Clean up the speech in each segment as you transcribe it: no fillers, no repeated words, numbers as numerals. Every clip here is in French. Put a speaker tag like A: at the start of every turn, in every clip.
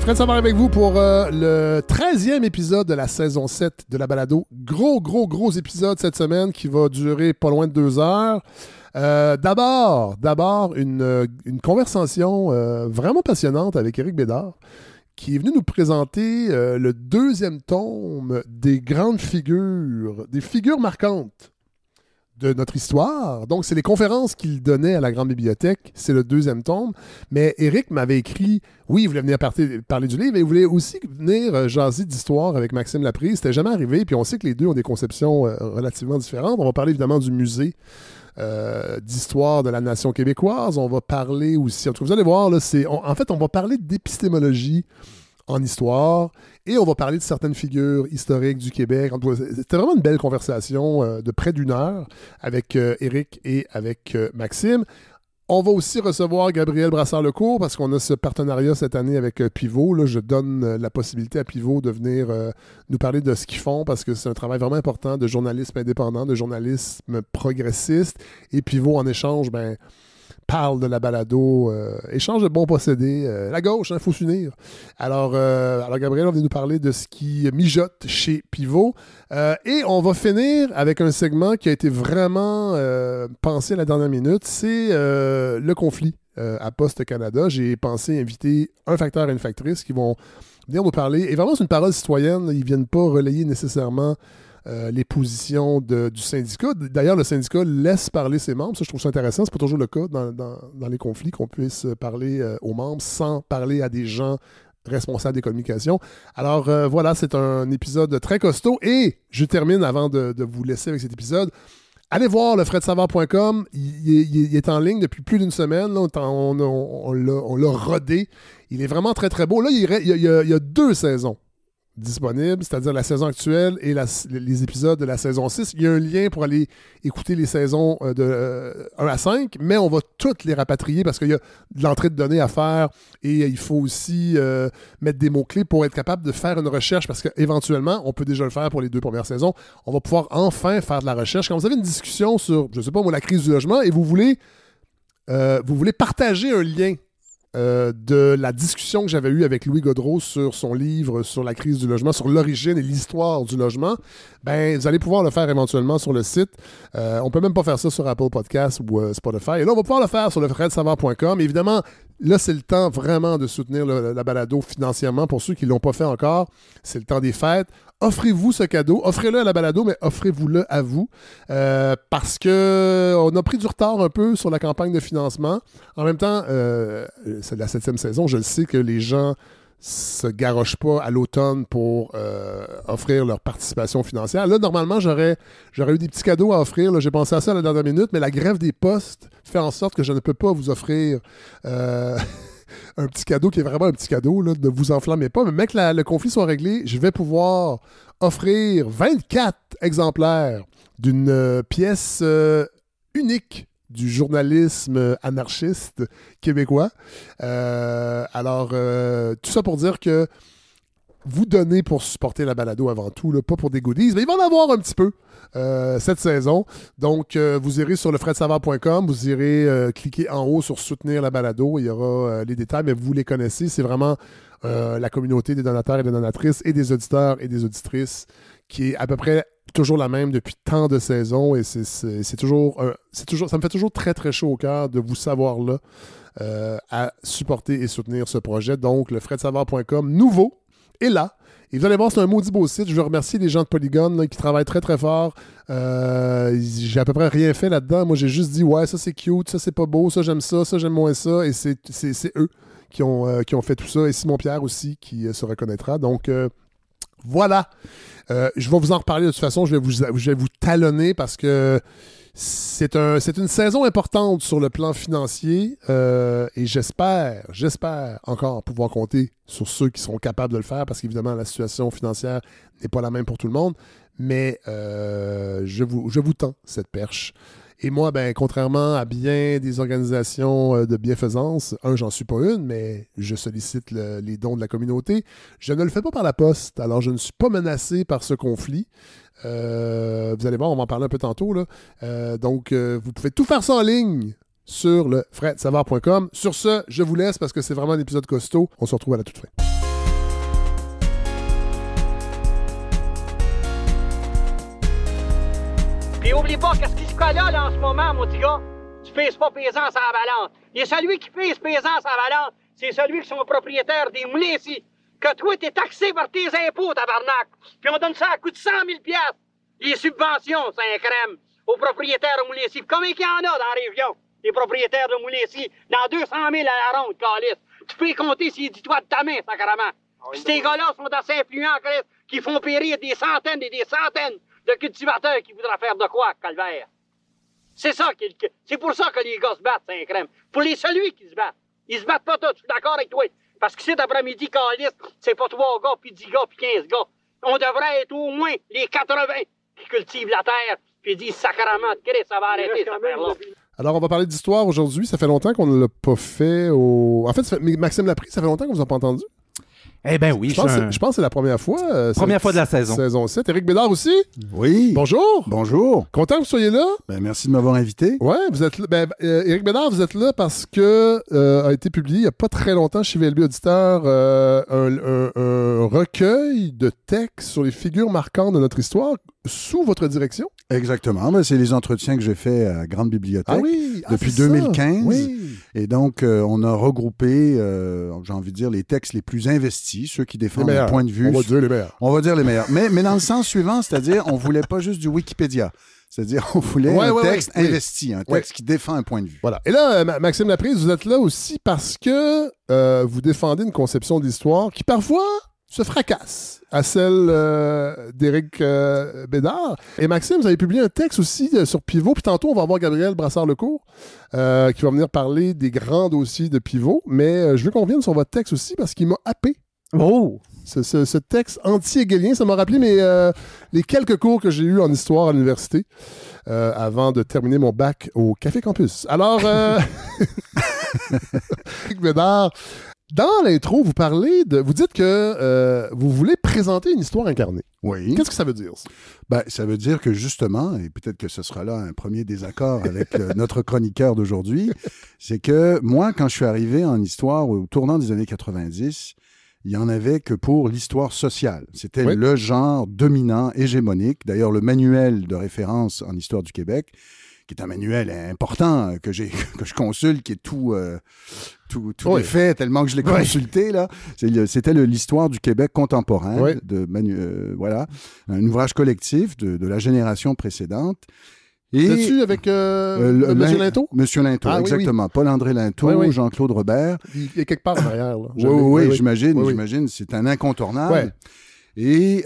A: Fred Savard avec vous pour le 13e épisode de la saison 7 de la balado. Gros épisode cette semaine qui va durer pas loin de 2 heures. D'abord, une conversation vraiment passionnante avec Éric Bédard qui est venu nous présenter le 2e tome des grandes figures, des figures marquantes de notre histoire. Donc, c'est les conférences qu'il donnait à la Grande Bibliothèque. C'est le 2e tome. Mais Éric m'avait écrit, oui, il voulait venir parler du livre, mais il voulait aussi venir jaser d'histoire avec Maxime Laprise. C'était jamais arrivé, puis on sait que les deux ont des conceptions relativement différentes. On va parler évidemment du musée d'histoire de la nation québécoise. On va parler aussi, en tout cas, vous allez voir, là, en fait, on va parler d'épistémologie en histoire, et on va parler de certaines figures historiques du Québec. C'était vraiment une belle conversation de près d'1 heure avec Éric et avec Maxime. On va aussi recevoir Gabriel Brassard-Lecourt parce qu'on a ce partenariat cette année avec Pivot. Là, je donne la possibilité à Pivot de venir nous parler de ce qu'ils font parce que c'est un travail vraiment important de journalisme indépendant, de journalisme progressiste. Et Pivot, en échange, parle de la balado, échange de bons procédés. La gauche, il faut s'unir. Alors Gabriel, on vient nous parler de ce qui mijote chez Pivot. Et on va finir avec un segment qui a été vraiment pensé à la dernière minute. C'est le conflit à Poste Canada. J'ai pensé inviter un facteur et une factrice qui vont venir nous parler. Et vraiment, c'est une parole citoyenne. Ils ne viennent pas relayer nécessairement les positions du syndicat. D'ailleurs, le syndicat laisse parler ses membres. Ça, je trouve ça intéressant. C'est pas toujours le cas dans les conflits qu'on puisse parler aux membres sans parler à des gens responsables des communications. Alors, voilà, c'est un épisode très costaud. Et je termine avant de vous laisser avec cet épisode. Allez voir le fredsavard.com. Il est en ligne depuis plus d'une semaine. Là, on l'a rodé. Il est vraiment très, très beau. Là, il y a 2 saisons disponible, c'est-à-dire la saison actuelle et les épisodes de la saison 6. Il y a un lien pour aller écouter les saisons de 1 à 5, mais on va toutes les rapatrier parce qu'il y a de l'entrée de données à faire et il faut aussi mettre des mots-clés pour être capable de faire une recherche parce qu'éventuellement, on peut déjà le faire pour les 2 premières saisons. On va pouvoir enfin faire de la recherche. Quand vous avez une discussion sur, je ne sais pas moi, la crise du logement et vous voulez partager un lien de la discussion que j'avais eue avec Louis Gaudreau sur son livre sur la crise du logement, sur l'origine et l'histoire du logement, vous allez pouvoir le faire éventuellement sur le site. On peut même pas faire ça sur Apple Podcasts ou Spotify. Et là, on va pouvoir le faire sur le fredsavard.com. Évidemment, là, c'est le temps vraiment de soutenir la balado financièrement. Pour ceux qui ne l'ont pas fait encore, c'est le temps des fêtes. Offrez-vous ce cadeau. Offrez-le à la balado, mais offrez-vous-le à vous. Parce qu'on a pris du retard un peu sur la campagne de financement. En même temps, c'est la 7e saison. Je le sais que les gens se garochent pas à l'automne pour offrir leur participation financière. Là, normalement, j'aurais eu des petits cadeaux à offrir. Là, j'ai pensé à ça à la dernière minute, mais la grève des postes fait en sorte que je ne peux pas vous offrir un petit cadeau qui est vraiment un petit cadeau. Là, ne vous enflammez pas. Mais mec, le conflit soit réglé, je vais pouvoir offrir 24 exemplaires d'une pièce unique du journalisme anarchiste québécois. Alors, tout ça pour dire que vous donnez pour supporter la balado avant tout, là, pas pour des goodies, mais il va en avoir un petit peu cette saison. Donc, vous irez sur le fredsavard.com, vous irez cliquer en haut sur soutenir la balado, il y aura les détails, mais vous les connaissez, c'est vraiment la communauté des donateurs et des donatrices et des auditeurs et des auditrices qui est à peu près toujours la même depuis tant de saisons et c'est toujours, ça me fait toujours très très chaud au cœur de vous savoir là à supporter et soutenir ce projet. Donc, le fredsavard.com nouveau est là. Et vous allez voir, c'est un maudit beau site. Je veux remercier les gens de Polygon là, qui travaillent très très fort. J'ai à peu près rien fait là-dedans. Moi, j'ai juste dit, ouais, ça c'est cute, ça c'est pas beau, ça j'aime ça j'aime moins ça. Et c'est eux qui ont fait tout ça. Et Simon Pierre aussi qui se reconnaîtra. Donc, voilà. Je vais vous en reparler de toute façon. Je vais vous talonner parce que c'est une saison importante sur le plan financier et j'espère encore pouvoir compter sur ceux qui seront capables de le faire parce qu'évidemment la situation financière n'est pas la même pour tout le monde, mais je vous tends cette perche. Et moi, contrairement à bien des organisations de bienfaisance, j'en suis pas une, mais je sollicite les dons de la communauté. Je ne le fais pas par la poste, alors je ne suis pas menacé par ce conflit. Vous allez voir, on va en parler un peu tantôt, là. Donc, vous pouvez tout faire ça en ligne sur le fredsavard.com. Sur ce, je vous laisse parce que c'est vraiment un épisode costaud. On se retrouve à la toute fin.
B: Et oublie pas que ce qui se colle là en ce moment, mon petit gars, tu pèses pas pesant sur la balance. Et celui qui pèse pesant sur la balance, c'est celui qui sont propriétaires des moulins ici. Que toi, t'es taxé par tes impôts, tabarnak. Puis on donne ça à coût de 100 000 piastres. Les subventions, c'est un crème, aux propriétaires de moulins ici. Combien qu'il y en a dans la région, les propriétaires de moulins ici? Dans 200 000 à la ronde, calice. Tu peux y compter s'il dit toi de ta main, sacrément. Puis ces gars-là sont assez influents, Chris, qui font périr des centaines et des centaines de cultivateurs qui voudraient faire de quoi, calvaire? C'est ça, c'est pour ça que les gars se battent, c'est un crème. Pour les celui qui se battent. Ils se battent pas tous, je suis d'accord avec toi. Parce que cet après-midi, calice, c'est pas 3 gars, puis 10 gars, puis 15 gars. On devrait être au moins les 80 qui cultivent la terre, puis disent sacrément de Christ, ça va arrêter cette affaire-là.
A: Alors, on va parler d'histoire aujourd'hui. Ça fait longtemps qu'on ne l'a pas fait au... En fait, Maxime Laprise, ça fait longtemps qu'on vous a pas entendu.
C: Eh bien oui,
A: je pense que c'est la première fois.
C: Première fois de la saison.
A: Saison 7. Éric Bédard aussi.
D: Oui.
A: Bonjour.
D: Bonjour.
A: Content que vous soyez là.
D: Ben, merci de m'avoir invité.
A: Oui, vous êtes là. Éric Bédard, vous êtes là parce que a été publié il n'y a pas très longtemps chez VLB Auditeur un recueil de textes sur les figures marquantes de notre histoire sous votre direction.
D: Exactement. Ben, c'est les entretiens que j'ai faits à Grande Bibliothèque depuis
A: c'est
D: 2015.
A: Ça. Oui.
D: Et donc, on a regroupé, j'ai envie de dire, les textes les plus investis, ceux qui défendent un point de vue.
A: On va dire les meilleurs.
D: On va dire les meilleurs. Mais dans le sens suivant, c'est-à-dire, on voulait pas juste du Wikipédia. C'est-à-dire, on voulait un texte investi, un texte qui défend un point de vue.
A: Voilà. Et là, Maxime Laprise, vous êtes là aussi parce que vous défendez une conception de l'histoire qui, parfois, se fracasse à celle d'Éric Bédard. Et Maxime, vous avez publié un texte aussi sur Pivot, puis tantôt, on va avoir Gabriel Brassard-Lecourt qui va venir parler des grands dossiers de Pivot, mais je veux qu'on revienne sur votre texte aussi parce qu'il m'a happé.
C: Oh!
A: Ce texte anti-hegelien, ça m'a rappelé les quelques cours que j'ai eus en histoire à l'université avant de terminer mon bac au Café Campus. Alors, Éric Bédard, dans l'intro, vous dites que vous voulez présenter une histoire incarnée.
D: Oui.
A: Qu'est-ce que ça veut dire, ça?
D: Ben, ça veut dire que justement, et peut-être que ce sera là un premier désaccord avec notre chroniqueur d'aujourd'hui, c'est que moi, quand je suis arrivé en histoire au tournant des années 90, il n'y en avait que pour l'histoire sociale. C'était le genre dominant, hégémonique. D'ailleurs, le manuel de référence en histoire du Québec, qui est un manuel important que je consulte, qui est tout défait, tellement que je l'ai consulté, là. C'était l'histoire du Québec contemporain, voilà, un ouvrage collectif de la génération précédente.
A: C'est-tu avec M. Linteau?
D: M. Linteau, exactement. Paul-André Linteau, Jean-Claude Robert.
A: Il est quelque part derrière. Là.
D: Oui, j'imagine. C'est un incontournable.
A: Ouais.
D: Et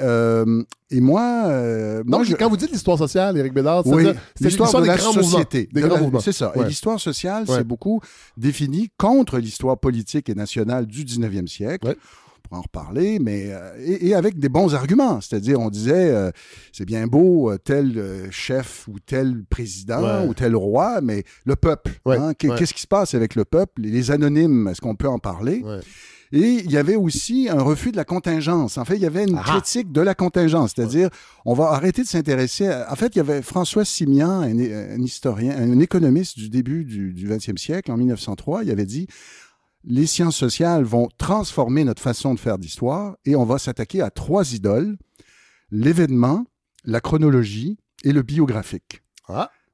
D: moi...
A: quand vous dites l'histoire sociale, Éric Bédard,
D: c'est l'histoire de la société.
A: Des grands mouvements.
D: C'est ça. Ouais. Et l'histoire sociale, c'est beaucoup défini contre l'histoire politique et nationale du 19e siècle. Ouais. On pourra en reparler, mais et avec des bons arguments. C'est-à-dire, on disait, c'est bien beau tel chef ou tel président ou tel roi, mais le peuple, qu'est-ce qui se passe avec le peuple? Les anonymes, est-ce qu'on peut en parler? Et il y avait aussi un refus de la contingence. En fait, il y avait une critique de la contingence. C'est-à-dire, on va arrêter de s'intéresser En fait, il y avait François Simian, un historien, un économiste du début du 20e siècle, en 1903, il avait dit... Les sciences sociales vont transformer notre façon de faire d'histoire et on va s'attaquer à 3 idoles, l'événement, la chronologie et le biographique.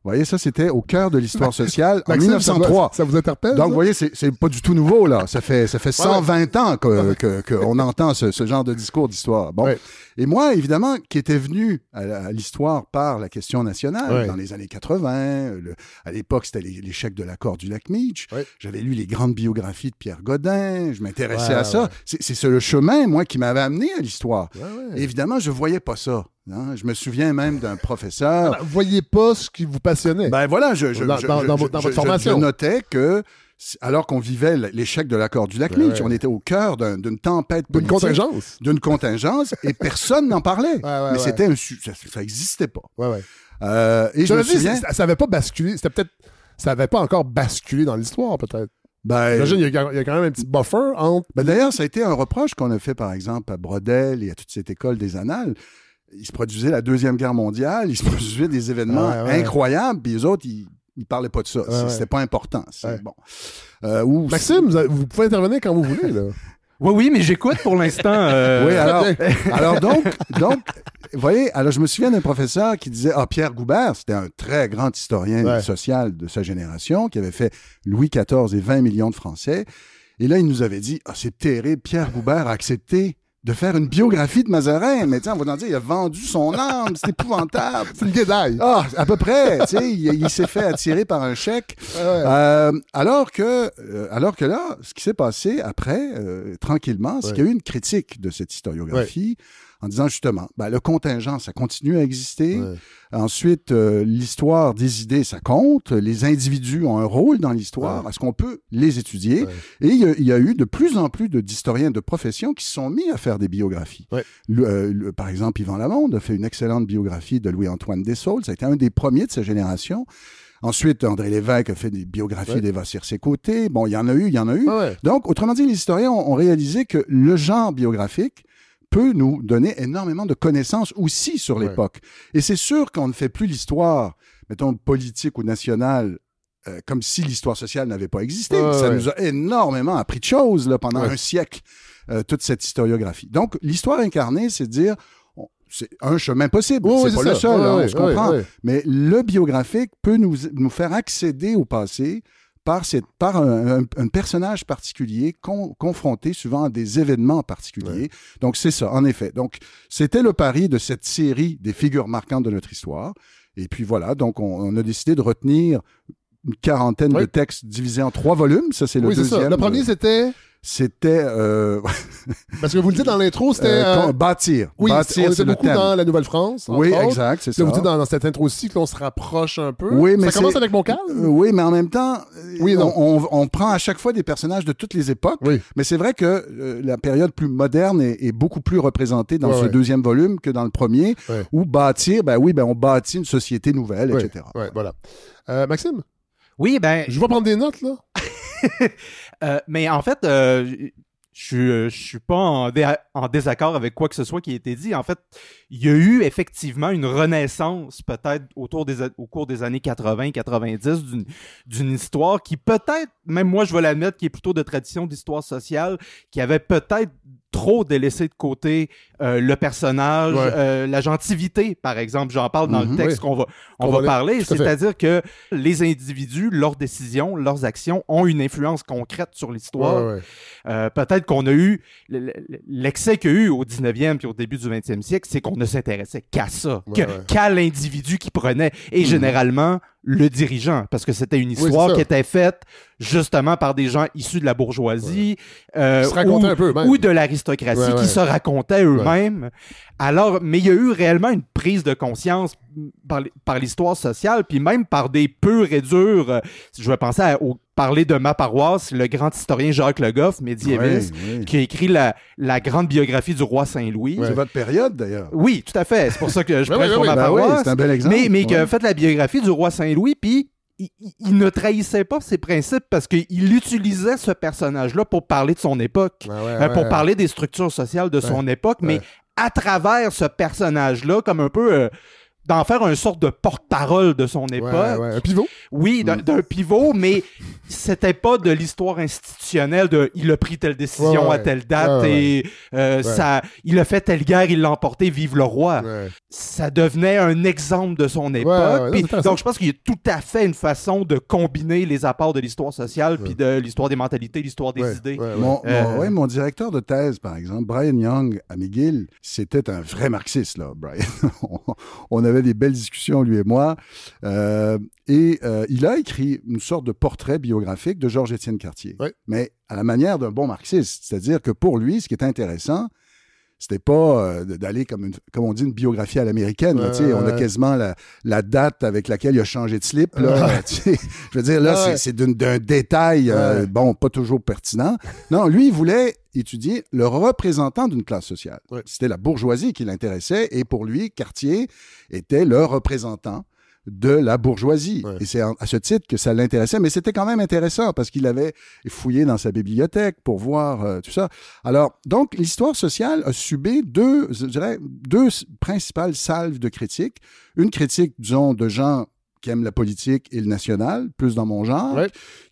D: Vous voyez, ça, c'était au cœur de l'histoire sociale en 1903.
A: Ça vous interpelle?
D: Donc, vous voyez, c'est pas du tout nouveau, là. Ça fait 120 ans qu'on entend ce genre de discours d'histoire. Bon. Et moi, évidemment, qui était venu à l'histoire par la question nationale dans les années 80, à l'époque, c'était l'échec de l'accord du lac Meech. J'avais lu les grandes biographies de Pierre Godin. Je m'intéressais à ça. C'est le chemin, moi, qui m'avait amené à l'histoire. Évidemment, je voyais pas ça. Hein? Je me souviens même d'un professeur...
A: Vous ne voyez pas ce qui vous passionnait.
D: Ben voilà,
A: dans votre formation.
D: Je notais que, alors qu'on vivait l'échec de l'accord du lac Meech, on était au cœur d'une tempête politique. D'une contingence, et personne n'en parlait. Mais c'était ça n'existait pas. Et je me souviens...
A: Ça n'avait pas basculé. C'était peut-être... Ça n'avait pas encore basculé dans l'histoire, peut-être. J'imagine qu'il y a quand même un petit buffer entre...
D: D'ailleurs, ça a été un reproche qu'on a fait, par exemple, à Brodel et à toute cette école des Annales. Il se produisait la Deuxième Guerre mondiale, il se produisait des événements incroyables, puis les autres, ils ne parlaient pas de ça. C'était pas important. Bon.
A: Maxime, vous pouvez intervenir quand vous voulez, là.
C: Oui, mais j'écoute pour l'instant.
D: Oui, alors donc, vous voyez, alors je me souviens d'un professeur qui disait, Pierre Goubert, c'était un très grand historien social de sa génération, qui avait fait Louis XIV et 20 millions de Français. Et là, il nous avait dit, c'est terrible, Pierre Goubert a accepté de faire une biographie de Mazarin. Mais on va en dire, il a vendu son âme, c'est épouvantable.
A: C'est une guédaille.
D: À peu près. Il s'est fait attirer par un chèque. Alors que là, ce qui s'est passé après, tranquillement, c'est qu'il y a eu une critique de cette historiographie en disant justement, le contingent, ça continue à exister. Ouais. Ensuite, l'histoire des idées, ça compte. Les individus ont un rôle dans l'histoire. Est-ce qu'on peut les étudier? Et il y a eu de plus en plus d'historiens de profession qui se sont mis à faire des biographies. Par exemple, Yvan Lamonde a fait une excellente biographie de Louis-Antoine Dessaulles. Ça a été un des premiers de sa génération. Ensuite, André Lévesque a fait des biographies d'Eva Circé-Côté. Bon, il y en a eu. Donc, autrement dit, les historiens ont réalisé que le genre biographique peut nous donner énormément de connaissances aussi sur l'époque. Et c'est sûr qu'on ne fait plus l'histoire, mettons, politique ou nationale, comme si l'histoire sociale n'avait pas existé. Ça nous a énormément appris de choses là, pendant un siècle, toute cette historiographie. Donc, l'histoire incarnée, c'est de dire, c'est un chemin possible. C'est pas le seul, on se comprend. Mais le biographique peut nous faire accéder au passé par un personnage particulier confronté souvent à des événements particuliers. Donc, c'est ça, en effet. Donc, c'était le pari de cette série des figures marquantes de notre histoire. Et puis voilà, donc on a décidé de retenir une quarantaine de textes divisés en 3 volumes. Ça, c'est le deuxième.
A: Le premier,
D: C'était...
A: Parce que vous le dites dans l'intro, c'était...
D: bâtir.
A: Oui,
D: bâtir,
A: on était beaucoup dans la Nouvelle-France.
D: Oui, exact, c'est ça.
A: Vous dites dans cette intro aussi qu'on se rapproche un peu.
D: Oui, mais
A: ça commence avec Montcalm.
D: Oui, mais en même temps, on prend à chaque fois des personnages de toutes les époques. Oui. Mais c'est vrai que la période plus moderne est beaucoup plus représentée dans ce deuxième volume que dans le premier, où bâtir, on bâtit une société nouvelle, etc.
A: Oui, voilà. Maxime?
C: Oui,
A: je vais prendre des notes, là.
C: Mais en fait, je suis pas en désaccord avec quoi que ce soit qui a été dit. En fait, il y a eu effectivement une renaissance, peut-être au cours des années 80-90, d'une histoire qui peut-être, même moi je vais l'admettre, qui est plutôt de tradition d'histoire sociale, qui avait peut-être trop délaissé de côté le personnage, la gentilité, par exemple. J'en parle dans le texte qu'on va parler. C'est-à-dire que les individus, leurs décisions, leurs actions ont une influence concrète sur l'histoire. Peut-être qu'on a eu... L'excès qu'il y a eu au 19e puis au début du 20e siècle, c'est qu'on ne s'intéressait qu'à ça, qu'à l'individu qui prenait. Et généralement, le dirigeant, parce que c'était une histoire qui était faite justement par des gens issus de la bourgeoisie ou de l'aristocratie qui se racontaient eux-mêmes. Alors, mais il y a eu réellement une prise de conscience par l'histoire sociale, puis même par des purs et durs. Je vais penser parler de ma paroisse, le grand historien Jacques Le Goff, médiéviste, qui a écrit la grande biographie du roi Saint-Louis.
D: C'est votre période, d'ailleurs.
C: Oui, tout à fait. C'est pour ça que je prêche pour ma paroisse.
D: C'est un bel exemple.
C: Mais qui a fait la biographie du roi Saint-Louis, puis il ne trahissait pas ses principes parce qu'il utilisait ce personnage-là pour parler de son époque, pour parler des structures sociales de son époque, mais à travers ce personnage-là, comme un peu... d'en faire une sorte de porte-parole de son époque.
A: Un pivot?
C: Oui, d'un pivot, mais c'était pas de l'histoire institutionnelle de « il a pris telle décision à telle date et il a fait telle guerre, il l'a emporté, vive le roi ». Ça devenait un exemple de son époque. Donc, je pense qu'il y a tout à fait une façon de combiner les apports de l'histoire sociale puis de l'histoire des mentalités, l'histoire des idées.
D: Mon directeur de thèse, par exemple, Brian Young à McGill, c'était un vrai marxiste, là, Brian. On avait des belles discussions, lui et moi. Il a écrit une sorte de portrait biographique de Georges-Étienne Cartier. Mais à la manière d'un bon marxiste. C'est-à-dire que pour lui, ce qui est intéressant, c'était pas d'aller comme on dit, une biographie à l'américaine. On a quasiment la date avec laquelle il a changé de slip. Là, je veux dire, là, c'est d'un détail, pas toujours pertinent. Non, lui, il voulait étudier le représentant d'une classe sociale. C'était la bourgeoisie qui l'intéressait et pour lui, Cartier était le représentant de la bourgeoisie. Et c'est à ce titre que ça l'intéressait, mais c'était quand même intéressant parce qu'il avait fouillé dans sa bibliothèque pour voir tout ça. Alors, donc, l'histoire sociale a subi deux principales salves de critiques. Une critique, disons, de gens qui aiment la politique et le national, plus dans mon genre,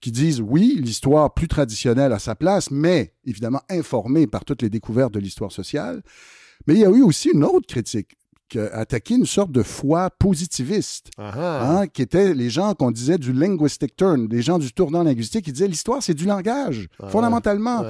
D: qui disent, oui, l'histoire plus traditionnelle a sa place, mais évidemment informée par toutes les découvertes de l'histoire sociale. Mais il y a eu aussi une autre critique attaqué une sorte de foi positiviste, qui étaient les gens qu'on disait du linguistic turn, les gens du tournant linguistique, qui disaient l'histoire, c'est du langage, fondamentalement.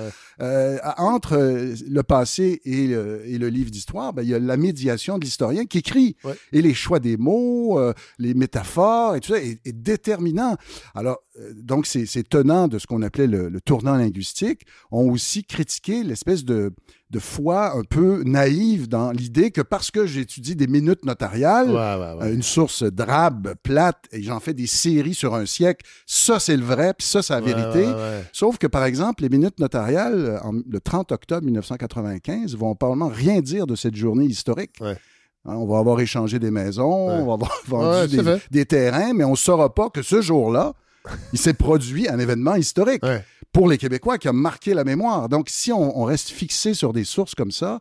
D: Entre le passé et le livre d'histoire, il y a la médiation de l'historien qui écrit. Et les choix des mots, les métaphores et tout ça est déterminant. Alors, donc, ces tenants de ce qu'on appelait le tournant linguistique ont aussi critiqué l'espèce de foi un peu naïve dans l'idée que parce que j'étudie des minutes notariales, une source drabe, plate, et j'en fais des séries sur un siècle, ça c'est le vrai, puis ça c'est la vérité. Sauf que, par exemple, les minutes notariales, le 30 octobre 1995, vont probablement rien dire de cette journée historique. On va avoir échangé des maisons, on va avoir vendu des terrains, mais on ne saura pas que ce jour-là, il s'est produit un événement historique pour les Québécois qui a marqué la mémoire. Donc, si on reste fixé sur des sources comme ça,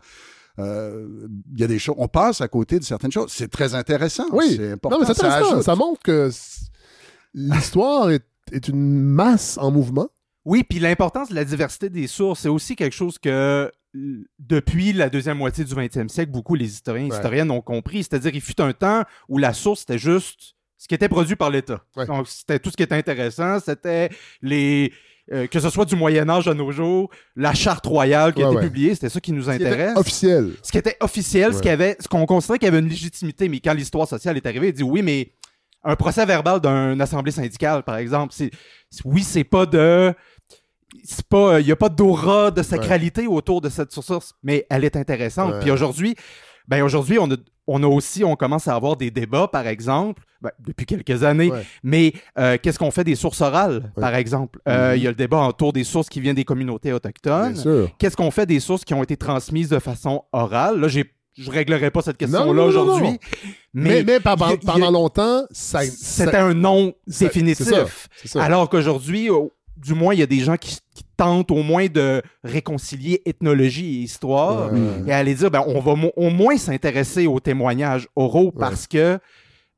D: il y a des choses, on passe à côté de certaines choses. C'est très intéressant. C'est important.
A: Non, mais c'est intéressant. Ça montre que l'histoire est une masse en mouvement.
C: Oui, puis l'importance de la diversité des sources, c'est aussi quelque chose que depuis la deuxième moitié du 20e siècle, beaucoup les historiens et historiennes ont compris. C'est-à-dire, il fut un temps où la source, c'était juste ce qui était produit par l'État. Donc, c'était tout ce qui était intéressant. C'était que ce soit du Moyen-Âge à nos jours, la charte royale qui a été publiée, c'était ça qui nous intéresse.
A: Officiel.
C: Ce qui était officiel, ce qu'on considérait qu'il y avait une légitimité. Mais quand l'histoire sociale est arrivée, il dit oui, mais un procès verbal d'une assemblée syndicale, par exemple, c'est pas de... il n'y a pas d'aura de sacralité autour de cette source, mais elle est intéressante. Puis aujourd'hui, on commence à avoir des débats, par exemple, depuis quelques années, mais qu'est-ce qu'on fait des sources orales, par exemple? Il y a le débat autour des sources qui viennent des communautés autochtones. Qu'est-ce qu'on fait des sources qui ont été transmises de façon orale? Là, je ne réglerai pas cette question-là aujourd'hui.
A: Non. Mais pendant longtemps,
C: c'était un non définitif.
A: C'est ça.
C: Alors qu'aujourd'hui, du moins, il y a des gens qui tentent au moins de réconcilier ethnologie et histoire et aller dire, on va au moins s'intéresser aux témoignages oraux parce que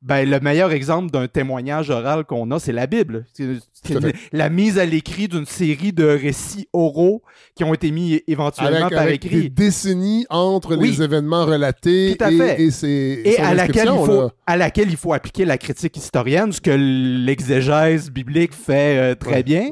C: le meilleur exemple d'un témoignage oral qu'on a, c'est la Bible. La mise à l'écrit d'une série de récits oraux qui ont été mis éventuellement par écrit.
A: Des décennies entre les événements relatés et
C: à laquelle il faut appliquer la critique historienne, ce que l'exégèse biblique fait très bien.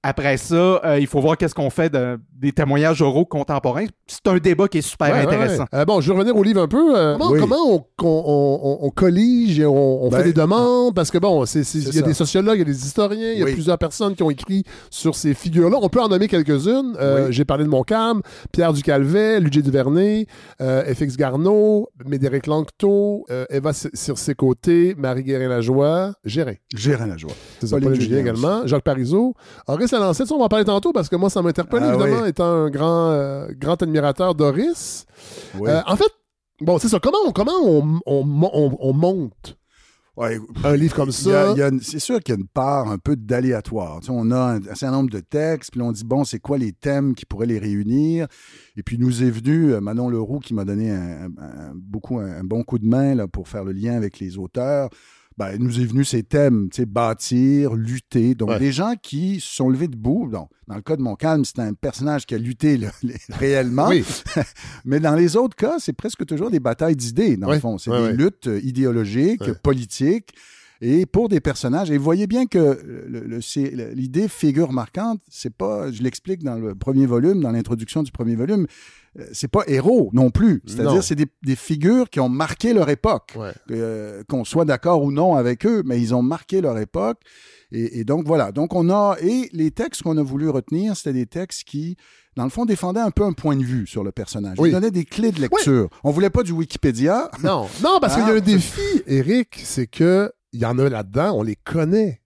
C: Après ça, il faut voir qu'est-ce qu'on fait des témoignages oraux contemporains. C'est un débat qui est super intéressant.
A: Bon, je vais revenir au livre un peu. Comment on collige et on fait des demandes? Parce que il y a des sociologues, il y a des historiens, il y a plusieurs personnes qui ont écrit sur ces figures-là. On peut en nommer quelques-unes. J'ai parlé de Montcalm, Pierre Ducalvet, Ludger Duvernay, FX Garneau, Médéric Lanctot, Eva Circé-Côté, Marie Guérin-Lajoie,
D: Gérin-Lajoie.
A: C'est ça, Pauline Julien également, Jacques Parizeau. Horace Lalancette, on va en parler tantôt parce que moi, ça m'a interpellé, évidemment, étant un grand admirateur d'Horace. En fait, c'est ça. Comment on monte un livre comme ça?
D: C'est sûr qu'il y a une part un peu d'aléatoire. On a un certain nombre de textes, puis on dit, c'est quoi les thèmes qui pourraient les réunir? Et puis, nous est venu Manon Leroux qui m'a donné un bon coup de main là, pour faire le lien avec les auteurs. Nous est venu ces thèmes, bâtir, lutter. Donc, des gens qui se sont levés debout. Donc, dans le cas de Montcalm, c'est un personnage qui a lutté réellement. Mais dans les autres cas, c'est presque toujours des batailles d'idées, dans le fond. C'est des luttes idéologiques, politiques. Et pour des personnages, et vous voyez bien que l'idée figure marquante, c'est pas, je l'explique dans le premier volume, dans l'introduction du premier volume, c'est pas héros non plus. C'est-à-dire, c'est des figures qui ont marqué leur époque. Qu'on soit d'accord ou non avec eux, mais ils ont marqué leur époque. Et donc, voilà. Donc, et les textes qu'on a voulu retenir, c'était des textes qui, dans le fond, défendaient un peu un point de vue sur le personnage. Ils donnaient des clés de lecture. On voulait pas du Wikipédia.
A: Non, parce qu'il y a un défi, Éric, c'est que il y en a là-dedans, on les connaît.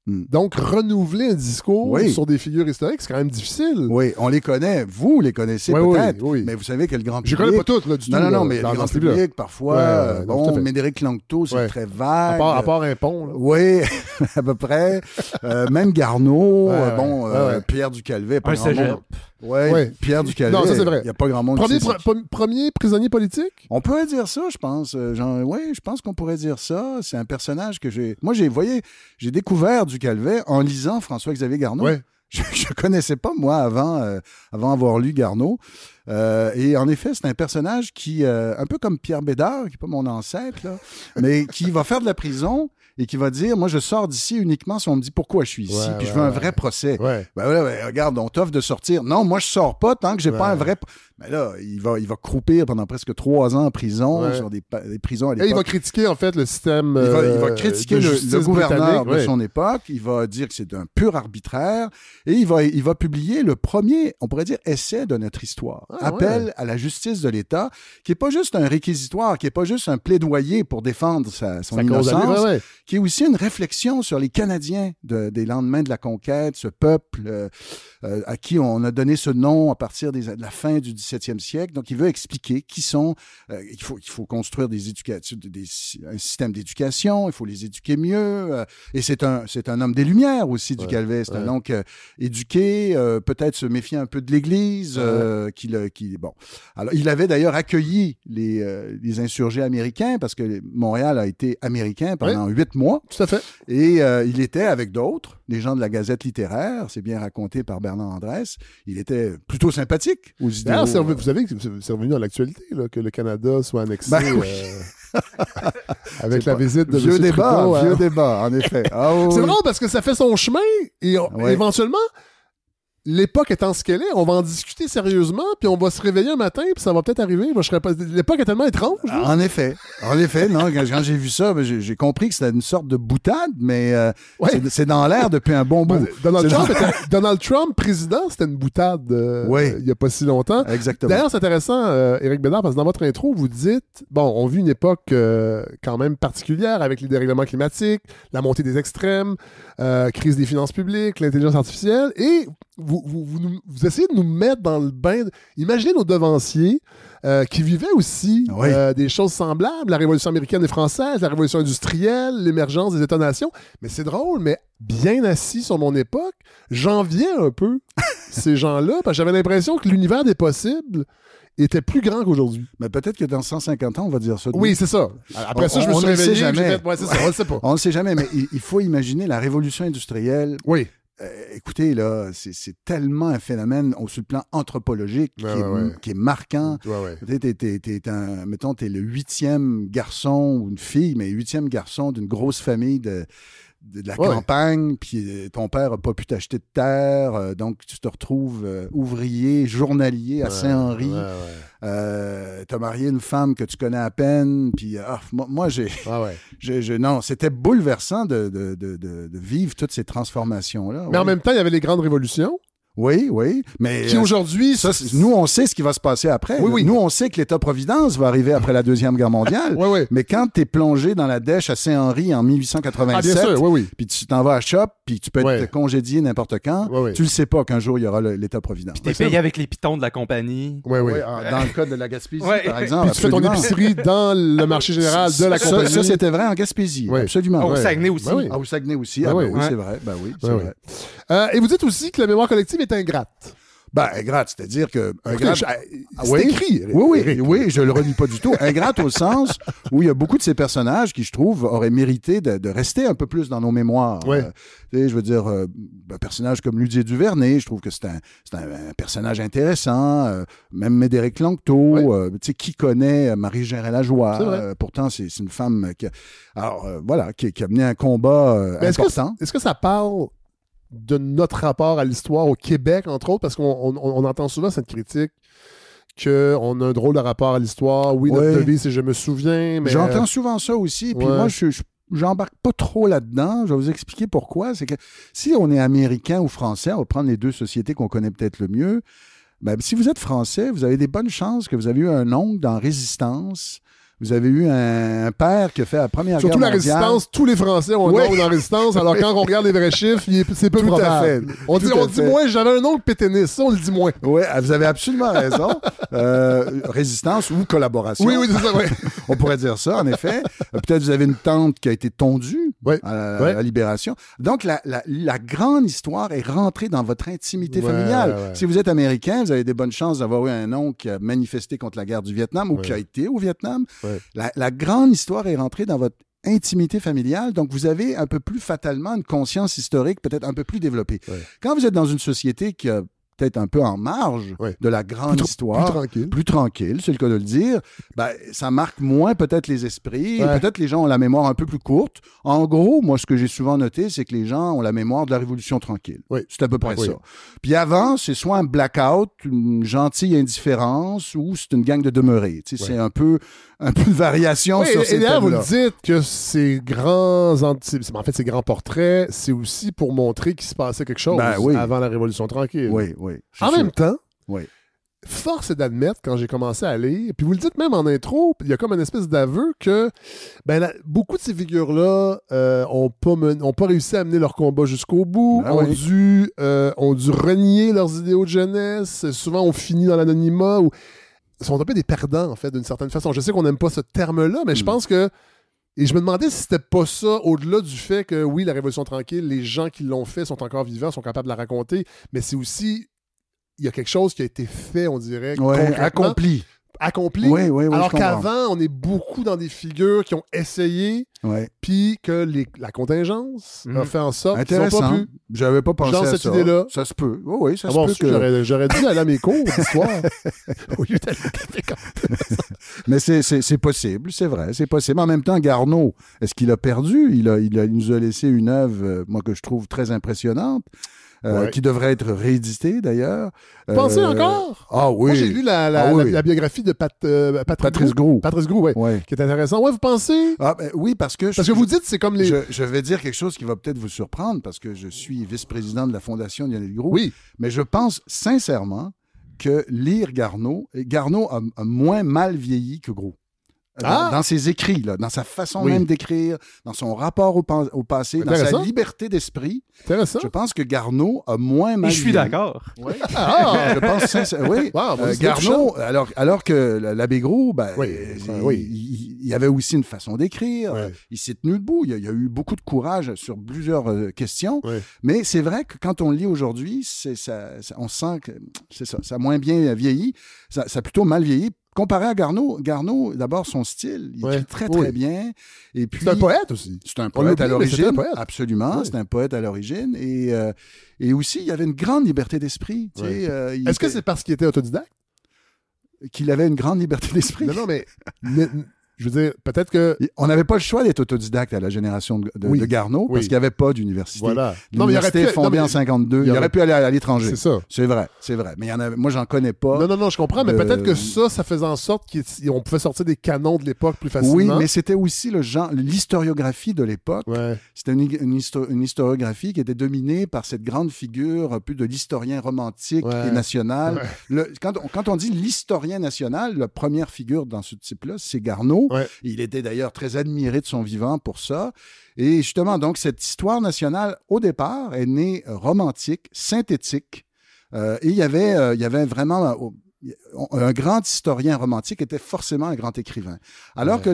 A: Donc, renouveler un discours sur des figures historiques, c'est quand même difficile.
D: Oui, on les connaît. Vous les connaissez peut-être. Mais vous savez que le grand public...
A: Je ne connais pas toutes, du tout.
D: Non, mais le grand public, parfois... Médéric Lanctot, c'est très vague.
A: À part un pont. Là.
D: Oui, à peu près. Même Garneau, Pierre Ducalvet, pas grand monde. Pierre Ducalvet. Non, ça c'est vrai. Il n'y a pas grand monde.
A: Premier prisonnier politique?
D: On pourrait dire ça, je pense. Je pense qu'on pourrait dire ça. C'est un personnage que j'ai... Moi, j'ai découvert Ducalvet en lisant François-Xavier Garneau. je connaissais pas, moi, avant avoir lu Garneau. Et en effet, c'est un personnage qui, un peu comme Pierre Bédard, qui n'est pas mon ancêtre, là, mais qui va faire de la prison et qui va dire, moi, je sors d'ici uniquement si on me dit pourquoi je suis ici, puis je veux un vrai procès.
A: Ouais.
D: Regarde, on t'offre de sortir. Non, moi, je sors pas tant que j'ai pas un vrai... Mais là, il va croupir pendant presque 3 ans en prison, sur des prisons à l'époque.
A: Et il va critiquer, en fait, le système
D: il va critiquer le gouverneur de son époque. Il va dire que c'est un pur arbitraire. Et il va publier le premier, on pourrait dire, essai de notre histoire. Appel à la justice de l'État, qui n'est pas juste un réquisitoire, qui n'est pas juste un plaidoyer pour défendre son innocence, qui est aussi une réflexion sur les Canadiens des lendemains de la conquête, ce peuple à qui on a donné ce nom à partir de la fin du 17e siècle. Donc, il veut expliquer qui sont... il faut construire un système d'éducation, il faut les éduquer mieux. Et c'est un homme des Lumières aussi, du Calvet. C'est un homme éduqué, peut-être se méfier un peu de l'Église. Bon. Alors, il avait d'ailleurs accueilli les insurgés américains, parce que Montréal a été américain pendant 8 mois.
A: Tout à fait.
D: Et il était avec d'autres, des gens de la Gazette littéraire, c'est bien raconté par Bernard Andrès. Il était plutôt sympathique aux idéaux.
A: Vous savez que c'est revenu dans l'actualité, là, que le Canada soit annexé avec la visite de
D: vieux
A: M. Trudeau.
D: Vieux débat, en effet.
A: C'est drôle parce que ça fait son chemin et éventuellement, l'époque étant ce qu'elle est, on va en discuter sérieusement, puis on va se réveiller un matin, puis ça va peut-être arriver. Moi, l'époque est tellement étrange.
D: En effet, non, quand j'ai vu ça, j'ai compris que c'était une sorte de boutade, mais c'est dans l'air depuis un bon bout.
A: Donald Trump, président, c'était une boutade il n'y a pas si longtemps.
D: Exactement.
A: D'ailleurs, c'est intéressant, Éric Bédard, parce que dans votre intro, vous dites, on vit une époque quand même particulière avec les dérèglements climatiques, la montée des extrêmes, crise des finances publiques, l'intelligence artificielle, et vous essayez de nous mettre dans le bain. Imaginez nos devanciers qui vivaient aussi des choses semblables, la Révolution américaine et française, la Révolution industrielle, l'émergence des États-nations. Mais c'est drôle, mais bien assis sur mon époque, j'enviais un peu ces gens-là, parce que j'avais l'impression que l'univers des possibles était plus grand qu'aujourd'hui.
D: Mais peut-être que dans 150 ans, on va dire ça.
A: Oui, c'est ça. Après ça, je me suis réveillé.
D: Sait jamais.
A: C'est ça, on ne sait pas.
D: On ne sait jamais, mais il faut imaginer la révolution industrielle.
A: Oui.
D: Écoutez, là, c'est tellement un phénomène sur le plan anthropologique qui est marquant. Mettons, t'es le 8e garçon ou une fille, mais 8e garçon d'une grosse famille de la campagne, puis ton père n'a pas pu t'acheter de terre, donc tu te retrouves ouvrier, journalier à Saint-Henri. T'as marié une femme que tu connais à peine, puis moi, non, c'était bouleversant de vivre toutes ces transformations-là.
A: Mais en même temps, il y avait les grandes révolutions.
D: Oui, mais...
A: Qui aujourd'hui...
D: nous, on sait ce qui va se passer après.
A: Oui.
D: Nous, on sait que l'État-providence va arriver après la Deuxième Guerre mondiale. Mais quand tu es plongé dans la dèche à Saint-Henri en 1887, puis tu t'en vas à Shop, puis tu peux être congédié n'importe quand, tu le sais pas qu'un jour, il y aura l'État-providence.
C: Puis t'es payé avec les pitons de la compagnie.
D: Dans le cas de la Gaspésie, par exemple.
A: Puis tu fais ton épicerie dans le marché général de la compagnie.
D: Ça, c'était vrai en Gaspésie. Absolument.
C: Au Saguenay aussi.
D: Au Saguenay aussi. Oui, c'est vrai. C'est vrai.
A: Et vous dites aussi que la mémoire collective est ingrate.
D: Ingrate, c'est-à-dire que...
A: c'est écrit.
D: Oui, je le redis pas du tout. Ingrate au sens où il y a beaucoup de ces personnages qui, je trouve, auraient mérité de rester un peu plus dans nos mémoires. Je veux dire, un personnage comme Ludier Duvernay, je trouve que c'est un personnage intéressant. Même Médéric Lanctot, qui connaît Marie-Gérald Lajoie. Pourtant, c'est une femme qui a mené un combat important.
A: Est-ce que ça parle de notre rapport à l'histoire au Québec, entre autres, parce qu'on entend souvent cette critique qu'on a un drôle de rapport à l'histoire. Oui, notre devise, c'est « je me souviens », mais...
D: J'entends souvent ça aussi, puis moi, j'embarque pas trop là-dedans. Je vais vous expliquer pourquoi. C'est que si on est américain ou français, on va prendre les deux sociétés qu'on connaît peut-être le mieux, si vous êtes français, vous avez des bonnes chances que vous avez eu un oncle dans Résistance. Vous avez eu un père qui a fait la Première Guerre mondiale.
A: Surtout la Résistance, tous les Français ont un oncle dans la Résistance, alors quand on regarde les vrais chiffres, c'est peu probable. On dit moins, j'avais un oncle pétainiste, ça on le dit moins.
D: Oui, vous avez absolument raison. Résistance ou collaboration.
A: Oui, c'est ça,
D: On pourrait dire ça, en effet. Peut-être vous avez une tante qui a été tondue à la Libération. Donc, la grande histoire est rentrée dans votre intimité familiale. Si vous êtes américain, vous avez des bonnes chances d'avoir eu un oncle qui a manifesté contre la guerre du Vietnam ou qui a été au Vietnam. La grande histoire est rentrée dans votre intimité familiale. Donc, vous avez un peu plus fatalement une conscience historique peut-être un peu plus développée.
A: Ouais.
D: Quand vous êtes dans une société qui a peut-être un peu en marge de la grande histoire. Plus tranquille, c'est le cas de le dire. Ben, ça marque moins peut-être les esprits. Et peut-être les gens ont la mémoire un peu plus courte. En gros, moi, ce que j'ai souvent noté, c'est que les gens ont la mémoire de la Révolution tranquille.
A: Oui.
D: C'est à peu près ça. Puis avant, c'est soit un blackout, une gentille indifférence, ou c'est une gang de demeurés. Tu sais, c'est un peu de variation sur ces thèmes-là.
A: Et vous le dites que ces grands portraits, c'est aussi pour montrer qu'il se passait quelque chose avant la Révolution tranquille.
D: Oui.
A: En même temps, force est d'admettre, quand j'ai commencé à lire, puis vous le dites même en intro, il y a comme une espèce d'aveu que beaucoup de ces figures-là ont pas réussi à mener leur combat jusqu'au bout, ont dû renier leurs idéaux de jeunesse, souvent ont fini dans l'anonymat, ou sont un peu des perdants, en fait, d'une certaine façon. Je sais qu'on n'aime pas ce terme-là, mais je pense que... Et je me demandais si c'était pas ça, au-delà du fait que, oui, la Révolution tranquille, les gens qui l'ont fait sont encore vivants, sont capables de la raconter, mais c'est aussi... Il y a quelque chose qui a été fait, on dirait,
D: accompli.
A: Oui, alors qu'avant, on est beaucoup dans des figures qui ont essayé, puis que la contingence a fait en sorte qu'ils n'ont pas pu.
D: J'avais pas pensé à
A: cette
D: ça.
A: idée-là.
D: Ça se peut. Oui, ça se peut que...
A: J'aurais dû aller à mes cours d'histoire au lieu d'aller au café.
D: Mais c'est possible, c'est vrai, c'est possible. En même temps, Garneau, est-ce qu'il a perdu? Il nous a laissé une œuvre, moi, que je trouve très impressionnante. Qui devrait être réédité, d'ailleurs.
A: Vous pensez encore?
D: Ah oui.
A: Moi, j'ai lu la biographie de Patrice Groux. Patrice Groux, qui est intéressant. Ouais, vous pensez?
D: Oui, parce que
A: vous dites, c'est comme les...
D: Je vais dire quelque chose qui va peut-être vous surprendre, parce que je suis vice-président de la Fondation Lionel Groux.
A: Oui.
D: Mais je pense sincèrement que lire Garneau a moins mal vieilli que Groux. Dans ses écrits, là, dans sa façon même d'écrire, dans son rapport au passé, dans sa liberté d'esprit.
A: Intéressant.
D: Je pense que Garneau a moins mal.
C: Et je suis d'accord.
D: Oui. Je pense sincèrement. Oui. Garneau, alors que l'abbé Groux, il avait aussi une façon d'écrire. Il s'est tenu debout. Il y a eu beaucoup de courage sur plusieurs questions. Mais c'est vrai que quand on le lit aujourd'hui, on sent que ça a moins bien vieilli. Ça a plutôt mal vieilli. Comparé à Garneau, d'abord, son style, il écrit très bien. Et puis,
A: c'est un poète aussi.
D: C'est un poète à l'origine. Absolument, c'est un poète à l'origine. Et aussi, il y avait une grande liberté d'esprit.
A: Est-ce que c'est parce qu'il était autodidacte?
D: Qu'il avait une grande liberté d'esprit?
A: Non, mais... Je veux dire, peut-être que...
D: On n'avait pas le choix d'être autodidacte à la génération de Garneau, parce qu'il n'y avait pas d'université.
A: Voilà.
D: L'université est fondée en 52. Il aurait pu aller à l'étranger.
A: C'est ça.
D: C'est vrai. Mais moi, j'en connais pas.
A: Non, je comprends, mais peut-être que ça faisait en sorte qu'on pouvait sortir des canons de l'époque plus facilement.
D: Oui, mais c'était aussi l'historiographie de l'époque. C'était une historiographie qui était dominée par cette grande figure un peu de l'historien romantique et national. Quand on dit l'historien national, la première figure dans ce type-là, c'est Garneau. Il était d'ailleurs très admiré de son vivant pour ça. Et justement, donc, cette histoire nationale, au départ, est née romantique, synthétique. Et il y avait vraiment... un grand historien romantique était forcément un grand écrivain. Alors que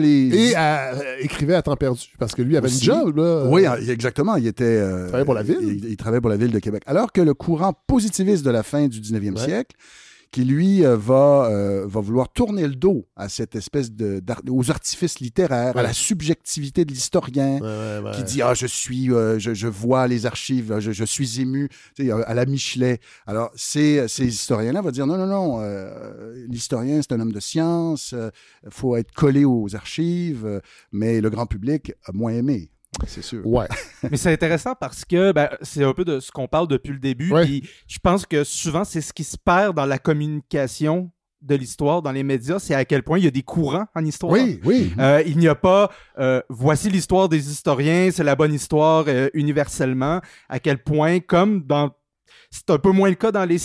A: écrivait à temps perdu, parce que lui avait une job. Là.
D: Oui, exactement. Il
A: travaillait pour la ville.
D: Il travaillait pour la ville de Québec. Alors que le courant positiviste de la fin du 19e siècle, qui, lui, va vouloir tourner le dos à cette espèce aux artifices littéraires, à la subjectivité de l'historien, qui dit « je vois les archives, je suis ému », à la Michelet. Alors, ces historiens-là vont dire « Non, l'historien, c'est un homme de science, il faut être collé aux archives, mais le grand public a moins aimé. » C'est sûr.
A: Ouais.
C: Mais c'est intéressant parce que c'est un peu de ce qu'on parle depuis le début. Puis je pense que souvent, c'est ce qui se perd dans la communication de l'histoire, dans les médias, c'est à quel point il y a des courants en histoire.
A: Oui.
C: Il n'y a pas voici l'histoire des historiens, c'est la bonne histoire universellement. À quel point, c'est un peu moins le cas dans les...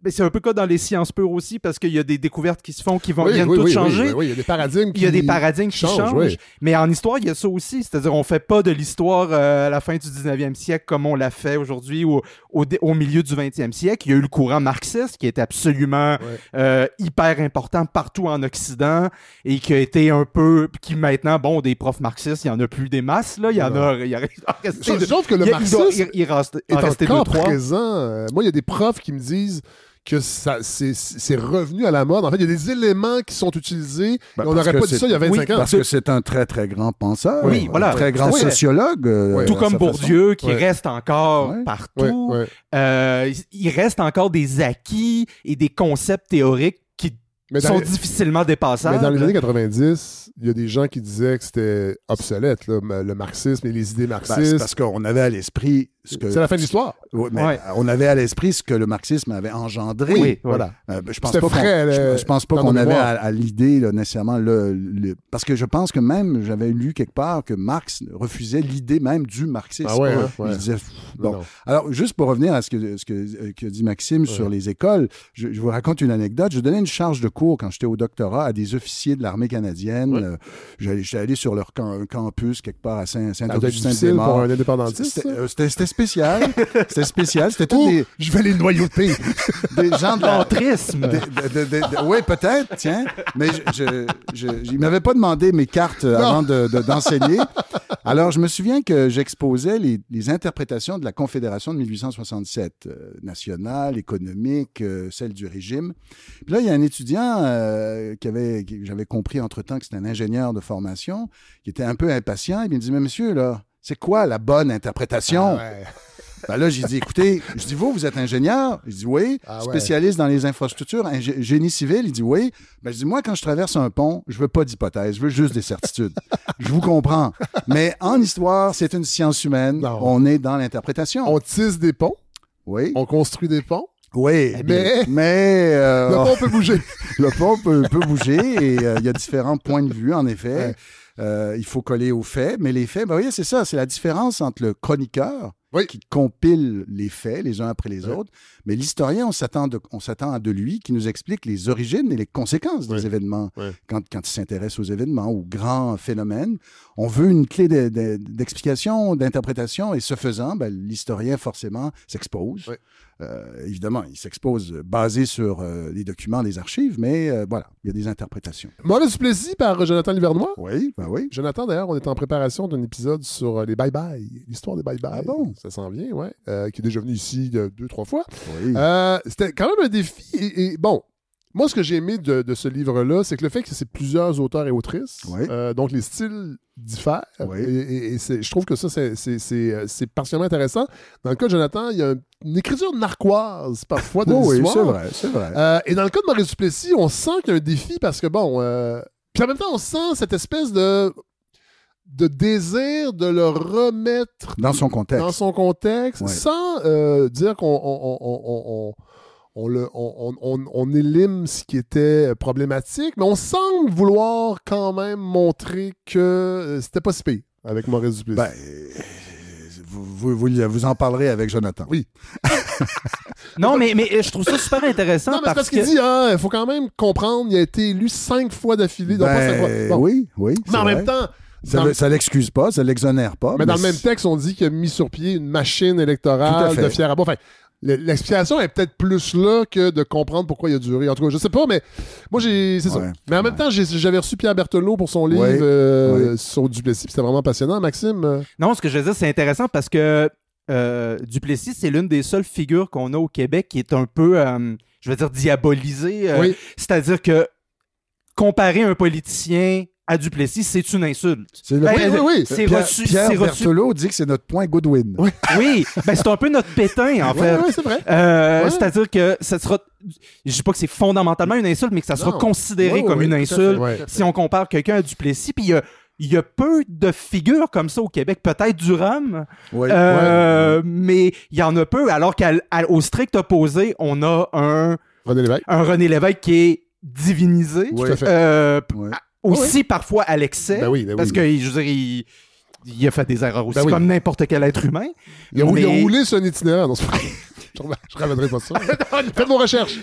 C: Mais c'est un peu le cas dans les sciences pures aussi, parce qu'il y a des découvertes qui se font qui viennent toutes changer.
A: Oui, il y a des paradigmes
C: qui changent. Oui. Mais en histoire, il y a ça aussi. C'est-à-dire, on ne fait pas de l'histoire à la fin du 19e siècle comme on l'a fait aujourd'hui ou au milieu du 20e siècle. Il y a eu le courant marxiste qui était absolument hyper important partout en Occident et qui a été un peu... Qui maintenant, des profs marxistes, il n'y en a plus des masses. Là. Il y en a...
A: Je trouve que le marxisme est encore présent. Moi, il y a des profs qui me disent que c'est revenu à la mode. En fait, il y a des éléments qui sont utilisés.
D: Ben,
A: et on n'aurait pas dit ça il y a 25 ans.
D: Parce que c'est un très, très grand penseur.
C: Oui, voilà.
D: Un très grand sociologue.
C: Tout comme Bourdieu, qui
A: Ouais.
C: reste encore
D: Ouais.
C: partout.
A: Ouais.
C: Il reste encore des acquis et des concepts théoriques qui
A: Mais
C: sont difficilement dépassables.
A: Mais dans les années 90, il y a des gens qui disaient que c'était obsolète, là, le marxisme et les idées
D: Ben,
A: marxistes.
D: c'est parce qu'on avait à l'esprit ce que...
A: C'est la fin de l'histoire.
D: Oui, mais
C: Ouais.
D: on avait à l'esprit ce que le marxisme avait engendré.
C: Oui,
A: Voilà.
D: Je pense
A: C'était
D: pas
A: frais,
D: je pense pas
A: dans
D: qu'on
A: nos
D: avait
A: mémoires.
D: à l'idée là, nécessairement parce que je pense que même j'avais lu quelque part que Marx refusait l'idée même du marxisme.
A: Ah ouais, hein, ouais.
D: Il disait bon.
A: Non.
D: Alors juste pour revenir à ce que dit Maxime sur les écoles, je vous raconte une anecdote. Je donnais une charge de cours quand j'étais au doctorat à des officiers de l'armée canadienne.
A: Ouais.
D: J'étais allé sur leur campus quelque part à
A: Ça doit être difficile
D: Saint-Augustin-des-Maures.
A: pour un indépendantiste. ça?
D: C'était spécial. C'était spécial. C'était tous
A: Oh, je vais les noyauter.
D: des gens de la...
C: L'entrisme.
D: Oui, peut-être, tiens. Mais il m'avait pas demandé mes cartes avant d'enseigner. Alors, je me souviens que j'exposais les interprétations de la Confédération de 1867, nationale, économique, celle du régime. Puis là, il y a un étudiant j'avais compris entre-temps que c'était un ingénieur de formation, qui était un peu impatient. Il me dit, mais monsieur, là, c'est quoi la bonne interprétation?
A: Ah ouais.
D: Ben là, j'ai dit, écoutez, je dis, vous êtes ingénieur? Je dis, oui.
A: Ah ouais.
D: Spécialiste dans les infrastructures, génie civil? Il dit, oui. Ben, je dis, moi, quand je traverse un pont, je veux pas d'hypothèse, je veux juste des certitudes. Je vous comprends. Mais en histoire, c'est une science humaine.
A: Non.
D: On est dans l'interprétation.
A: On tisse des ponts,
D: Oui.
A: on construit des ponts.
D: Oui.
A: Mais-
D: Mais
A: Le pont peut bouger.
D: le pont peut bouger et il y a différents points de vue, en effet. Il faut coller aux faits, mais les faits, ben, vous voyez, c'est ça, c'est la différence entre le chroniqueur
A: Oui.
D: qui compile les faits les uns après les autres, mais l'historien, on s'attend à de lui qui nous explique les origines et les conséquences des événements quand il s'intéresse aux événements, aux grands phénomènes. On veut une clé d'explication, d'interprétation, et ce faisant, ben, l'historien forcément s'expose.
A: Oui.
D: Évidemment, il s'expose basé sur les documents des archives, mais voilà, il y a des interprétations.
A: Maurice Duplessis par Jonathan Livernois.
D: Oui, ben oui.
A: Jonathan, d'ailleurs, on est en préparation d'un épisode sur les bye-bye, l'histoire des bye-bye.
D: Ah bon?
A: Ça s'en vient, ouais. Qui est déjà venu ici 2-3 fois.
D: Oui.
A: C'était quand même un défi. Et bon, moi, ce que j'ai aimé de ce livre-là, c'est que le fait que c'est plusieurs auteurs et autrices,
D: Oui.
A: donc les styles diffèrent.
D: Oui.
A: Et je trouve que ça, c'est particulièrement intéressant. Dans le cas de Jonathan, il y a une écriture narquoise parfois de
D: Oui,
A: l'histoire.
D: c'est vrai.
A: Et dans le cas de Maurice Duplessis, on sent qu'il y a un défi parce que, bon, puis en même temps, on sent cette espèce de désir de le remettre
D: Dans son contexte.
A: dans son contexte,
D: Ouais.
A: sans dire qu'on élimine ce qui était problématique, mais on semble vouloir quand même montrer que c'était pas si pire avec Maurice Duplessis.
D: Ben, vous en parlerez avec Jonathan.
A: Oui.
C: Non, mais je trouve ça super intéressant
A: Non, mais c'est parce qu'il dit, il faut quand même comprendre, il a été élu 5 fois d'affilée. Donc pas 5 fois. Bon.
D: Oui.
A: Mais
D: c'est
A: en
D: vrai.
A: même temps,
D: Ça l'excuse pas, ça l'exonère pas.
A: mais dans le même texte, on dit qu'il a mis sur pied une machine
D: Tout à
A: électorale
D: fait.
A: de fier à bois. Enfin, l'explication est peut-être plus là que de comprendre pourquoi il a duré. En tout cas, je sais pas, mais moi, c'est ça.
D: Ouais.
A: Mais en même temps, j'avais reçu Pierre Berthelot pour son livre
D: Ouais.
A: sur Duplessis, puis c'était vraiment passionnant. Maxime?
C: Non, ce que je veux dire, c'est intéressant parce que Duplessis, c'est l'une des seules figures qu'on a au Québec qui est un peu, je veux dire, diabolisée.
A: Oui.
C: C'est-à-dire que comparer un politicien à Duplessis, c'est une insulte.
D: C'est le-
C: Ben,
A: oui.
C: C'est
D: Pierre,
C: reçu.
D: Pierre
C: c'est reçu.
D: Berthelot dit que c'est notre point Goodwin.
C: Oui, ben, c'est un peu notre pétain, en fait.
A: Oui, c'est vrai. Ouais.
C: C'est-à-dire que ça sera. Je dis pas que c'est fondamentalement une insulte, mais que ça sera
A: Non.
C: considéré
A: Oui,
C: comme
A: oui,
C: une
A: tout à fait.
C: insulte
A: Ouais.
C: si on compare quelqu'un à Duplessis. Puis il y a peu de figures comme ça au Québec. Peut-être Durham,
D: Oui.
C: mais il y en a peu. Alors qu'au strict opposé, on a un
A: René Lévesque.
C: René Lévesque qui est divinisé.
D: Oui.
A: Tout à fait.
D: Ouais.
C: Aussi parfois à l'excès.
A: Ben oui, ben oui.
C: Parce que, je veux dire, il a fait des erreurs aussi,
A: Ben oui.
C: comme n'importe quel être humain.
A: Il a
C: Mais-
A: roulé sur un itinéraire. Non, c'est pas vrai. Je ramènerai pas ça. Faites vos recherches.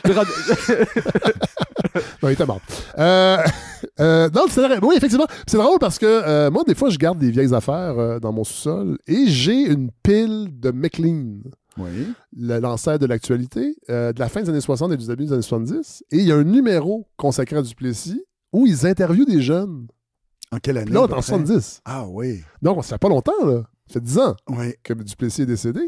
A: Non, il était mort. Non, c'est vrai. Oui, effectivement. C'est drôle parce que moi, des fois, je garde des vieilles affaires dans mon sous-sol et j'ai une pile de McLean,
D: Oui.
A: l'ancêtre de l'actualité, de la fin des années 60 et du début des années 70. Et il y a un numéro consacré à Duplessis où ils interviewent des jeunes.
D: En quelle année?
A: Là,
D: à
A: on
D: peu
A: est en
D: près?
A: 70.
D: Ah oui.
A: Donc, ça fait pas longtemps, là. Ça fait 10 ans
D: Oui.
A: que Duplessis est décédé.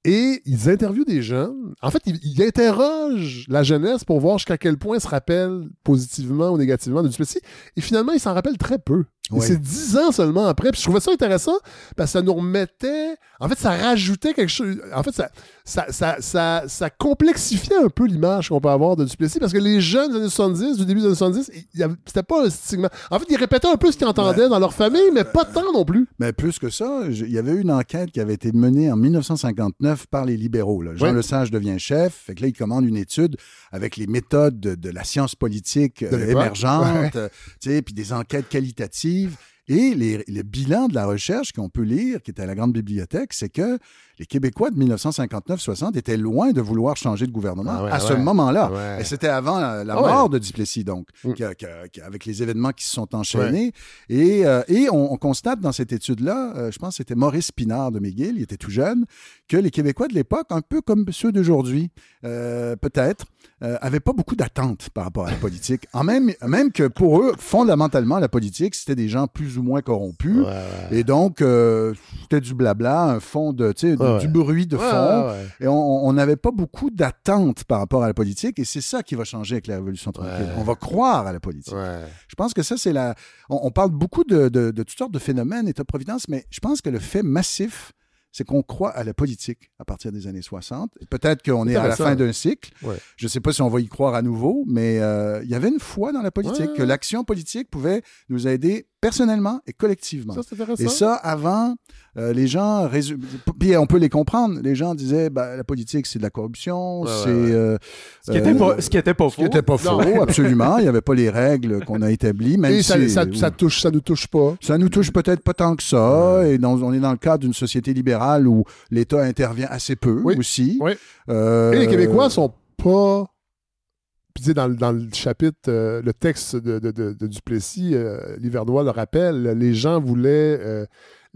A: Et ils interviewent des jeunes. En fait, ils interrogent la jeunesse pour voir jusqu'à quel point ils se rappellent positivement ou négativement de Duplessis. Et finalement, ils s'en rappellent très peu. Et c'est 10 ans seulement après. Puis je trouvais ça intéressant parce que ça nous remettait... En fait, ça rajoutait quelque chose... En fait, ça complexifiait un peu l'image qu'on peut avoir de Duplessis parce que les jeunes des années 70, du début des années 70, c'était pas un stigma. En fait, ils répétaient un peu ce qu'ils entendaient dans leur famille, mais pas tant non plus.
D: Mais plus que ça, il y avait eu une enquête qui avait été menée en 1959 par les libéraux. Là. Jean Lesage devient chef. Fait que là, il commande une étude avec les méthodes de la science politique émergente, puis des enquêtes qualitatives. Et le bilan de la recherche qu'on peut lire, qui était à la Grande Bibliothèque, c'est que les Québécois de 1959-60 étaient loin de vouloir changer de gouvernement à ce moment-là. Ouais. Et c'était avant la mort de Duplessis, donc, avec les événements qui se sont enchaînés. Ouais. Et on constate dans cette étude-là, je pense que c'était Maurice Pinard de McGill, il était tout jeune, que les Québécois de l'époque, un peu comme ceux d'aujourd'hui, peut-être, n'avaient pas beaucoup d'attentes par rapport à la politique. Même que pour eux, fondamentalement, la politique, c'était des gens plus ou moins corrompus. Et donc, c'était du blabla, un fond du bruit de fond. Et on n'avait pas beaucoup d'attentes par rapport à la politique. Et c'est ça qui va changer avec la Révolution tranquille. On va croire à la politique. Je pense que ça, c'est la... On parle beaucoup de toutes sortes de phénomènes, État-providence, mais je pense que le fait massif, c'est qu'on croit à la politique à partir des années 60. Peut-être qu'on est à la fin d'un cycle. Je ne sais pas si on va y croire à nouveau, mais il y avait une foi dans la politique, que l'action politique pouvait nous aider personnellement et collectivement.
A: Ça, c'est intéressant.
D: Et ça, avant, les gens... Puis on peut les comprendre. Les gens disaient, la politique, c'est de la corruption, c'est...
C: Ce qui était pas faux.
D: Ce qui n'était pas faux, absolument. Il n'y avait pas les règles qu'on a établies. Même
A: et ça nous touche pas.
D: Ça nous touche peut-être pas tant que ça. Et on est dans le cadre d'une société libérale où l'État intervient assez peu aussi.
A: Et les Québécois sont pas... Puis dans le chapitre, le texte de Duplessis, Livernois le rappelle, les gens voulaient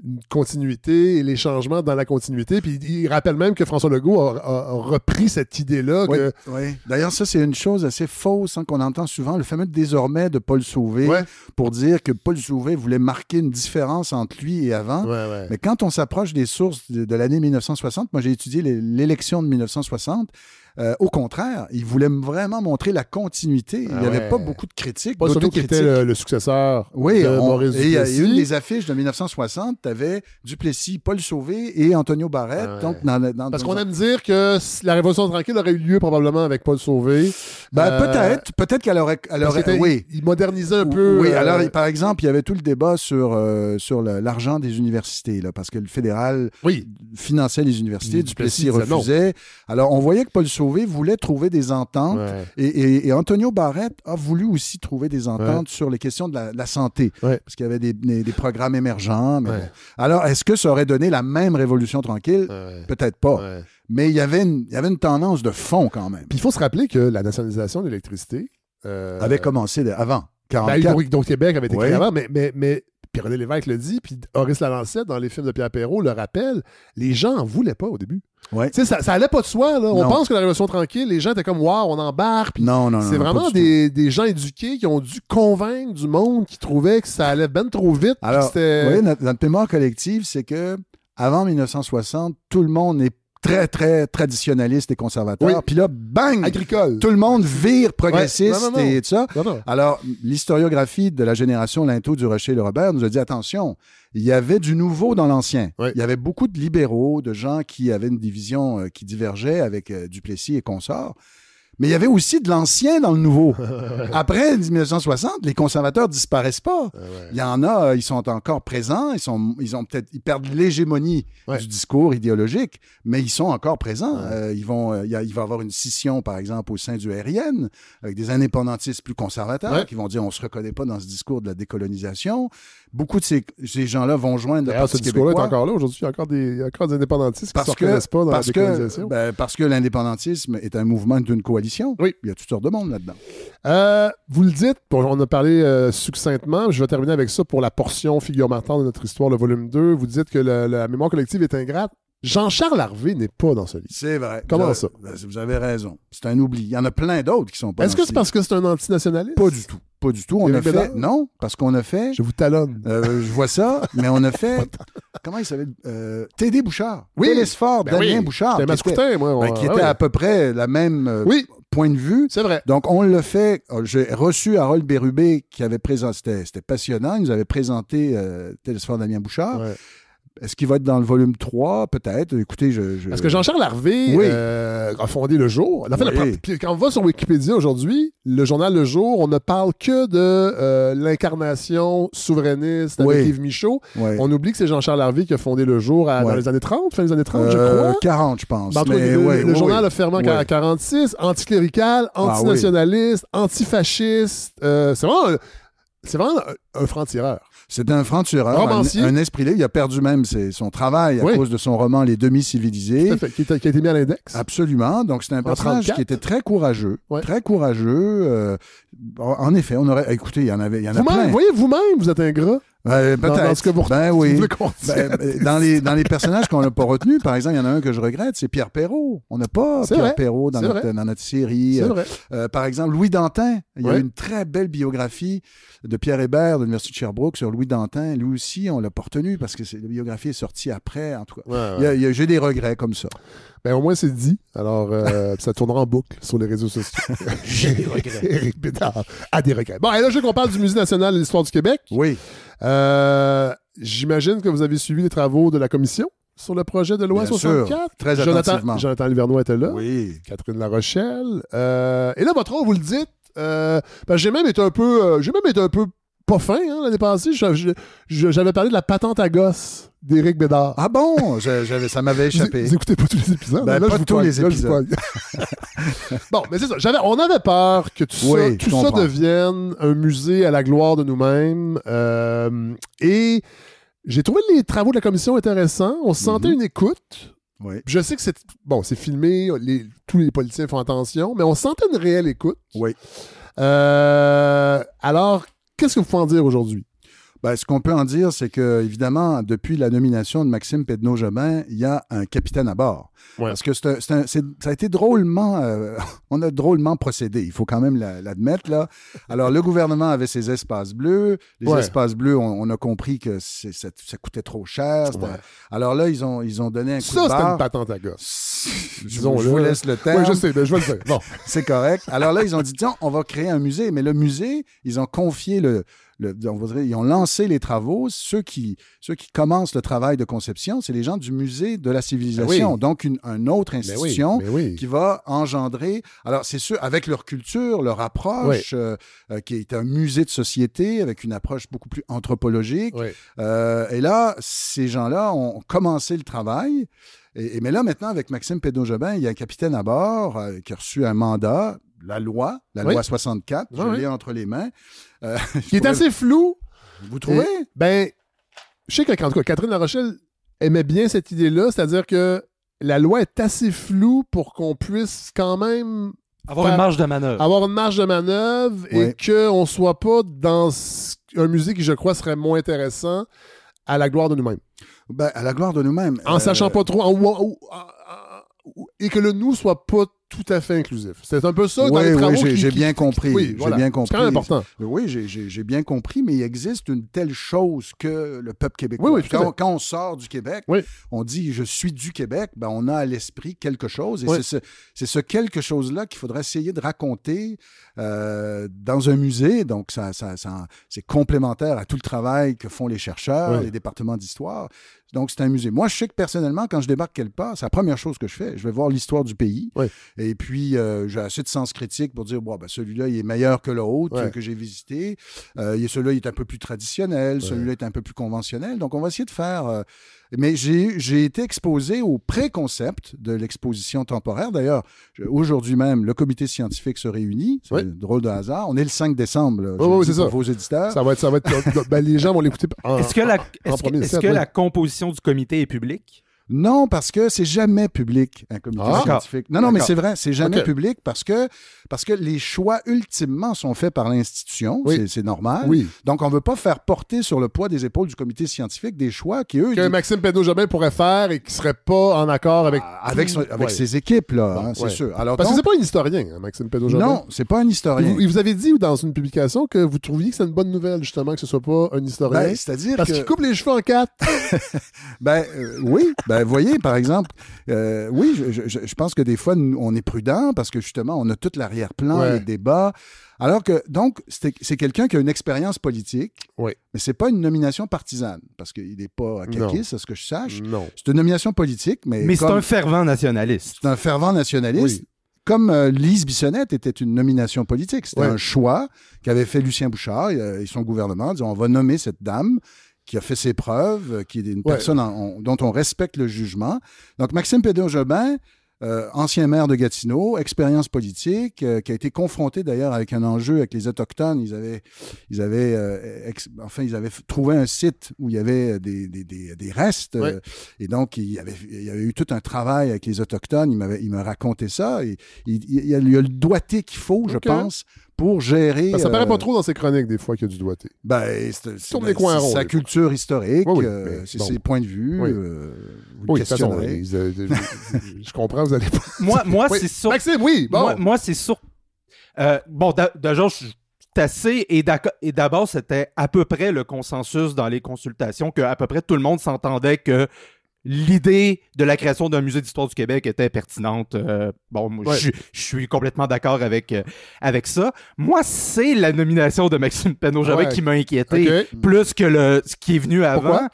A: une continuité et les changements dans la continuité. Puis il rappelle même que François Legault a repris cette idée-là.
D: Oui. D'ailleurs, ça, c'est une chose assez fausse qu'on entend souvent, le fameux désormais de Paul Sauvé, pour dire que Paul Sauvé voulait marquer une différence entre lui et avant. Mais quand on s'approche des sources de l'année 1960, moi j'ai étudié l'élection de 1960, au contraire, il voulait vraiment montrer la continuité. Il n'y avait pas beaucoup de critiques.
A: Paul Sauvé qui était le successeur de Maurice Duplessis.
D: Et une des affiches de 1960, tu avais Duplessis, Paul Sauvé et Antonio Barrette. Donc
A: parce qu'on aime dire que la Révolution tranquille aurait eu lieu probablement avec Paul Sauvé.
D: Peut-être qu'elle aurait
A: il modernisait un peu.
D: Oui, alors par exemple, il y avait tout le débat sur l'argent des universités, là, parce que le fédéral finançait les universités, Duplessis refusait. Alors on voyait que Paul Sauvé voulait trouver des ententes et Antonio Barrette a voulu aussi trouver des ententes sur les questions de la santé, parce qu'il y avait des programmes émergents. Mais bon. Alors, est-ce que ça aurait donné la même Révolution tranquille? Peut-être pas. Mais il y avait une tendance de fond quand même.
A: Puis il faut se rappeler que la nationalisation de l'électricité
D: avait commencé avant. 44.
A: Donc Québec avait été créé avant, mais Pierre-René Lévesque le dit, puis Horace Lalancette, dans les films de Pierre Perrault, le rappelle, les gens n'en voulaient pas au début. Ça allait pas de soi. Là. On pense que la Révolution tranquille, les gens étaient comme « Wow, on embarque ».
D: Non,
A: c'est vraiment des gens éduqués qui ont dû convaincre du monde qui trouvait que ça allait ben trop vite.
D: Alors, notre mémoire collective, c'est que avant 1960, tout le monde est très, très traditionnaliste et conservateur. Puis là, bang!
A: Agricole.
D: Tout le monde vire progressiste et tout ça.
A: Non.
D: Alors, l'historiographie de la génération Linteau, Durocher et Le Robert nous a dit, attention, il y avait du nouveau dans l'ancien. Il y avait beaucoup de libéraux, de gens qui avaient une division qui divergeait avec Duplessis et consorts. Mais il y avait aussi de l'ancien dans le nouveau. Après 1960, les conservateurs disparaissent pas. Il y en a, ils sont encore présents, ils perdent l'hégémonie du discours idéologique, mais ils sont encore présents. Il va y avoir une scission, par exemple, au sein du RN, avec des indépendantistes plus conservateurs qui vont dire on se reconnaît pas dans ce discours de la décolonisation. Beaucoup de ces gens-là vont joindre le Parti québécois.
A: Ce discours-là est encore là. Aujourd'hui, il y a encore des indépendantistes qui ne se reconnaissent pas dans la décolonisation.
D: Parce que l'indépendantisme est un mouvement d'une coalition. Il y a toutes sortes de monde là-dedans.
A: Vous le dites, on a parlé succinctement, je vais terminer avec ça pour la portion figure marquante de notre histoire, le volume 2. Vous dites que la mémoire collective est ingrate. Jean-Charles Harvey n'est pas dans ce livre.
D: C'est vrai.
A: Comment ça?
D: Vous avez raison. C'est un oubli. Il y en a plein d'autres qui sont pas dans ce livre.
A: Est-ce que c'est parce que c'est un antinationaliste?
D: Pas du tout. Pas du tout. On a fait... Non, parce qu'on a fait...
A: Je vous talonne.
D: Je vois ça, mais on a fait comment il s'appelle? T.D. Bouchard.
A: Oui.
D: Télésphore, Damien Bouchard.
A: C'était Mascoutin, moi.
D: Qui était à peu près la même point de vue.
A: C'est vrai.
D: Donc, on l'a fait. J'ai reçu Harold Bérubé qui avait présenté. C'était passionnant. Il nous avait présenté Télésphore, Damien Bouchard. Ouais. Est-ce qu'il va être dans le volume 3? Peut-être. Écoutez, Parce
A: que Jean-Charles Harvey a fondé Le Jour. En fait, quand on va sur Wikipédia aujourd'hui, le journal Le Jour, on ne parle que de l'incarnation souverainiste avec Yves Michaud. On oublie que c'est Jean-Charles Harvey qui a fondé Le Jour dans les années 30, fin des années 30, je crois.
D: 40, je pense.
A: Le journal a fermé en 46, anticlérical, antinationaliste, antifasciste. C'est vraiment un franc-tireur.
D: C'est un franc-tireur, un esprit libre. Il a perdu même son travail à cause de son roman Les Demi-civilisés.
A: Tout à fait, qui a été mis à l'index.
D: Absolument. Donc, c'est un personnage qui était très courageux. Très courageux. En effet, on aurait... Écoutez, il y en a plein.
A: Vous-même, vous êtes un gras.
D: Peut-être.
A: Dans ce que vous
D: dans les personnages qu'on n'a pas retenus, par exemple, il y en a un que je regrette, c'est Pierre Perrault. On n'a pas Pierre Perrault dans notre série.
A: C'est vrai.
D: Par exemple, Louis Dantin. Il y a une très belle biographie de Pierre Hébert de l'Université de Sherbrooke sur Louis Dantin. Lui aussi, on l'a pas retenu parce que la biographie est sortie après. En tout cas, j'ai des regrets comme ça.
A: Au moins, c'est dit. Alors, ça tournera en boucle sur les réseaux sociaux.
D: J'ai des regrets.
A: Éric Bédard a des regrets. Bon, et là, je veux qu'on parle du Musée national de l'histoire du Québec.
D: Oui.
A: J'imagine que vous avez suivi les travaux de la commission sur le projet de loi 64.
D: Sûr, très attentivement.
A: Jonathan Livernois était là.
D: Oui.
A: Catherine Larochelle. Et là, votre rôle, vous le dites, j'ai même été un peu pas fin l'année passée. J'avais parlé de la patente à gosse d'Éric Bédard.
D: Ah bon? Ça m'avait échappé.
A: Vous écoutez pas tous les épisodes?
D: Là, pas tous les épisodes.
A: Bon, mais c'est ça. On avait peur que tout ça devienne un musée à la gloire de nous-mêmes. Et j'ai trouvé les travaux de la commission intéressants. On sentait une écoute.
D: Oui.
A: Je sais que c'est filmé, tous les politiciens font attention, mais on sentait une réelle écoute.
D: Oui.
A: Alors, qu'est-ce que vous pouvez en dire aujourd'hui?
D: Ce qu'on peut en dire, c'est que, évidemment, depuis la nomination de Maxime Pedneau-Jobin, il y a un capitaine à bord. Ouais. Parce que ça a été drôlement... on a drôlement procédé, il faut quand même l'admettre, là. Alors, le gouvernement avait ses espaces bleus. Les espaces bleus, on a compris que ça coûtait trop cher. Alors là, ils ont donné un coup de barre.
A: Ça, c'était une patente à gosse.
D: Je vous laisse le terme.
A: Oui, je sais, mais je vais le faire. Bon.
D: C'est correct. Alors là, ils ont dit, tiens, on va créer un musée. Mais le musée, ils ont confié ils ont lancé les travaux. Ceux qui commencent le travail de conception, c'est les gens du musée de la civilisation. Donc, une autre institution qui va engendrer... Alors, c'est sûr, avec leur culture, leur approche, qui est un musée de société avec une approche beaucoup plus anthropologique. Et là, ces gens-là ont commencé le travail. Mais là, maintenant, avec Maxime Pedneau-Jobin, il y a un capitaine à bord qui a reçu un mandat, la loi 64, je l'ai entre les mains.
A: Qui est assez flou.
D: Vous trouvez?
A: Je sais que en tout cas, Catherine Larochelle aimait bien cette idée-là, c'est-à-dire que la loi est assez floue pour qu'on puisse quand même
C: avoir une marge de manœuvre.
A: Avoir une marge de manœuvre et qu'on ne soit pas dans un musée qui, je crois, serait moins intéressant à la gloire de nous-mêmes.
D: À la gloire de nous-mêmes.
A: En sachant pas trop, et que le nous soit pas tout à fait inclusif. C'est un peu ça dans les travaux.
D: J'ai bien compris.
A: J'ai
D: bien compris.
A: C'est quand même important.
D: Oui, j'ai bien compris, mais il existe une telle chose que le peuple québécois. Quand on sort du Québec, on dit « je suis du Québec », on a à l'esprit quelque chose. Et c'est ce quelque chose-là qu'il faudrait essayer de raconter dans un musée. Donc, c'est complémentaire à tout le travail que font les chercheurs, les départements d'histoire. Donc, c'est un musée. Moi, je sais que personnellement, quand je débarque quelque part, c'est la première chose que je fais. Je vais voir l'histoire du pays. Et puis, j'ai assez de sens critique pour dire, celui-là, il est meilleur que l'autre que j'ai visité. Celui-là, il est un peu plus traditionnel. Celui-là est un peu plus conventionnel. Donc, on va essayer de faire... Mais j'ai été exposé au pré-concept de l'exposition temporaire. D'ailleurs, aujourd'hui même, le comité scientifique se réunit. C'est un drôle de hasard. On est le 5 décembre,
A: c'est
D: pour vos éditeurs.
A: Ça va être les gens vont l'écouter
C: Est-ce que la composition du comité est publique?
D: Non, parce que c'est jamais public, un comité scientifique. Non, mais c'est vrai, c'est jamais public parce que parce que les choix, ultimement, sont faits par l'institution.
A: Oui.
D: C'est normal.
A: Oui.
D: Donc, on ne veut pas faire porter sur le poids des épaules du comité scientifique des choix qui, eux...
A: Que Maxime Pedneau-Jobin pourrait faire et qui ne serait pas en accord avec...
D: Avec ses équipes, là,
A: Bon,
D: c'est sûr. Alors,
A: parce
D: donc,
A: que c'est pas un historien, hein, Maxime Pedneau-Jobin.
D: non, c'est pas un historien.
A: Il vous avez dit dans une publication que vous trouviez que c'est une bonne nouvelle, justement, que ce soit pas un historien.
D: Ben, c'est-à-dire
A: parce
D: que...
A: qu'il coupe les cheveux en 4.
D: Oui. Vous voyez, par exemple, oui, je pense que des fois, on est prudent parce que, justement, on a tout l'arrière-plan, les débats. Alors que, donc, c'est quelqu'un qui a une expérience politique, mais c'est pas une nomination partisane, parce qu'il n'est pas caquiste, à ce que je sache.
A: Non.
D: C'est une nomination politique, mais
C: c'est un fervent nationaliste.
D: C'est un fervent nationaliste.
A: Oui.
D: Comme Lise Bissonnette était une nomination politique. C'était un choix qu'avait fait Lucien Bouchard et son gouvernement, en disant, on va nommer cette dame qui a fait ses preuves, qui est une personne dont on respecte le jugement. Donc, Maxime Pedneau-Jobin, ancien maire de Gatineau, expérience politique, qui a été confronté d'ailleurs avec un enjeu avec les Autochtones. Ils avaient trouvé un site où il y avait des restes. Et donc, il y avait eu tout un travail avec les Autochtones. Il m'a raconté ça. Et il y a le doigté qu'il faut, je pense, pour gérer...
A: Ça paraît pas trop dans ses chroniques, des fois, qu'il y a du doigté.
D: C'est
A: sa
D: culture historique, c'est ses points de vue.
A: Vous questionnerez. Je comprends, vous allez pas...
C: Moi c'est sûr...
A: Maxime, oui! Bon.
C: Moi, c'est sûr... Déjà, je suis assez... Et d'abord, c'était à peu près le consensus dans les consultations qu'à peu près tout le monde s'entendait que l'idée de la création d'un musée d'histoire du Québec était pertinente. Je suis complètement d'accord avec ça. Moi, c'est la nomination de Maxime Pedneau-Jobin qui m'a inquiété, plus que ce qui est venu avant.
A: Pourquoi?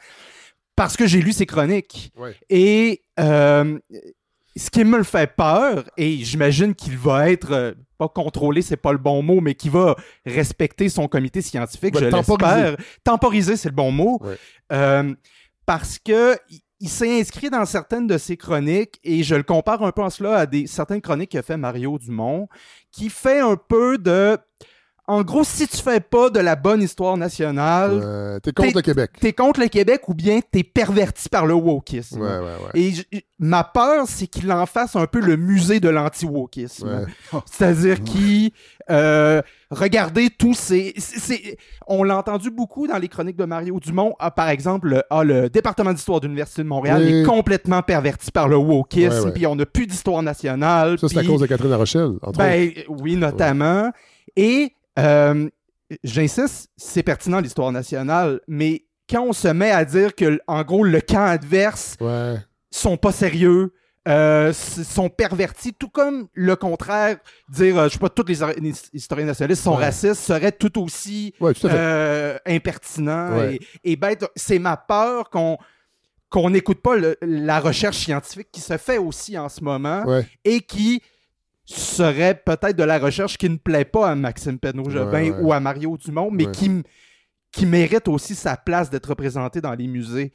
C: Parce que j'ai lu ses chroniques.
A: Ouais.
C: Et ce qui me le fait peur, et j'imagine qu'il va être... pas contrôlé, c'est pas le bon mot, mais qui va respecter son comité scientifique, je l'espère. Temporiser, c'est le bon mot. Ouais. Parce que... Il s'est inscrit dans certaines de ses chroniques et je le compare un peu en cela à certaines chroniques qu'a fait Mario Dumont, qui fait un peu de... En gros, si tu fais pas de la bonne histoire nationale...
A: t'es contre le Québec.
C: T'es contre le Québec ou bien t'es perverti par le wokisme. Et ma peur, c'est qu'il en fasse un peu le musée de l'anti-wokisme. C'est-à-dire qu'il... regardez tous ces... On l'a entendu beaucoup dans les chroniques de Mario Dumont. Par exemple, le département d'histoire de l'Université de Montréal est complètement perverti par le wokisme, puis on n'a plus d'histoire nationale.
A: Ça, c'est à cause de Catherine Larochelle, entre autres.
C: Oui, notamment. Et j'insiste, c'est pertinent l'histoire nationale, mais quand on se met à dire que, en gros, le camp adverse sont pas sérieux, sont pervertis, tout comme le contraire, dire, je sais pas, tous les historiens nationalistes sont racistes, serait tout aussi impertinent et bête. C'est ma peur qu'on n'écoute pas la recherche scientifique qui se fait aussi en ce moment et qui serait peut-être de la recherche qui ne plaît pas à Maxime Pedneau-Jobin ou à Mario Dumont, mais qui mérite aussi sa place d'être représenté dans les musées.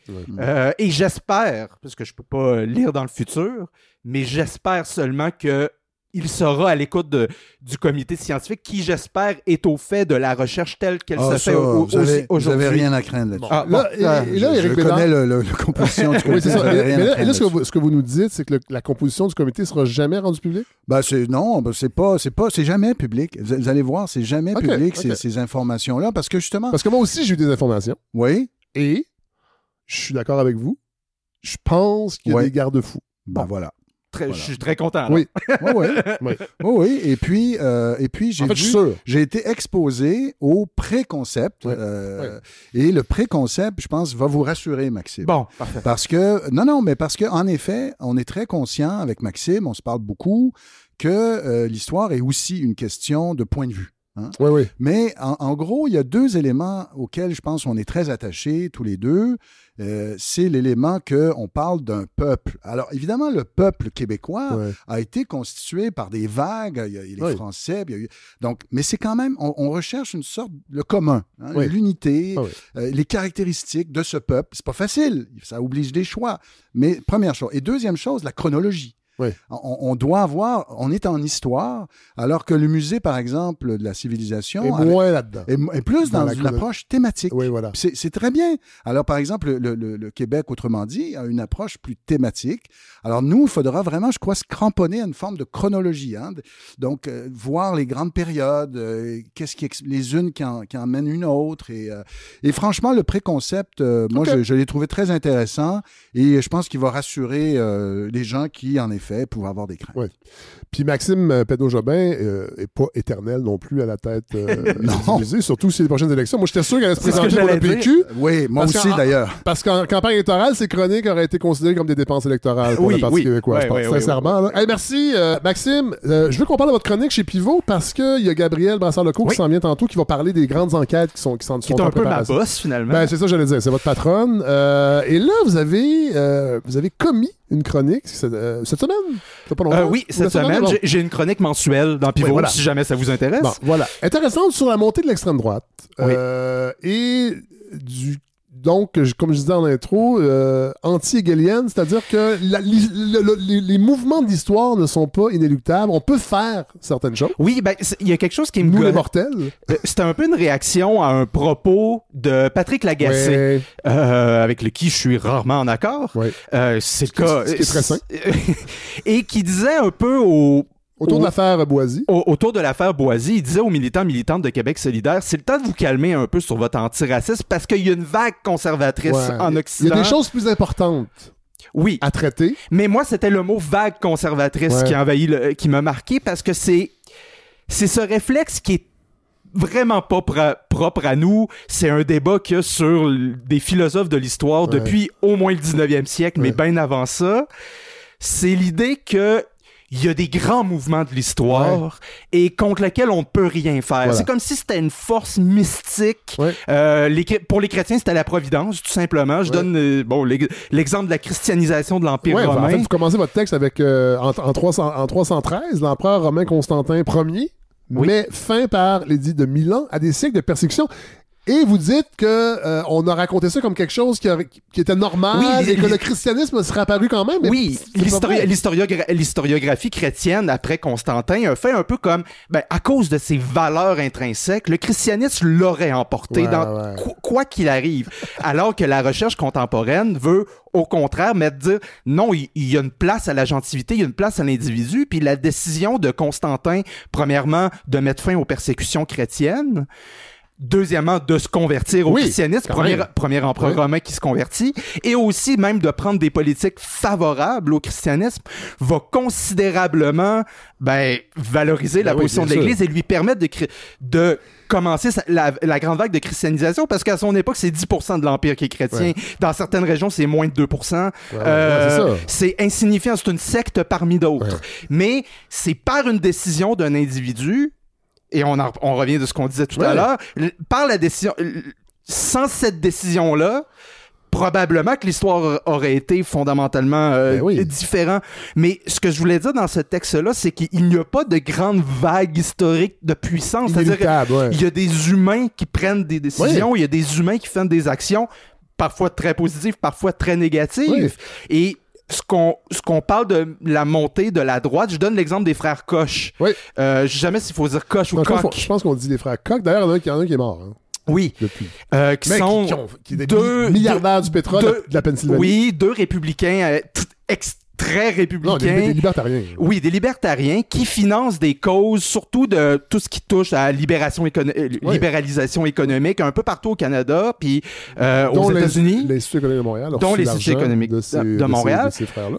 C: Et j'espère, parce que je peux pas lire dans le futur, mais j'espère seulement que il sera à l'écoute du comité scientifique qui, j'espère, est au fait de la recherche telle qu'elle se fait aujourd'hui.
D: Vous n'avez rien à craindre là-dessus.
A: Je
D: connais la composition du comité.
A: Là, ce que vous nous dites, c'est que la composition du comité ne sera jamais rendue publique?
D: C'est jamais public. Vous allez voir, c'est jamais public, ces informations-là, parce que justement...
A: Parce que moi aussi, j'ai eu des informations.
D: Oui.
A: Et je suis d'accord avec vous. Je pense qu'il y a des garde-fous.
D: Voilà.
C: Je suis très content.
A: Oui.
D: Oui. Et puis j'ai été exposé au pré-concept. Et le pré-concept, je pense, va vous rassurer, Maxime.
C: Bon, parfait.
D: Parce que, en effet, on est très conscient avec Maxime, on se parle beaucoup, que l'histoire est aussi une question de point de vue. Hein? Mais en gros, il y a deux éléments auxquels je pense qu'on est très attachés tous les deux. C'est l'élément qu'on parle d'un peuple. Alors, évidemment, le peuple québécois a été constitué par des vagues. Il y a les Français. Mais c'est quand même, on recherche une sorte de commun, l'unité, les caractéristiques de ce peuple. C'est pas facile. Ça oblige des choix. Mais première chose. Et deuxième chose, la chronologie.
A: Oui.
D: On est en histoire, alors que le musée, par exemple, de la civilisation...
A: Et moins là-dedans.
D: Est plus dans une approche thématique.
A: Oui, voilà.
D: C'est très bien. Alors, par exemple, le Québec, autrement dit, a une approche plus thématique. Alors, nous, il faudra vraiment, je crois, se cramponner à une forme de chronologie. Hein? Donc, voir les grandes périodes, les unes qui emmènent une autre. Et franchement, le préconcept, moi, je l'ai trouvé très intéressant et je pense qu'il va rassurer les gens qui, en effet, pouvaient avoir des craintes.
A: Oui. Puis Maxime Pedneau-Jobin n'est pas éternel non plus à la tête du musée, surtout si les prochaines élections. Moi, j'étais sûr qu'elle allait se présenter pour le PQ.
D: Oui, moi aussi, d'ailleurs.
A: Parce qu'en campagne électorale, ces chroniques auraient été considérées comme des dépenses électorales pour le Parti québécois, je pense, sincèrement. Hey, merci, Maxime. Je veux qu'on parle de votre chronique chez Pivot parce qu'il y a Gabriel Brassard-Lecaux qui s'en vient tantôt, qui va parler des grandes enquêtes qui sont en préparation.
C: Qui est un peu ma boss, finalement.
A: Ben, c'est ça que j'allais dire. C'est votre patronne. Et là, vous avez commis une chronique cette semaine? Pas longtemps?
C: Oui, cette semaine, j'ai une chronique mensuelle dans Pivot, si jamais ça vous intéresse.
A: Bon, voilà. Intéressante sur la montée de l'extrême droite.
C: Oui.
A: Donc, comme je disais en intro, anti-hégélienne, c'est-à-dire que les mouvements de l'histoire ne sont pas inéluctables. On peut faire certaines choses.
C: Oui, ben il y a quelque chose qui me
A: Nous, les mortels.
C: C'était un peu une réaction à un propos de Patrick Lagacé, avec qui je suis rarement en accord.
A: Ouais.
C: C'est le cas.
A: Ce qui est très sain.
C: Et qui disait un peu
A: Autour de l'affaire Boisy.
C: Autour de l'affaire Boisy, il disait aux militantes de Québec solidaire, c'est le temps de vous calmer un peu sur votre antiracisme parce qu'il y a une vague conservatrice en Occident.
A: Il y a des choses plus importantes à traiter.
C: Mais moi, c'était le mot vague conservatrice qui m'a marqué parce que c'est ce réflexe qui est vraiment pas propre à nous. C'est un débat qu'il y a sur des philosophes de l'histoire depuis au moins le 19e siècle, mais bien avant ça. C'est l'idée que il y a des grands mouvements de l'histoire et contre lesquels on ne peut rien faire. Voilà. C'est comme si c'était une force mystique. Pour les chrétiens, c'était la providence, tout simplement. Je donne l'exemple de la christianisation de l'Empire romain.
A: En fait, vous commencez votre texte avec en 313, l'empereur romain Constantin Ier met fin par l'édit de Milan à des siècles de persécution. Et vous dites que on a raconté ça comme quelque chose qui était normal et que le christianisme serait apparu quand même.
C: Oui, l'historiographie chrétienne après Constantin a fait un peu comme, à cause de ses valeurs intrinsèques, le christianisme l'aurait emporté quoi qu'il arrive. Alors que la recherche contemporaine veut au contraire dire non, il y a une place à la gentilité, il y a une place à l'individu, puis la décision de Constantin, premièrement, de mettre fin aux persécutions chrétiennes. Deuxièmement, de se convertir au christianisme, premier empereur romain qui se convertit, et aussi même de prendre des politiques favorables au christianisme, va considérablement valoriser la position de l'Église et lui permettre de commencer la grande vague de christianisation, parce qu'à son époque, c'est 10% de l'Empire qui est chrétien. Dans certaines régions, c'est moins de 2%. C'est insignifiant, c'est une secte parmi d'autres. Mais c'est par une décision d'un individu. Et on revient de ce qu'on disait tout à l'heure. Par la décision, sans cette décision-là, probablement que l'histoire aurait été fondamentalement différente. Mais ce que je voulais dire dans ce texte-là, c'est qu'il n'y a pas de grande vague historique de puissance. C'est-à-dire qu'il y a des humains qui prennent des décisions, il y a des humains qui font des actions, parfois très positives, parfois très négatives. Et ce qu'on parle de la montée de la droite, je donne l'exemple des frères Koch. Je sais jamais s'il faut dire Koch ou Koch.
A: Je pense qu'on dit les frères Koch. D'ailleurs, il y en a un qui est mort. Hein.
C: Oui.
A: Depuis.
C: Qui
A: est des milliardaires du pétrole de la Pennsylvanie.
C: Oui, deux républicains très républicains.
A: Non, des libertariens.
C: Oui, des libertariens qui financent des causes, surtout de tout ce qui touche à libéralisation économique, un peu partout au Canada, puis aux États-Unis.
A: L'Institut économique de Montréal.
C: Dont l'Institut économique de Montréal.
A: De ces frères-là,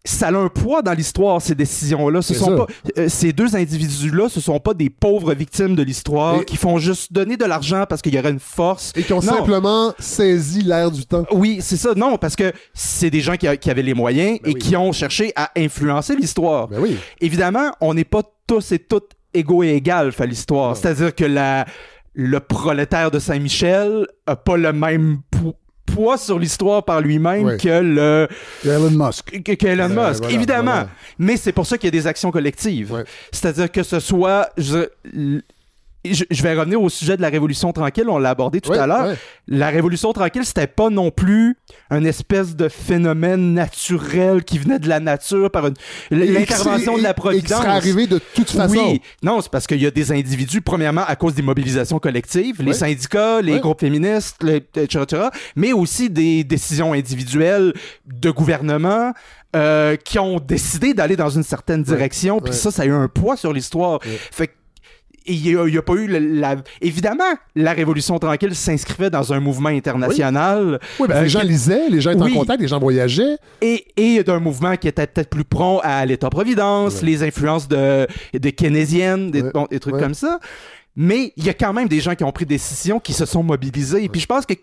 C: ça a un poids dans l'histoire, ces décisions-là. Ces deux individus-là, ce sont pas des pauvres victimes de l'histoire qui font juste donner de l'argent parce qu'il y aurait une force.
A: Et qui ont simplement saisi l'air du temps.
C: Oui, c'est ça. Non, parce que c'est des gens qui avaient les moyens qui ont cherché à influencer l'histoire. Évidemment, on n'est pas tous et toutes égaux et égales à l'histoire. C'est-à-dire que le prolétaire de Saint-Michel a pas le même poids sur l'histoire par lui-même que
D: Elon Musk.
C: Évidemment. Mais c'est pour ça qu'il y a des actions collectives. C'est-à-dire que ce soit... je vais revenir au sujet de la Révolution tranquille, on l'a abordé tout à l'heure. Ouais. La Révolution tranquille, c'était pas non plus un espèce de phénomène naturel qui venait de la nature par l'intervention de la Providence.
A: Et qui serait arrivé de toute façon.
C: Oui, non, c'est parce qu'il y a des individus, premièrement, à cause des mobilisations collectives, les syndicats, les groupes féministes, etc., mais aussi des décisions individuelles de gouvernement qui ont décidé d'aller dans une certaine direction, puis ça a eu un poids sur l'histoire. Fait que il n'y a pas eu évidemment, la Révolution tranquille s'inscrivait dans un mouvement international.
A: Oui, les gens lisaient, les gens étaient en contact, les gens voyageaient.
C: Et d'un mouvement qui était peut-être plus prompt à l'État-providence, les influences de keynésiennes, des trucs comme ça. Mais il y a quand même des gens qui ont pris des décisions, qui se sont mobilisés. Et puis je pense que,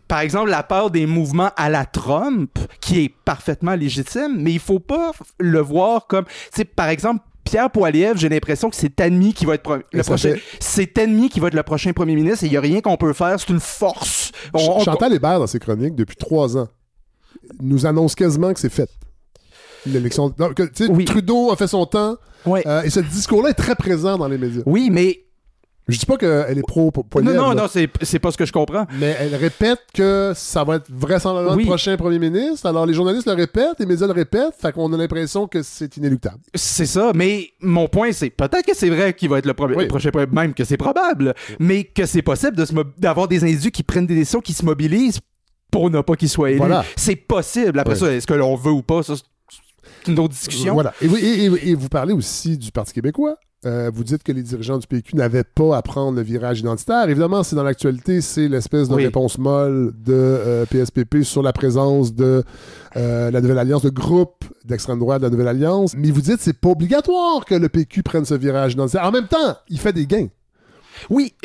C: par exemple, la part des mouvements à la Trump, qui est parfaitement légitime, mais il faut pas le voir comme, tu sais, par exemple, Pierre Poilievre, j'ai l'impression que c'est Ennemi qui va être c'est Ennemi qui va être le prochain premier ministre et il n'y a rien qu'on peut faire, c'est une force.
A: Chantal Hébert, dans ses chroniques, depuis 3 ans, nous annonce quasiment que c'est fait. L'élection. Trudeau a fait son temps et ce discours-là est très présent dans les médias.
C: Oui, mais
A: je dis pas qu'elle est pro-Poilievre.
C: Non, c'est pas ce que je comprends.
A: Mais elle répète que ça va être vraisemblablement le prochain premier ministre. Alors, les journalistes le répètent, les médias le répètent, fait qu'on a l'impression que c'est inéluctable.
C: C'est ça, mais mon point, c'est peut-être que c'est vrai qu'il va être le prochain premier, même que c'est probable, mais que c'est possible d'avoir des individus qui prennent des décisions, qui se mobilisent pour ne pas qu'ils soient élus. Voilà. C'est possible. Après ça, est-ce que l'on veut ou pas, ça, c'est une autre discussion.
A: Voilà. Et vous parlez aussi du Parti québécois. Vous dites que les dirigeants du PQ n'avaient pas à prendre le virage identitaire. Évidemment, c'est dans l'actualité, c'est l'espèce de réponse molle de PSPP sur la présence de la Nouvelle Alliance, de groupe d'extrême droite de la Nouvelle Alliance. Mais vous dites que c'est pas obligatoire que le PQ prenne ce virage identitaire. En même temps, il fait des gains.
C: Oui,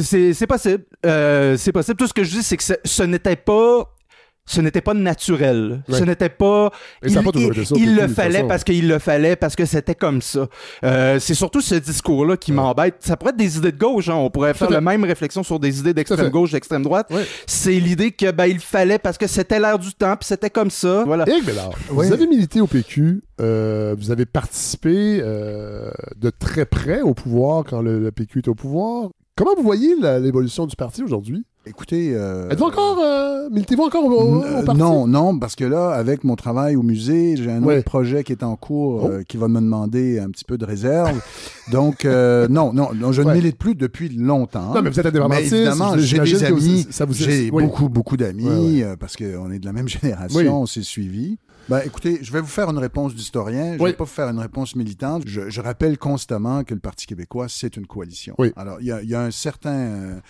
C: c'est possible. C'est possible. Tout ce que je dis, c'est que ce n'était pas naturel. Ce n'était pas... Il le fallait parce qu'il le fallait, parce que c'était comme ça. C'est surtout ce discours-là qui m'embête. Ça pourrait être des idées de gauche. Hein. On pourrait faire la même réflexion sur des idées d'extrême gauche, d'extrême droite. Ouais. C'est l'idée que il fallait parce que c'était l'air du temps, puis c'était comme ça. Voilà.
A: Éric Bédard, vous avez milité au PQ. Vous avez participé de très près au pouvoir quand le PQ était au pouvoir. Comment vous voyez l'évolution du parti aujourd'hui?
D: Écoutez...
A: Êtes-vous encore... militez-vous encore au parti?
D: Non, parce que là, avec mon travail au musée, j'ai un autre projet qui est en cours qui va me demander un petit peu de réserve. Donc, non, je ne milite plus depuis longtemps.
A: Non, mais vous êtes indépendantiste.
D: Évidemment, j'ai des amis. J'ai beaucoup d'amis parce qu'on est de la même génération, on s'est suivis. Écoutez, je vais vous faire une réponse d'historien. Je ne vais pas vous faire une réponse militante. Je rappelle constamment que le Parti québécois, c'est une coalition. Oui. Alors, il y a un certain...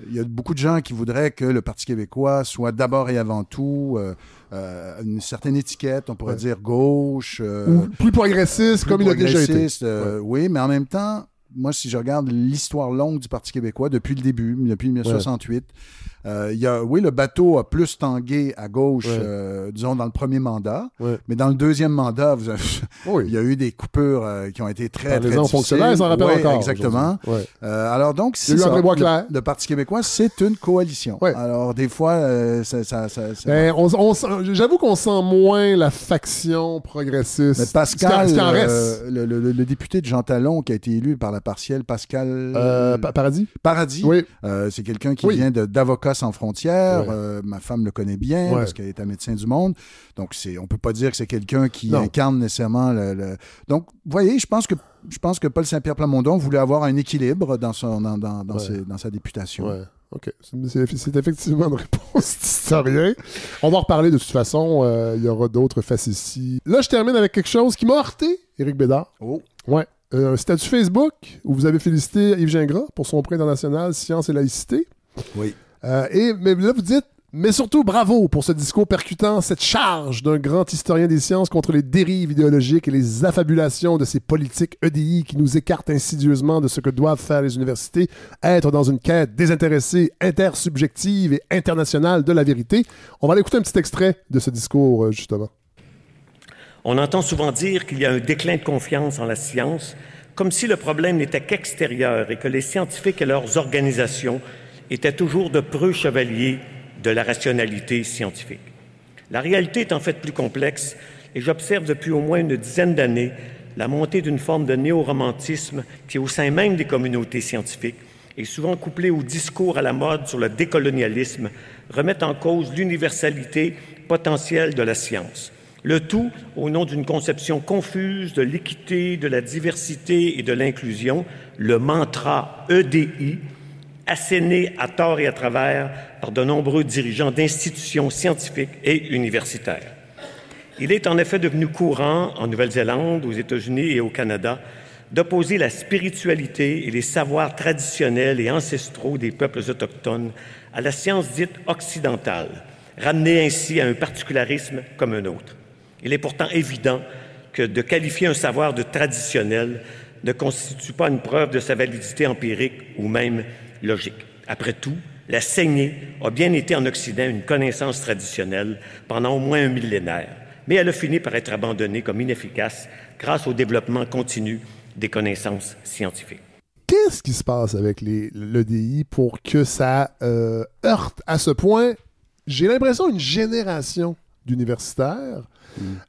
D: il y a beaucoup de gens qui voudraient que le Parti québécois soit d'abord et avant tout une certaine étiquette, on pourrait dire gauche.
A: Ou plus progressiste, comme il a déjà été.
D: Oui, mais en même temps, moi, si je regarde l'histoire longue du Parti québécois, depuis le début, depuis 1968, le bateau a plus tangué à gauche, disons, dans le premier mandat. Mais dans le deuxième mandat, il y a eu des coupures qui ont été très difficiles.
A: Fonctionnaires, ça en rappelle encore.
D: Exactement. Alors donc, c'est ça. Le Parti québécois, c'est une coalition. Alors, des fois,
A: j'avoue qu'on sent moins la faction progressiste.
D: Mais Pascal, le député de Jean Talon qui a été élu par la partielle, Pascal...
A: Paradis?
D: Paradis. Oui. C'est quelqu'un qui vient d'Avocats sans frontières. Ma femme le connaît bien parce qu'elle est un médecin du monde. Donc, on peut pas dire que c'est quelqu'un qui incarne nécessairement Donc, vous voyez, je pense que Paul Saint-Pierre Plamondon voulait avoir un équilibre dans sa députation. Ouais.
A: OK. C'est effectivement une réponse d'historien. On va en reparler de toute façon. Il y aura d'autres facéties. Là, je termine avec quelque chose qui m'a heurté, Éric Bédard.
D: Oh.
A: Ouais. Un statut Facebook où vous avez félicité Yves Gingras pour son prix international Science et laïcité.
D: Oui.
A: Mais là, vous dites, mais surtout, bravo pour ce discours percutant, cette charge d'un grand historien des sciences contre les dérives idéologiques et les affabulations de ces politiques EDI qui nous écartent insidieusement de ce que doivent faire les universités, être dans une quête désintéressée, intersubjective et internationale de la vérité. On va aller écouter un petit extrait de ce discours, justement.
E: On entend souvent dire qu'il y a un déclin de confiance en la science, comme si le problème n'était qu'extérieur et que les scientifiques et leurs organisations étaient toujours de preux chevaliers de la rationalité scientifique. La réalité est en fait plus complexe et j'observe depuis au moins une dizaine d'années la montée d'une forme de néo-romantisme qui, au sein même des communautés scientifiques, est souvent couplée au discours à la mode sur le décolonialisme, remet en cause l'universalité potentielle de la science. Le tout au nom d'une conception confuse de l'équité, de la diversité et de l'inclusion, le mantra EDI, asséné à tort et à travers par de nombreux dirigeants d'institutions scientifiques et universitaires. Il est en effet devenu courant en Nouvelle-Zélande, aux États-Unis et au Canada d'opposer la spiritualité et les savoirs traditionnels et ancestraux des peuples autochtones à la science dite occidentale, ramenée ainsi à un particularisme comme un autre. Il est pourtant évident que de qualifier un savoir de traditionnel ne constitue pas une preuve de sa validité empirique ou même logique. Après tout, la saignée a bien été en Occident une connaissance traditionnelle pendant au moins un millénaire, mais elle a fini par être abandonnée comme inefficace grâce au développement continu des connaissances scientifiques.
A: Qu'est-ce qui se passe avec l'EDI pour que ça heurte à ce point, j'ai l'impression, une génération d'universitaires?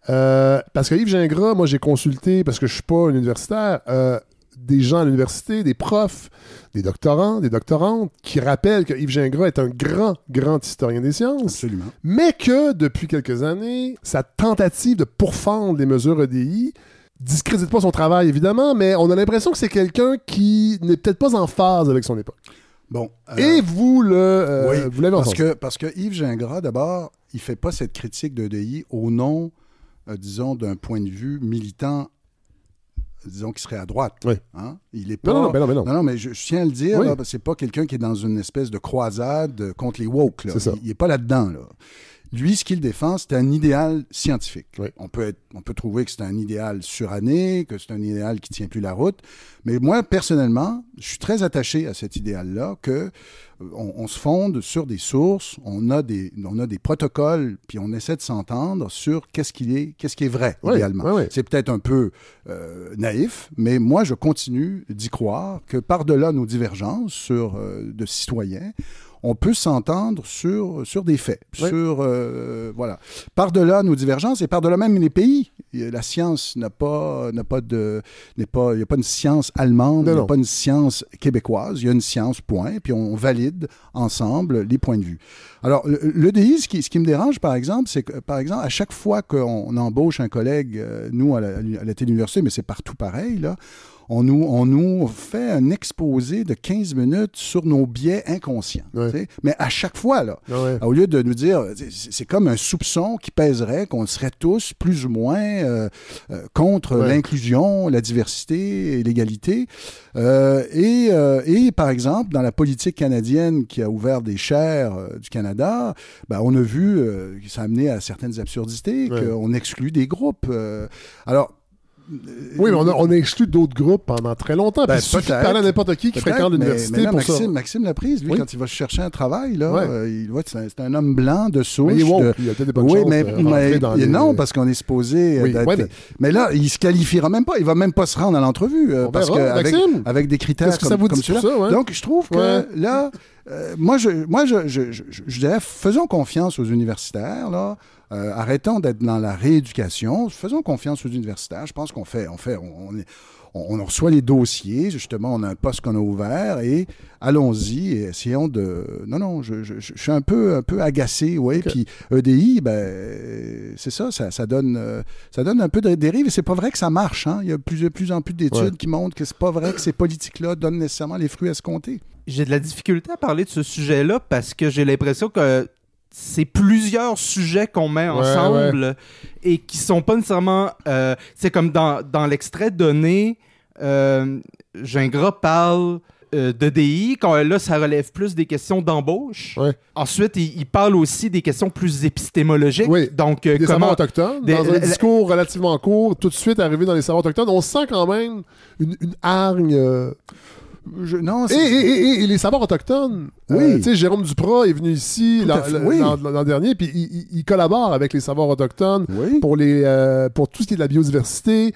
A: Parce que Yves Gingras, moi j'ai consulté, parce que je ne suis pas un universitaire, des gens à l'université, des profs, des doctorants, des doctorantes, qui rappellent que Yves Gingras est un grand historien des sciences.
D: Absolument.
A: Mais que, depuis quelques années, sa tentative de pourfendre les mesures EDI discrédite pas son travail, évidemment, mais on a l'impression que c'est quelqu'un qui n'est peut-être pas en phase avec son époque.
D: Bon.
A: Et vous
D: oui,
A: vous l'avez entendu.
D: Parce que Yves Gingras, d'abord, il ne fait pas cette critique de EDI au nom, disons, d'un point de vue militant, disons, qui serait à droite.
A: Oui.
D: Hein? Il est pas...
A: Non,
D: mais je tiens à le dire,
A: oui.
D: là, c'est pas quelqu'un qui est dans une espèce de croisade contre les woke. Là.
A: C'est ça.
D: Il n'est pas là-dedans. Là. Lui, ce qu'il défend, c'est un idéal scientifique.
A: Oui.
D: On peut trouver que c'est un idéal suranné, que c'est un idéal qui ne tient plus la route. Mais moi, personnellement, je suis très attaché à cet idéal-là, que on se fonde sur des sources, on a des protocoles, puis on essaie de s'entendre sur qu'est-ce qui est vrai, idéalement.
A: Oui.
D: C'est peut-être un peu naïf, mais moi, je continue d'y croire que par-delà nos divergences de citoyens, on peut s'entendre sur des faits, voilà. Par-delà nos divergences et par-delà même les pays. La science il n'y a pas une science allemande, il n'y a pas une science québécoise, il y a une science, point, puis on valide ensemble les points de vue. Alors, l'EDI, ce qui me dérange, par exemple, c'est que, à chaque fois qu'on embauche un collègue, nous, à la téléuniversité, mais c'est partout pareil, là, on nous fait un exposé de 15 minutes sur nos biais inconscients. Ouais. Mais à chaque fois, là, au lieu de nous dire, c'est comme un soupçon qui pèserait qu'on serait tous plus ou moins contre l'inclusion, la diversité et l'égalité. Et par exemple, dans la politique canadienne qui a ouvert des chaires du Canada, on a vu que ça a amené à certaines absurdités, qu'on exclut des groupes. Alors,
A: oui, mais on a exclu d'autres groupes pendant très longtemps. Puis il suffit de parler à n'importe qui fréquente l'université pour ça.
D: Maxime Laprise, lui, quand il va chercher un travail, là, il voit que c'est un homme blanc de souche. Il
A: y a peut-être des bonnes chances.
D: Non, parce qu'on est supposé mais là, il se qualifiera même pas. Il va même pas se rendre à l'entrevue. Parce avec des critères comme ceux-là. Donc, je trouve que là, moi, je dirais, faisons confiance aux universitaires, là. Arrêtons d'être dans la rééducation. Faisons confiance aux universitaires. Je pense on reçoit les dossiers. Justement, on a un poste qu'on a ouvert et allons-y et essayons de... Non, je suis un peu agacé, oui. Okay. Puis EDI, c'est ça donne un peu de dérive et c'est pas vrai que ça marche. Hein? Il y a de plus en plus d'études qui montrent que c'est pas vrai que ces politiques-là donnent nécessairement les fruits escomptés.
C: J'ai de la difficulté à parler de ce sujet-là parce que j'ai l'impression que c'est plusieurs sujets qu'on met ensemble et qui sont pas nécessairement... c'est comme dans l'extrait donné, Gingras parle d'EDI, quand là, ça relève plus des questions d'embauche. Ouais. Ensuite, il parle aussi des questions plus épistémologiques.
A: Oui,
C: donc,
A: des savoirs autochtones. Dans un discours relativement court, tout de suite arrivé dans les savoirs autochtones, on sent quand même une hargne... Et les savoirs autochtones. Tu sais, Jérôme Duprat est venu ici l'an dernier, puis il collabore avec les savoirs autochtones pour tout ce qui est de la biodiversité,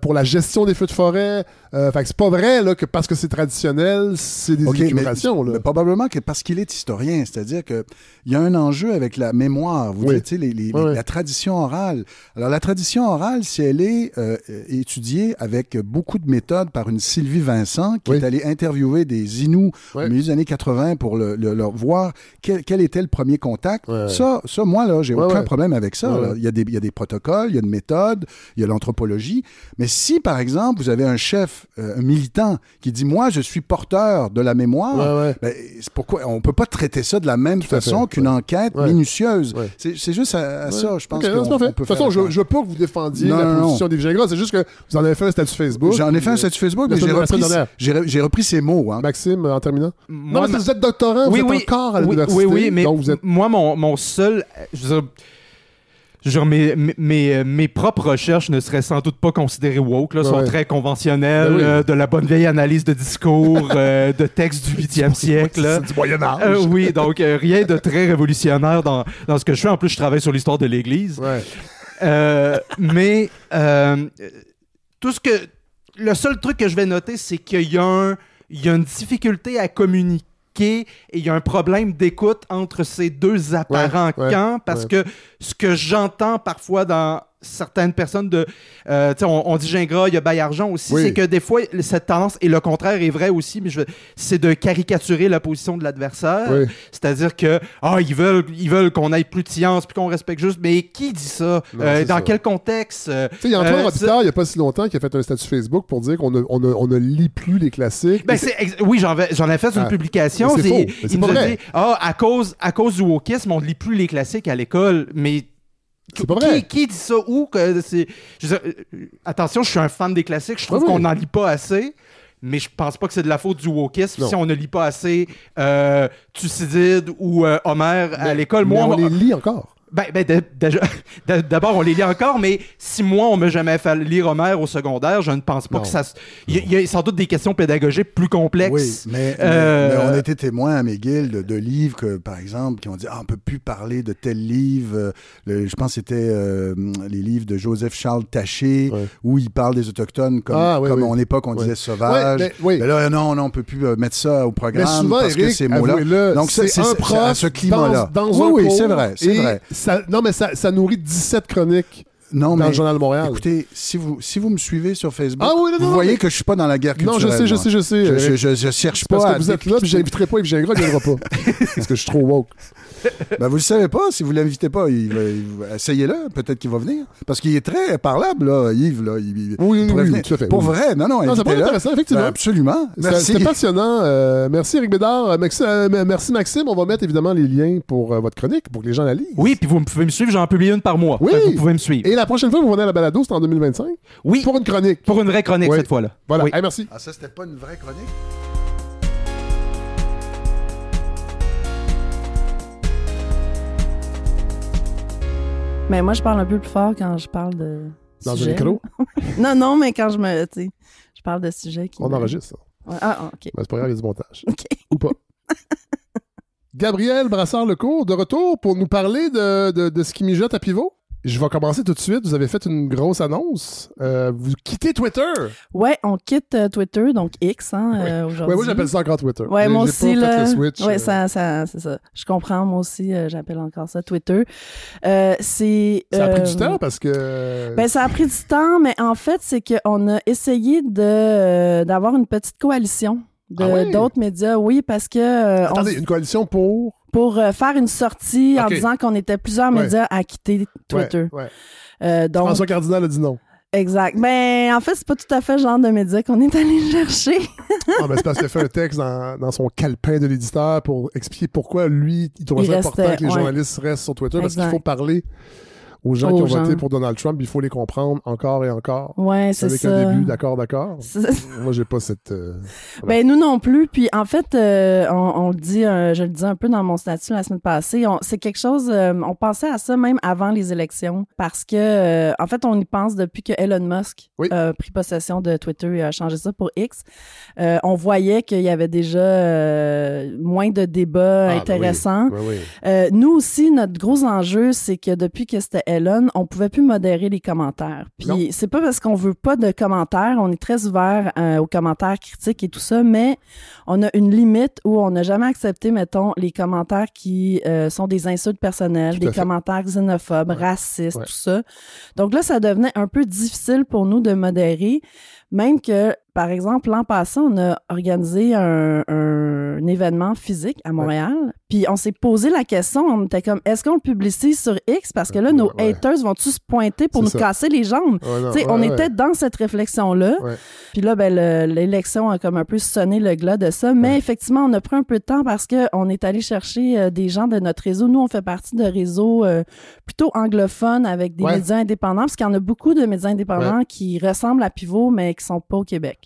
A: pour la gestion des feux de forêt, Fait que c'est pas vrai là, que parce que c'est traditionnel, c'est des équivocations.
D: Mais probablement que parce qu'il est historien, c'est-à-dire qu'il y a un enjeu avec la mémoire, vous dites, la tradition orale. Alors, la tradition orale, si elle est étudiée avec beaucoup de méthodes par une Sylvie Vincent, qui est allée interviewer des Inuits au milieu des années 80 pour leur voir quel était le premier contact. Ça, moi, là, j'ai aucun problème avec ça. Là. Il y a des protocoles, il y a une méthode, il y a l'anthropologie. Mais si, par exemple, vous avez un chef, un militant, qui dit « Moi, je suis porteur de la mémoire ben, c'est pourquoi on ne peut pas traiter ça de la même façon qu'une enquête minutieuse. C'est juste à ça, je pense qu'on peut.
A: De toute façon, je ne veux pas que vous défendiez la position d'Yves Gingras. C'est juste que vous en avez fait un statut Facebook.
D: J'en ai fait un statut Facebook, mais j'ai repris ces mots. Hein.
A: Maxime, en terminant. Non, mais vous êtes doctorant, vous êtes encore à l'université.
C: Oui, mais moi, mon seul... mes propres recherches ne seraient sans doute pas considérées woke, là, sont très conventionnelles, de la bonne vieille analyse de discours, de textes du 8e siècle.
A: C'est du Moyen-Âge.
C: Oui, donc rien de très révolutionnaire dans ce que je fais. En plus, je travaille sur l'histoire de l'Église. Mais le seul truc que je vais noter, c'est qu'il y a une difficulté à communiquer et il y a un problème d'écoute entre ces deux apparents camps parce que ce que j'entends parfois dans certaines personnes on dit Gingras, il y a Baillargeon aussi, c'est que des fois cette tendance, et le contraire est vrai aussi, mais c'est de caricaturer la position de l'adversaire, c'est-à-dire que ils veulent qu'on ait plus de science puis qu'on respecte juste, mais qui dit ça? Dans quel contexte?
A: Il y a Antoine Robitaille, il n'y a pas si longtemps, qui a fait un statut Facebook pour dire qu'on ne lit plus les classiques.
C: Oui, j'en ai fait une publication.
A: C'est faux.
C: Il nous a dit, à cause du wokisme, on ne lit plus les classiques à l'école, mais
A: c'est pas vrai.
C: Qui dit ça où? Attention, je suis un fan des classiques. Je trouve qu'on n'en lit pas assez. Mais je pense pas que c'est de la faute du wokisme si on ne lit pas assez Thucydide ou Homère à l'école.
A: Moi, on les lit encore.
C: D'abord, on les lit encore, mais si moi, on m'a jamais fait lire Homère au secondaire, je ne pense pas que ça... Il y a sans doute des questions pédagogiques plus complexes.
D: Oui, mais on était témoins à McGill de livres, par exemple, qui ont dit « on peut plus parler de tel livre. » Je pense que c'était les livres de Joseph-Charles Taché, où il parle des Autochtones comme à mon époque, on disait sauvages. Mais là, non, on peut plus mettre ça au programme
A: souvent,
D: parce
A: Eric,
D: que ces mots-là...
A: Donc, c'est un prof
D: à ce climat-là.
A: Oui,
D: c'est vrai, c'est vrai.
A: Ça nourrit 17 chroniques dans le Journal de Montréal.
D: Écoutez, si vous me suivez sur Facebook, vous voyez que je suis pas dans la guerre culturelle.
A: Non, je sais.
D: Je cherche pas.
A: Parce que vous êtes là, puis j'inviterai pas Yves Gingras, il viendra pas. Parce que je suis trop woke.
D: Vous le savez pas, si vous l'invitez pas, essayez-le, peut-être qu'il va venir. Parce qu'il est très parlable, là, Yves. Là,
A: oui, tout à fait.
D: Pour vrai, non,
A: c'est pas intéressant, effectivement.
D: Absolument. Merci.
A: C'était passionnant. Merci, Éric Bédard. Merci, Maxime. On va mettre évidemment les liens pour votre chronique, pour que les gens la lisent.
C: Oui, puis vous pouvez me suivre, j'en publie une par mois.
A: Oui.
C: Vous pouvez me suivre.
A: Et la prochaine fois, vous venez à la balado, c'est en 2025?
C: Oui.
A: Pour une chronique.
C: Pour une vraie chronique, cette fois-là.
A: Voilà.
C: Oui.
A: Merci.
D: Ah, ça, c'était pas une vraie chronique?
F: Mais moi, je parle un peu plus fort quand je parle de.
A: Dans un micro?
F: non, mais quand je parle de sujets qui.
A: On enregistre ça.
F: Ouais. OK.
A: C'est pas grave, il y a du montage.
F: OK.
A: Ou pas. Gabriel Brassard-Lecourt, de retour pour nous parler de ce qui mijote à pivot. Je vais commencer tout de suite. Vous avez fait une grosse annonce. Vous quittez Twitter.
F: Ouais, on quitte Twitter, donc X, aujourd'hui.
A: Ouais, moi, j'appelle ça encore Twitter.
F: Ouais, moi aussi,
A: pas
F: là.
A: Fait le switch,
F: ouais, c'est ça. Je comprends, moi aussi, j'appelle encore ça Twitter. Ça
A: a pris du temps parce que...
F: ça a pris du temps, mais en fait, c'est qu'on a essayé d'avoir une petite coalition d'autres médias. Oui, parce que...
A: Attendez, une coalition pour
F: faire une sortie en disant qu'on était plusieurs médias à quitter Twitter. Donc,
A: François Cardinal a dit non.
F: Exact. En fait, c'est pas tout à fait le genre de médias qu'on est allé chercher.
A: C'est parce qu'il a fait un texte dans son calepin de l'éditeur pour expliquer pourquoi lui, il trouvait ça important que les journalistes restent sur Twitter, parce qu'il faut parler aux gens qui ont voté pour Donald Trump, il faut les comprendre encore et encore.
F: Ouais, c'est ça.
A: Avec un début, d'accord. Moi, j'ai pas cette...
F: nous non plus. Puis, en fait, on le dit, je le disais un peu dans mon statut la semaine passée, c'est quelque chose, on pensait à ça même avant les élections, parce que, en fait, on y pense depuis que Elon Musk a pris possession de Twitter et a changé ça pour X. On voyait qu'il y avait déjà moins de débats intéressants.
A: Oui.
F: Nous aussi, notre gros enjeu, c'est que depuis que c'était Ellen, on pouvait plus modérer les commentaires. Puis c'est pas parce qu'on veut pas de commentaires, on est très ouvert aux commentaires critiques et tout ça, mais on a une limite où on n'a jamais accepté, mettons, les commentaires qui sont des insultes personnelles, des commentaires xénophobes, racistes, tout ça. Donc là, ça devenait un peu difficile pour nous de modérer, même que, par exemple, l'an passé, on a organisé un événement physique à Montréal, puis on s'est posé la question, on était comme, est-ce qu'on le publicise sur X? Parce que là, nos haters vont-tu se pointer pour nous casser les jambes? On était dans cette réflexion-là, puis là, ben, l'élection a comme un peu sonné le glas de ça, mais effectivement, on a pris un peu de temps parce qu'on est allé chercher des gens de notre réseau. Nous, on fait partie de réseaux plutôt anglophones avec des médias indépendants, parce qu'il y en a beaucoup de médias indépendants qui ressemblent à Pivot, mais qui sont pas au Québec.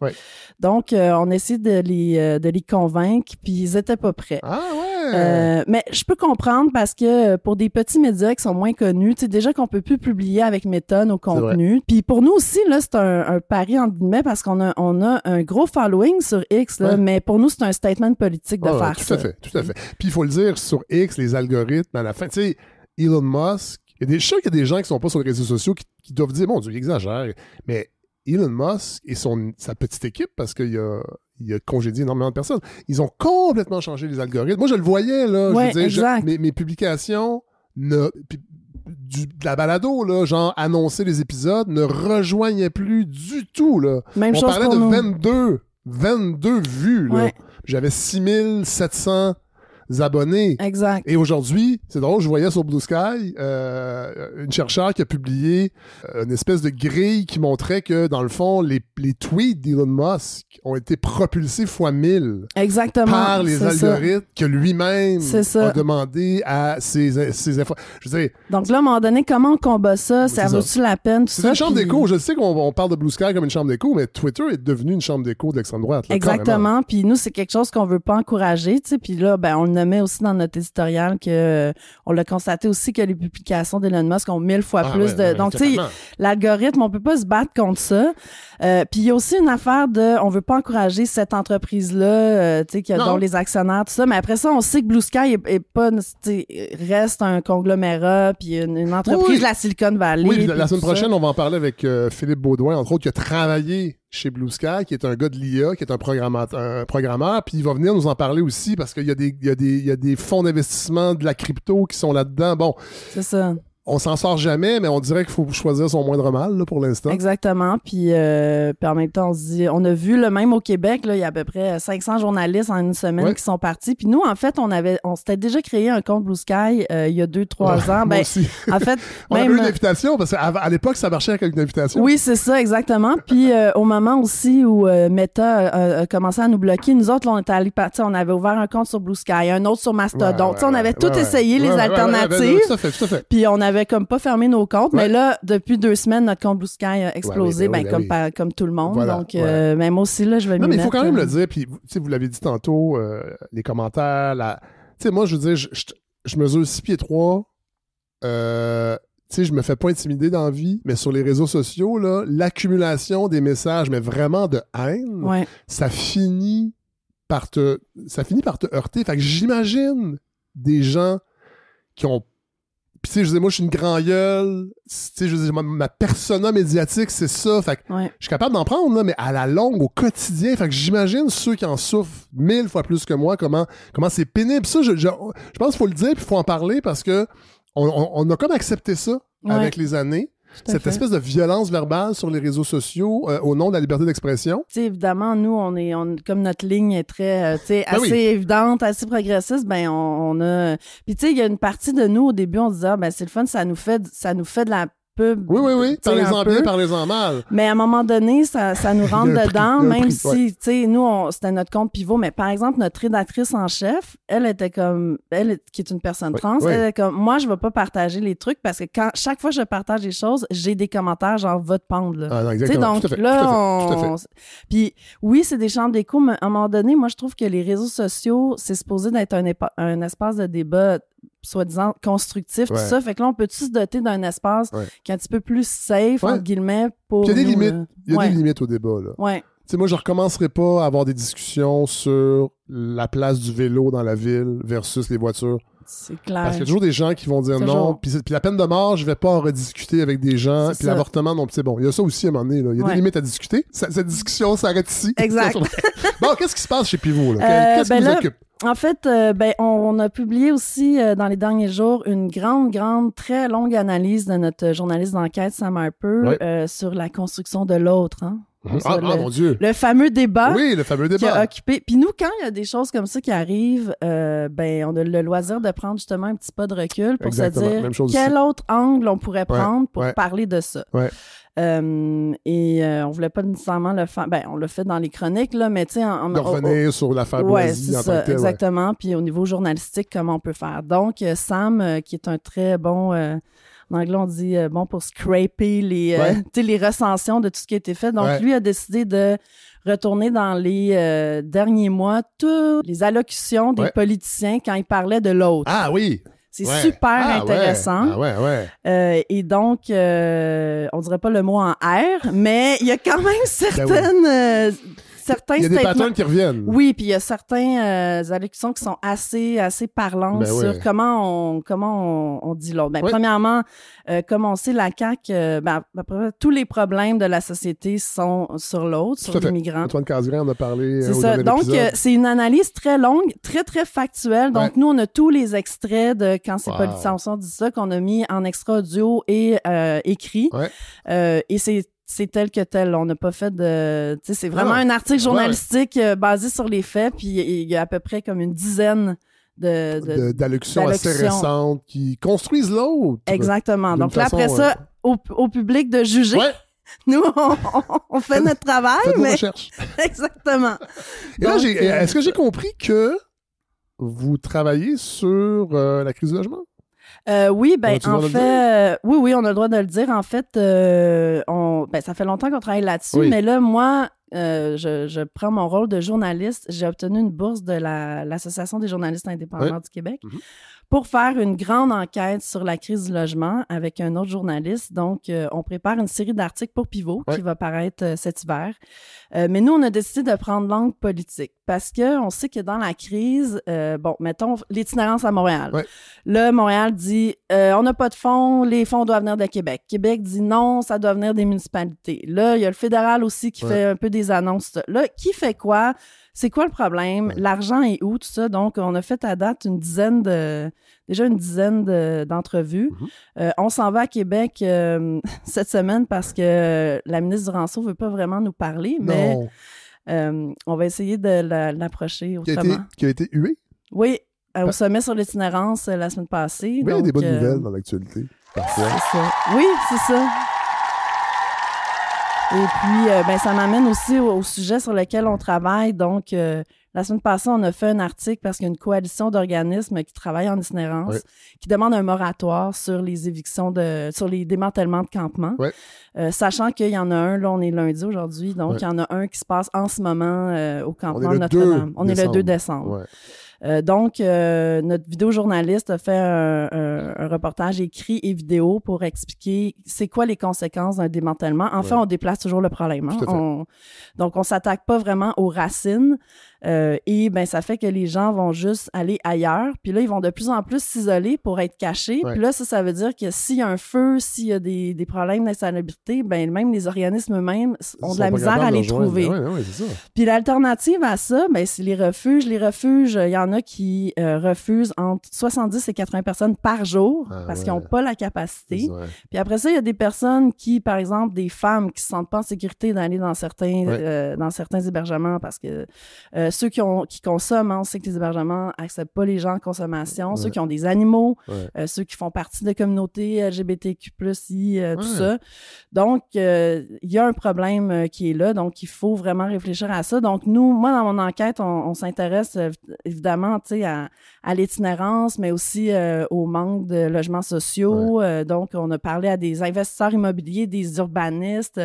F: Donc, on essaie de les convaincre, puis ils étaient pas prêts.
A: Ah ouais!
F: Mais je peux comprendre parce que pour des petits médias qui sont moins connus, tu sais, déjà qu'on peut plus publier avec Meta nos contenus. Puis pour nous aussi, là, c'est un pari entre guillemets parce qu'on a un gros following sur X, là, mais pour nous, c'est un statement politique de faire ça.
A: Tout à fait. Puis il faut le dire, sur X, les algorithmes, à la fin, tu sais, Elon Musk, je sais qu'il y a des gens qui sont pas sur les réseaux sociaux qui doivent dire, mon Dieu, il exagère, mais Elon Musk et sa petite équipe, parce qu'il a congédié énormément de personnes, ils ont complètement changé les algorithmes. Moi, je le voyais, là.
F: Ouais,
A: je veux dire, mes publications, de la balado, là, genre annoncer les épisodes, ne rejoignaient plus du tout, là.
F: Même
A: On
F: chose
A: parlait
F: pour
A: de
F: nous.
A: 22 vues, là.
F: Ouais.
A: J'avais 6700 abonnés.
F: Exact.
A: Et aujourd'hui, c'est drôle, je voyais sur Blue Sky une chercheure qui a publié une espèce de grille qui montrait que, dans le fond, les tweets d'Elon Musk ont été propulsés fois 1000
F: Exactement,
A: par les algorithmes que lui-même a demandé à ses infos. Je veux dire,
F: donc là, à un moment donné, comment on combat ça? Ça vaut-tu la peine? Tout
A: c'est
F: ça,
A: une chambre d'écho. Je sais qu'on parle de Blue Sky comme une chambre d'écho, mais Twitter est devenu une chambre d'écho de l'extrême droite. Là,
F: exactement. Puis nous, c'est quelque chose qu'on veut pas encourager. Puis là, ben, on le nommait aussi dans notre éditorial que on l'a constaté aussi que les publications d'Elon Musk ont 1000 fois plus de... Donc, tu sais, l'algorithme, on peut pas se battre contre ça. Puis il y a aussi une affaire de... On veut pas encourager cette entreprise-là, tu sais, dont les actionnaires, tout ça. Mais après ça, on sait que Blue Sky reste un conglomérat, puis une entreprise de la Silicon Valley.
A: Oui, la semaine prochaine, on va en parler avec Philippe Baudouin, entre autres, qui a travaillé chez Blue Sky, qui est un gars de l'IA, qui est un programmeur, puis il va venir nous en parler aussi parce qu'il y a des fonds d'investissement de la crypto qui sont là-dedans. Bon,
F: c'est ça.
A: On s'en sort jamais, mais on dirait qu'il faut choisir son moindre mal là, pour l'instant.
F: Exactement. Puis en même temps, on se dit, on a vu le même au Québec, là, il y a à peu près 500 journalistes en une semaine qui sont partis. Puis nous, en fait, on s'était déjà créé un compte Blue Sky il y a 2-3 ans.
A: Moi aussi.
F: En fait,
A: on avait eu une invitation parce qu'à l'époque, ça marchait avec une invitation.
F: Oui, c'est ça, exactement. Puis au moment aussi où Meta a commencé à nous bloquer, nous autres, là, on était allés partir, on avait ouvert un compte sur Blue Sky, un autre sur Mastodon. On avait tout essayé, les alternatives.
A: Tout à fait.
F: Puis on avait comme pas fermé nos comptes, mais là, depuis 2 semaines, notre compte Blue Sky a explosé, comme tout le monde. Voilà, donc, même aussi, là, je vais m'y mettre.
A: Mais il faut quand même le dire, puis vous l'avez dit tantôt, les commentaires, tu sais, moi, je veux dire, je mesure 6 pieds 3, tu sais, je me fais pas intimider dans la vie, mais sur les réseaux sociaux, là, l'accumulation des messages, mais vraiment de haine, ça finit par te heurter. Fait que j'imagine des gens qui ont... Puis, tu sais, je disais, moi, je suis une grand gueule. Tu sais, je disais, ma persona médiatique, c'est ça. Fait que je suis capable d'en prendre, là, mais à la longue, au quotidien. Fait que j'imagine ceux qui en souffrent 1000 fois plus que moi, comment c'est pénible. Ça, je pense qu'il faut le dire, puis il faut en parler parce que on a comme accepté ça avec les années. Cette espèce de violence verbale sur les réseaux sociaux au nom de la liberté d'expression.
F: T'sais, évidemment, nous, comme notre ligne est très assez évidente, assez progressiste, ben on a... Puis tu sais, il y a une partie de nous, au début, on se disait, c'est le fun, ça nous fait de la pub.
A: Oui. Parlez-en bien, parlez-en mal.
F: Mais à un moment donné, ça nous rentre dedans, même si, tu sais, nous, c'était notre compte pivot. Mais par exemple, notre rédactrice en chef, elle qui est une personne trans, elle est comme, moi, je vais pas partager les trucs parce que chaque fois que je partage les choses, j'ai des commentaires genre, va te pendre, là.
A: Ah, non, exactement.
F: Donc
A: tout à fait,
F: là,
A: tout à fait.
F: Puis oui, c'est des chambres d'écho, mais à un moment donné, moi, je trouve que les réseaux sociaux, c'est supposé d'être un espace de débat soi-disant constructif, tout ça. Fait que là, on peut-tu se doter d'un espace qui est un petit peu plus safe, entre guillemets, pour
A: il y a des
F: nous,
A: limites. Il y a des limites au débat, là.
F: Ouais.
A: Tu sais, moi, je recommencerai pas à avoir des discussions sur la place du vélo dans la ville versus les voitures.
F: C'est clair.
A: Parce qu'il y a toujours des gens qui vont dire
F: Toujours.
A: non. Puis la peine de mort, je vais pas en rediscuter avec des gens.
F: C'est
A: Puis
F: ça.
A: l'avortement, non. Puis c'est bon. Il y a ça aussi à un moment donné. Là. Il y a
F: Ouais.
A: des limites à discuter. Cette discussion s'arrête ici.
F: Exact.
A: Bon, qu'est-ce qui se passe chez Pivot? Là? Qu'est-ce qui vous occupe?
F: En fait, on a publié aussi dans les derniers jours une grande, très longue analyse de notre journaliste d'enquête, Sam Harper, sur la construction de l'autre. Hein?
A: Mon Dieu.
F: Le fameux débat.
A: Oui, le fameux
F: Qui a
A: débat.
F: occupé. Puis nous, quand il y a des choses comme ça qui arrivent, on a le loisir de prendre justement un petit pas de recul pour
A: Exactement.
F: se dire
A: Même chose
F: quel
A: ici.
F: autre angle on pourrait prendre pour
A: ouais.
F: parler de ça.
A: Ouais.
F: On voulait pas nécessairement le faire. On l'a fait dans les chroniques, là, mais tu sais,
A: De revenir sur l'affaire
F: ouais,
A: Boisy
F: c'est
A: en tant
F: ça,
A: que tel.
F: exactement. Puis au niveau journalistique, comment on peut faire. Donc, Sam, qui est un très bon... en anglais, on dit bon pour scraper les recensions de tout ce qui a été fait. Donc, lui a décidé de retourner dans les derniers mois toutes les allocutions des politiciens quand ils parlaient de l'autre.
A: Ah oui!
F: C'est super intéressant.
A: Ah ouais.
F: Et donc, on dirait pas le mot en R, mais il y a quand même certaines... certains
A: il y a des
F: statements.
A: patterns qui reviennent.
F: Oui, puis il y a certains allocutions qui sont assez parlantes sur comment on dit l'autre. Premièrement, comme on sait, la CAQ, tous les problèmes de la société sont sur l'autre, sur les migrants.
A: Antoine Cazerin en a parlé.
F: C'est ça. Donc, c'est une analyse très longue, très, très factuelle. Donc, nous, on a tous les extraits de quand ces politiciens ont dit ça, qu'on a mis en extra audio et écrit. Et c'est tel que tel. On n'a pas fait de... Tu sais, c'est vraiment un article journalistique basé sur les faits, puis il y a à peu près comme une dizaine
A: d'allocutions assez récentes qui construisent l'autre.
F: Exactement. Donc là, après ça, au public de juger. Nous, on fait notre travail,
A: faites
F: mais...
A: vos recherches.
F: Exactement.
A: Et là, est-ce que j'ai compris que vous travaillez sur la crise du logement?
F: Oui, en fait, oui, on a le droit de le dire. En fait, ça fait longtemps qu'on travaille là-dessus, mais là, moi, je prends mon rôle de journaliste. J'ai obtenu une bourse de l'Association des journalistes indépendants du Québec pour faire une grande enquête sur la crise du logement avec un autre journaliste. Donc, on prépare une série d'articles pour Pivot qui va paraître cet hiver. Mais nous, on a décidé de prendre l'angle politique parce qu'on sait que dans la crise, mettons l'itinérance à Montréal. Là, Montréal dit on n'a pas de fonds, les fonds doivent venir de Québec. Québec dit non, ça doit venir des municipalités. Là, il y a le fédéral aussi qui fait un peu des annonces. Là, qui fait quoi? C'est quoi le problème? L'argent est où? Tout ça. Donc, on a fait à date une dizaine d'entrevues. On s'en va à Québec cette semaine parce que la ministre Duranceau ne veut pas vraiment nous parler, mais on va essayer de l'approcher autrement.
A: Qui a été hué?
F: Oui, au sommet sur l'itinérance la semaine passée.
A: Oui, il y a des bonnes nouvelles dans l'actualité. Parfois.
F: C'est ça. Oui, c'est ça. Et puis, ça m'amène aussi au sujet sur lequel on travaille. Donc, la semaine passée, on a fait un article parce qu'il y a une coalition d'organismes qui travaillent en itinérance qui demande un moratoire sur les évictions sur les démantèlements de campements. Sachant qu'il y en a un, là, on est lundi aujourd'hui, donc il y en a un qui se passe en ce moment au campement de Notre-Dame. On est le 2 décembre. Donc, notre vidéojournaliste a fait un reportage écrit et vidéo pour expliquer c'est quoi les conséquences d'un démantèlement. En fait, on déplace toujours le problème. Hein? Donc, on s'attaque pas vraiment aux racines. Et ça fait que les gens vont juste aller ailleurs. Puis là, ils vont de plus en plus s'isoler pour être cachés. Puis là, ça veut dire que s'il y a un feu, s'il y a des problèmes d'insalubrité, même les organismes eux-mêmes ont de la misère à les trouver.
A: C'est ça.
F: Puis l'alternative à ça, c'est les refuges. Les refuges, il y en a qui refusent entre 70 et 80 personnes par jour parce qu'ils n'ont pas la capacité. Puis après ça, il y a des personnes qui, par exemple, des femmes qui ne se sentent pas en sécurité d'aller dans certains hébergements parce que ceux qui consomment, on sait que les hébergements n'acceptent pas les gens en consommation. Ceux qui ont des animaux, ceux qui font partie de communautés LGBTQ+, tout ça. Donc, il y a un problème qui est là. Donc, il faut vraiment réfléchir à ça. Donc, moi, dans mon enquête, on s'intéresse évidemment à l'itinérance, mais aussi au manque de logements sociaux. Donc, on a parlé à des investisseurs immobiliers, des urbanistes,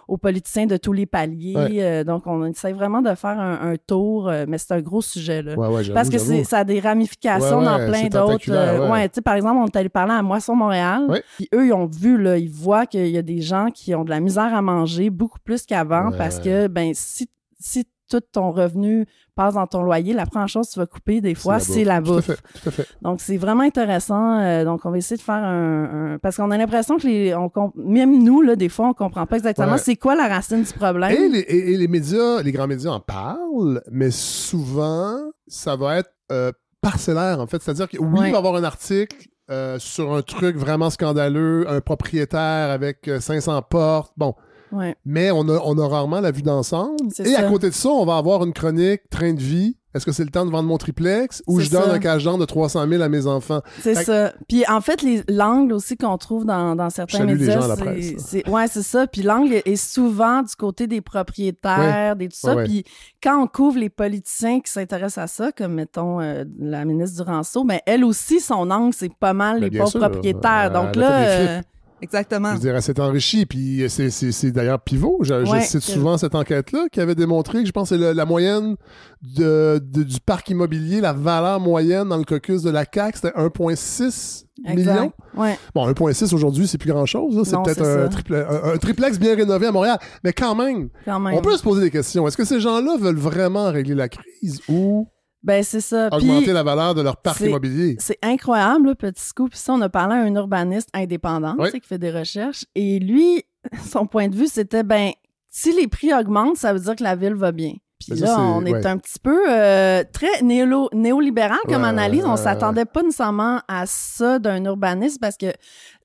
F: aux politiciens de tous les paliers. Donc, on essaie vraiment de faire un tour, mais c'est un gros sujet. Là. Parce que ça a des ramifications dans plein d'autres. Par exemple, on est allé parler à Moisson Montréal, puis eux, ils ont vu, là, ils voient qu'il y a des gens qui ont de la misère à manger beaucoup plus qu'avant parce que, si tout ton revenu passe dans ton loyer, la première chose que tu vas couper, des fois, c'est la bouffe.
A: Tout à fait.
F: Donc, c'est vraiment intéressant. Donc, on va essayer de faire parce qu'on a l'impression que même nous, là, des fois, on comprend pas exactement c'est quoi la racine du problème.
A: Et les médias, les grands médias en parlent, mais souvent, ça va être parcellaire, en fait. C'est-à-dire que il va y avoir un article sur un truc vraiment scandaleux, un propriétaire avec 500 portes, bon.
F: Ouais.
A: Mais on a rarement la vue d'ensemble. Et à côté de ça, on va avoir une chronique train de vie. Est-ce que c'est le temps de vendre mon triplex ou je donne un cash-down de 300 000 à mes enfants?
F: C'est ça. Puis en fait, l'angle aussi qu'on trouve dans certains médias,
A: les gens à la presse.
F: C'est ça. Puis l'angle est souvent du côté des propriétaires, tout ça. Puis quand on couvre les politiciens qui s'intéressent à ça, comme mettons la ministre Duranceau, mais elle aussi, son angle, c'est pas mal les pauvres propriétaires. Donc là... Exactement. Je
A: veux dire, elle s'est enrichie, puis c'est d'ailleurs pivot. Je cite souvent cette enquête-là qui avait démontré que je pense que c'est la moyenne du parc immobilier, la valeur moyenne dans le caucus de la CAQ, c'était 1,6 million.
F: Ouais.
A: Bon, 1,6 aujourd'hui, c'est plus grand-chose. C'est peut-être un triplex bien rénové à Montréal. Mais quand même, on peut se poser des questions. Est-ce que ces gens-là veulent vraiment régler la crise ou...
F: Ben, c'est ça.
A: Augmenter la valeur de leur parc immobilier.
F: C'est incroyable, là, petit scoop. Puis ça, on a parlé à un urbaniste indépendant, qui fait des recherches. Et lui, son point de vue, c'était, si les prix augmentent, ça veut dire que la ville va bien. Puis là, on est un petit peu très néolibéral comme analyse. On s'attendait pas nécessairement à ça d'un urbaniste parce que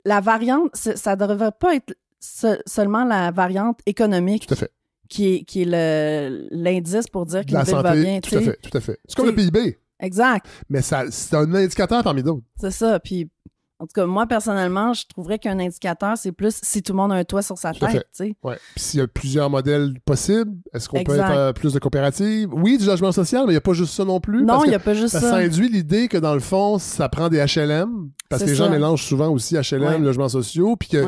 F: la variante, ça ne devrait pas être seulement la variante économique.
A: Tout à fait.
F: Qui est l'indice pour dire qu'une ville va bien.
A: Tout à fait. C'est comme le PIB.
F: Exact.
A: Mais c'est un indicateur parmi d'autres.
F: C'est ça. Puis, en tout cas, moi, personnellement, je trouverais qu'un indicateur, c'est plus si tout le monde a un toit sur sa tête.
A: Ouais. Puis s'il y a plusieurs modèles possibles, est-ce qu'on peut être plus de coopératives? Oui, du logement social, mais il n'y a pas juste ça non plus.
F: Non, il n'y a pas juste ça.
A: Ça induit l'idée que, dans le fond, ça prend des HLM. Parce que les gens mélangent souvent aussi HLM, logements sociaux. Puis que...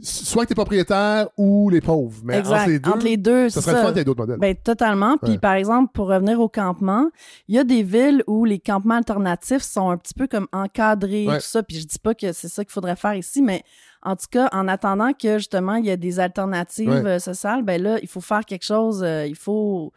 A: soit que t'es propriétaire ou les pauvres. Mais entre les deux, ça serait le fun qu'il y ait d'autres modèles.
F: Ben, totalement. Puis, par exemple, pour revenir au campement, il y a des villes où les campements alternatifs sont un petit peu comme encadrés, tout ça. Puis, je dis pas que c'est ça qu'il faudrait faire ici, mais en tout cas, en attendant que, justement, il y ait des alternatives sociales, ben là, il faut faire quelque chose. Il faut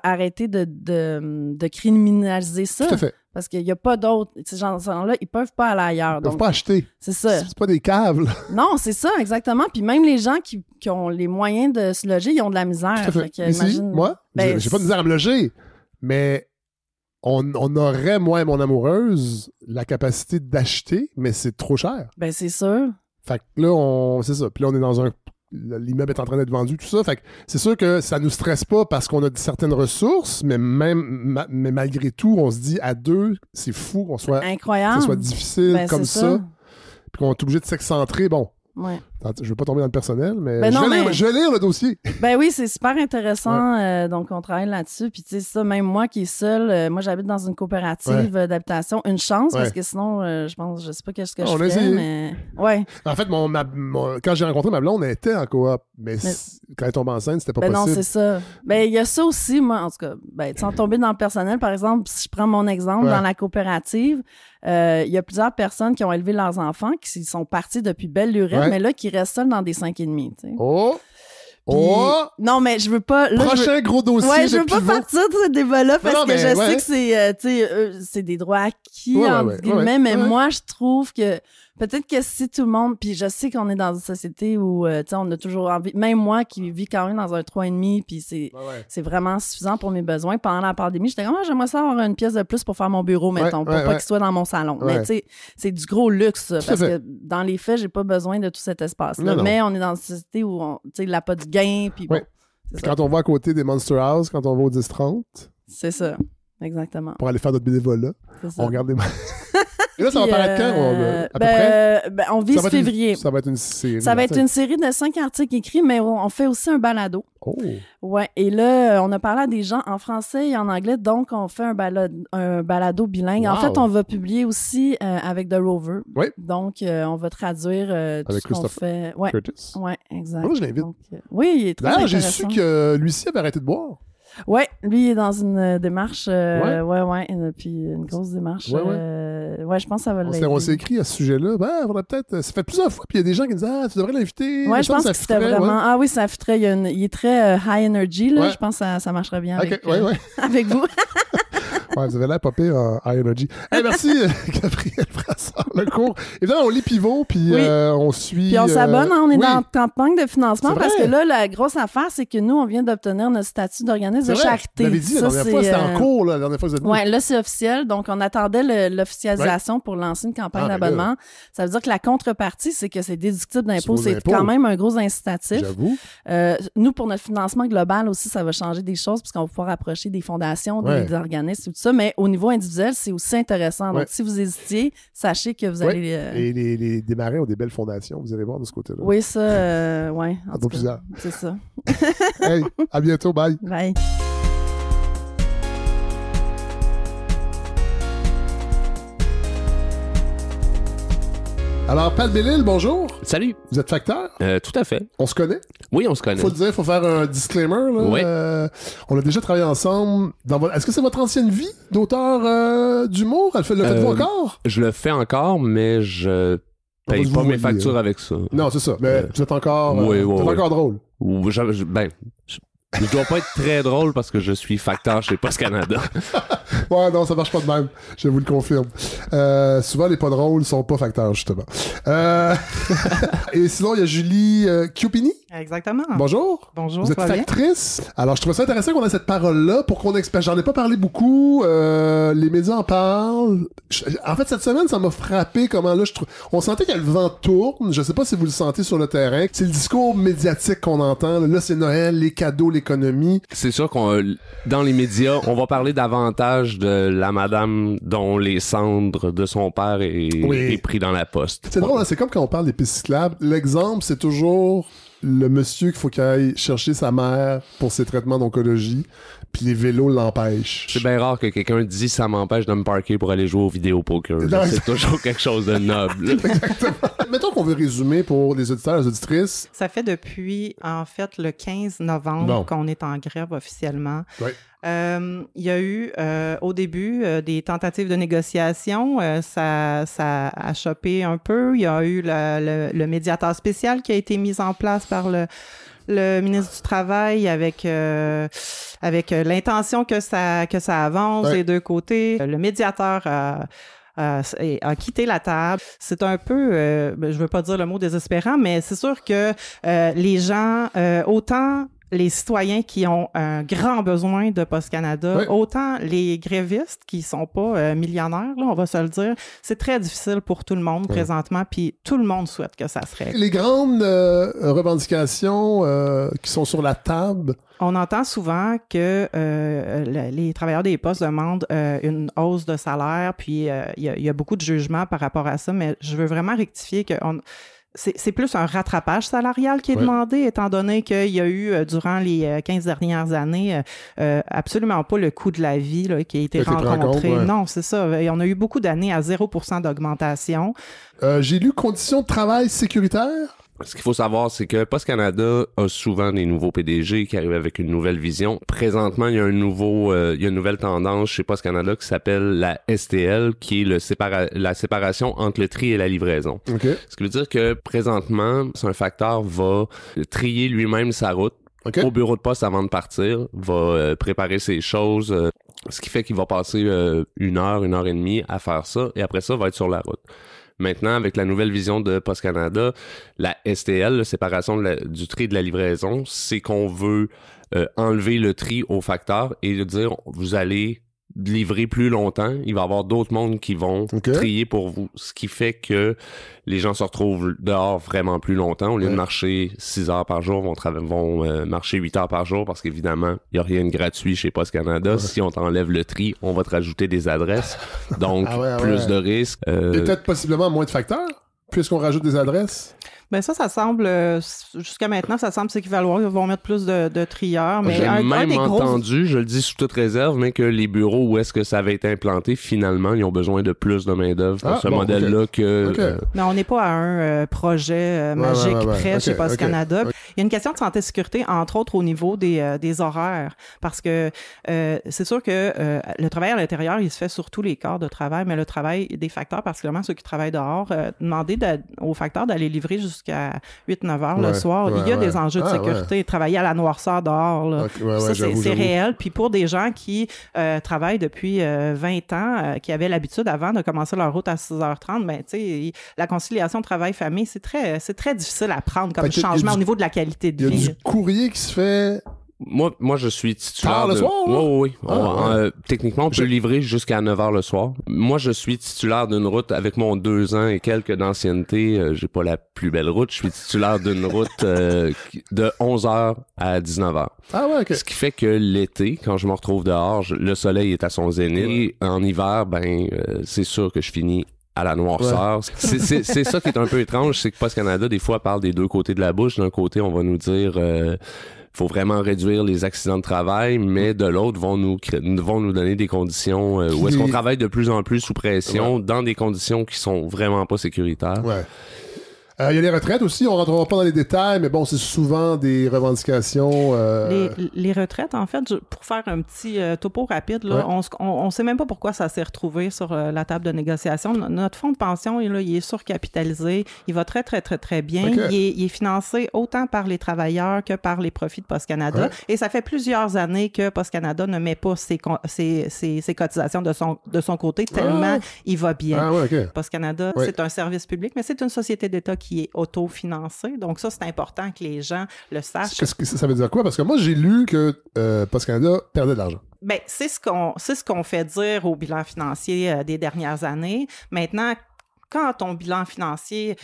F: arrêter de criminaliser ça.
A: Tout à fait.
F: Parce qu'il n'y a pas d'autres. Ces gens-là, ils peuvent pas aller ailleurs.
A: Ils peuvent pas acheter.
F: C'est ça.
A: C'est pas des caves, là.
F: Non, c'est ça, exactement. Puis même les gens qui ont les moyens de se loger, ils ont de la misère.
A: Tout à fait. Moi, j'ai pas de misère à me loger, mais on aurait, moi et mon amoureuse, la capacité d'acheter, mais c'est trop cher.
F: Ben, c'est sûr.
A: Fait que là, c'est ça. Puis là, on est dans l'immeuble est en train d'être vendu, tout ça. Fait que c'est sûr que ça nous stresse pas parce qu'on a certaines ressources, mais mais malgré tout, on se dit à deux, c'est fou qu'on soit...
F: Incroyable.
A: Que ce soit difficile comme ça. Puis qu'on est obligé de s'excentrer. Bon.
F: Ouais.
A: Je veux pas tomber dans le personnel, mais je vais lire le dossier.
F: Ben oui, c'est super intéressant. Donc, on travaille là-dessus. Puis, tu sais, ça, même moi qui est seule, moi, j'habite dans une coopérative d'habitation. Une chance, parce que sinon, je sais pas qu'est-ce que je fais, mais... Ouais.
A: En fait, quand j'ai rencontré ma blonde, elle était en coop. Mais quand elle tombe enceinte, c'était pas possible.
F: Non, c'est ça. Ben, il y a ça aussi, moi, en tout cas. Ben, sans tomber dans le personnel, par exemple, si je prends mon exemple, dans la coopérative, il y a plusieurs personnes qui ont élevé leurs enfants, qui sont partis depuis belle lurette, mais là, qui restent seuls dans des 5,5, tu sais. Non, mais je veux pas... Là,
A: prochain gros dossier de
F: je veux pas partir de ce débat-là parce que je sais que c'est des droits acquis, entre guillemets, mais moi, je trouve que peut-être que si tout le monde... Puis je sais qu'on est dans une société où, tu sais, on a toujours envie... Même moi qui vis quand même dans un 3,5, puis c'est vraiment suffisant pour mes besoins. Pendant la pandémie, j'étais comme, j'aimerais ça avoir une pièce de plus pour faire mon bureau, mettons, pour pas qu'il soit dans mon salon. Mais tu sais, c'est du gros luxe, ça, parce que dans les faits, j'ai pas besoin de tout cet espace-là. Mais on est dans une société où, tu sais, il a pas de gain, puis bon.
A: Puis quand on va à côté des Monster House, quand on va au 10-30...
F: C'est ça, exactement.
A: Pour aller faire notre bénévolat, on regarde des... Et là, ça va paraître quand, à peu près?
F: On vise février.
A: Ça va être une série.
F: Ça va être une série de 5 articles écrits, mais on fait aussi un balado.
A: Oh!
F: Ouais, et là, on a parlé à des gens en français et en anglais, donc on fait un balado bilingue. Wow. En fait, on va publier aussi avec The Rover.
A: Oui.
F: Donc, on va traduire tout ce qu'on fait.
A: Curtis.
F: Ouais, exact.
A: Moi, je l'invite.
F: Oui, il est très intéressant.
A: D'ailleurs, j'ai su que Lucie avait arrêté de boire.
F: Ouais, lui il est dans une démarche, puis une grosse démarche. Ouais, je pense que ça va l'aider.
A: On s'est écrit à ce sujet-là. Ben, on a peut-être. Ça fait plusieurs fois, puis il y a des gens qui disent tu devrais l'inviter.
F: Ouais, je pense que c'était vraiment. Ouais. Ah oui, ça fitterait. Il est très high energy, là. Ouais. Je pense que ça marcherait bien avec vous.
A: Ouais, vous avez l'air pas pire en high energy. Hey, merci, Gabriel Brassard-Lecourt. Évidemment, on lit Pivot, puis on suit...
F: Puis on s'abonne, on est dans manque de financement, parce que là, la grosse affaire, c'est que nous, on vient d'obtenir notre statut d'organisme de charité.
A: Vous l'avez dit la dernière fois, c'était en cours, la dernière fois que vous êtes
F: venu. Oui, là, c'est officiel. Donc, on attendait l'officialisation pour lancer une campagne d'abonnement. Ça veut dire que la contrepartie, c'est que c'est déductible d'impôts. C'est quand même un gros incitatif.
A: J'avoue.
F: Nous, pour notre financement global aussi, ça va changer des choses, puisqu'on va pouvoir approcher des fondations, des organismes, tout ça. Mais au niveau individuel, c'est aussi intéressant. Donc, si vous hésitiez, sachez que vous allez...
A: Et les Desmarais ont des belles fondations. Vous allez voir de ce côté-là.
F: Oui, ça, oui. En tout
A: cas,
F: c'est ça.
A: Hey, à bientôt. Bye.
F: Bye.
A: Alors, Pat Bellil, bonjour.
G: Salut.
A: Vous êtes facteur?
G: Tout à fait.
A: On se connaît?
G: Oui, on se connaît.
A: Faut le dire, faut faire un disclaimer. Là.
G: Oui.
A: On a déjà travaillé ensemble. Est-ce que c'est votre ancienne vie d'auteur d'humour? Le faites-vous encore?
G: Je le fais encore, mais je paye pas mes factures avec ça.
A: Non, c'est ça. Mais vous êtes encore, encore drôle.
G: Je dois pas être très drôle parce que je suis facteur chez Post Canada.
A: Ouais, non, ça marche pas de même. Je vous le confirme. Souvent, les pas drôles sont pas facteurs, justement. Et sinon, il y a Julie Chiopini.
H: Exactement.
A: Bonjour.
H: Bonjour.
A: Vous êtes factrice. Alors, je trouve ça intéressant qu'on ait cette parole-là pour qu'on explique. J'en ai pas parlé beaucoup. Les médias en parlent. En fait, cette semaine, ça m'a frappé comment là, on sentait que le vent tourne. Je sais pas si vous le sentez sur le terrain. C'est le discours médiatique qu'on entend. Là, c'est Noël, les cadeaux, l'économie.
G: C'est sûr qu'on dans les médias, on va parler davantage de la madame dont les cendres de son père est pris dans la poste.
A: C'est drôle, hein? C'est comme quand on parle des pistes cyclables. L'exemple, c'est toujours le monsieur qu'il faut qu'il aille chercher sa mère pour ses traitements d'oncologie, puis les vélos l'empêchent.
G: C'est bien rare que quelqu'un dise ça m'empêche de me parquer pour aller jouer au vidéo poker. C'est toujours quelque chose de noble.
A: Exactement. Mettons qu'on veut résumer pour les auditeurs et les auditrices.
H: Ça fait depuis, en fait, le 15 novembre qu'on est en grève officiellement.
A: Oui.
H: Il y a eu au début des tentatives de négociation, ça a chopé un peu. Il y a eu le médiateur spécial qui a été mis en place par le ministre du Travail avec l'intention que ça avance des deux côtés. Le médiateur a quitté la table. C'est un peu, je veux pas dire le mot désespérant, mais c'est sûr que les gens, autant les citoyens qui ont un grand besoin de Post Canada, autant les grévistes qui sont pas millionnaires, là, on va se le dire, c'est très difficile pour tout le monde présentement, puis tout le monde souhaite que ça se règle.
A: Les grandes revendications qui sont sur la table.
H: On entend souvent que les travailleurs des postes demandent une hausse de salaire, puis il y a beaucoup de jugements par rapport à ça, mais je veux vraiment rectifier que c'est plus un rattrapage salarial qui est demandé, étant donné qu'il y a eu, durant les 15 dernières années, absolument pas le coût de la vie là, qui a été rencontré. Non, c'est ça. Et on a eu beaucoup d'années à 0% d'augmentation.
A: J'ai lu conditions de travail sécuritaires.
G: Ce qu'il faut savoir, c'est que Post Canada a souvent des nouveaux PDG qui arrivent avec une nouvelle vision. Présentement, il y a une nouvelle tendance chez Post Canada qui s'appelle la STL, qui est la séparation entre le tri et la livraison.
A: Okay.
G: Ce qui veut dire que présentement, si un facteur va trier lui-même sa route au bureau de poste avant de partir, va préparer ses choses, ce qui fait qu'il va passer 1 heure et demie à faire ça, et après ça, va être sur la route. Maintenant, avec la nouvelle vision de Post Canada, la STL, la séparation du tri et de la livraison, c'est qu'on veut enlever le tri au facteur et dire, vous allez livrer plus longtemps, il va y avoir d'autres mondes qui vont trier pour vous. Ce qui fait que les gens se retrouvent dehors vraiment plus longtemps. Au lieu de marcher 6 heures par jour, vont marcher 8 heures par jour parce qu'évidemment, il n'y a rien de gratuit chez Post Canada. Si on t'enlève le tri, on va te rajouter des adresses. Donc, plus de risques.
A: Et peut-être possiblement moins de facteurs, puisqu'on rajoute des adresses.
H: Ben ça semble, jusqu'à maintenant, ça semble s'équivaloir. Ils vont mettre plus de trieurs. Mais
G: j'ai même entendu, je le dis sous toute réserve, mais que les bureaux où est-ce que ça avait été implanté, finalement, ils ont besoin de plus de main-d'œuvre pour ce modèle-là que...
H: Mais on n'est pas à un projet magique près chez Post Canada. Il y a une question de santé-sécurité, entre autres au niveau des horaires. Parce que c'est sûr que le travail à l'intérieur, il se fait sur tous les corps de travail, mais le travail des facteurs, particulièrement ceux qui travaillent dehors, demander aux facteurs d'aller livrer jusqu'à 8-9 heures le soir. Il y a des enjeux de sécurité. Travailler à la noirceur dehors, là. Ça, c'est réel. Puis pour des gens qui travaillent depuis 20 ans, qui avaient l'habitude avant de commencer leur route à 6h30, ben, tu sais, la conciliation travail-famille, c'est très difficile à prendre comme changement au niveau de la qualité de vie.
A: Il y a du courrier qui se fait...
G: Moi, je suis titulaire.
A: Tard le soir?
G: Oui. Techniquement, on peut livrer jusqu'à 9h le soir. Moi, je suis titulaire d'une route avec mon 2 ans et quelques d'ancienneté. J'ai pas la plus belle route. Je suis titulaire d'une route de 11h à 19h.
A: Ah ouais, OK.
G: Ce qui fait que l'été, quand je me retrouve dehors, le soleil est à son zénith. Et en hiver, c'est sûr que je finis à la noirceur. Ouais. C'est ça qui est un peu étrange, c'est que Post Canada, des fois, parle des deux côtés de la bouche. D'un côté, on va nous dire... faut vraiment réduire les accidents de travail, mais de l'autre, vont nous donner des conditions où est-ce qu'on travaille de plus en plus sous pression, dans des conditions qui sont vraiment pas sécuritaires.
A: Ouais. Il y a les retraites aussi, on rentrera pas dans les détails, mais bon, c'est souvent des revendications...
H: Les retraites, en fait, pour faire un petit topo rapide, là, on sait même pas pourquoi ça s'est retrouvé sur la table de négociation. Notre fonds de pension, là, il est surcapitalisé, il va très, très, très, très bien. Okay. Il est financé autant par les travailleurs que par les profits de Post Canada. Et ça fait plusieurs années que Post Canada ne met pas ses cotisations de son côté, tellement il va bien. Post Canada, c'est un service public, mais c'est une société d'État qui est autofinancé. Donc ça, c'est important que les gens le sachent.
A: Qu'est-ce que ça veut dire quoi? Parce que moi, j'ai lu que Post Canada perdait de l'argent.
H: Ben, c'est ce qu'on fait dire au bilan financier des dernières années. Maintenant, quand ton bilan financier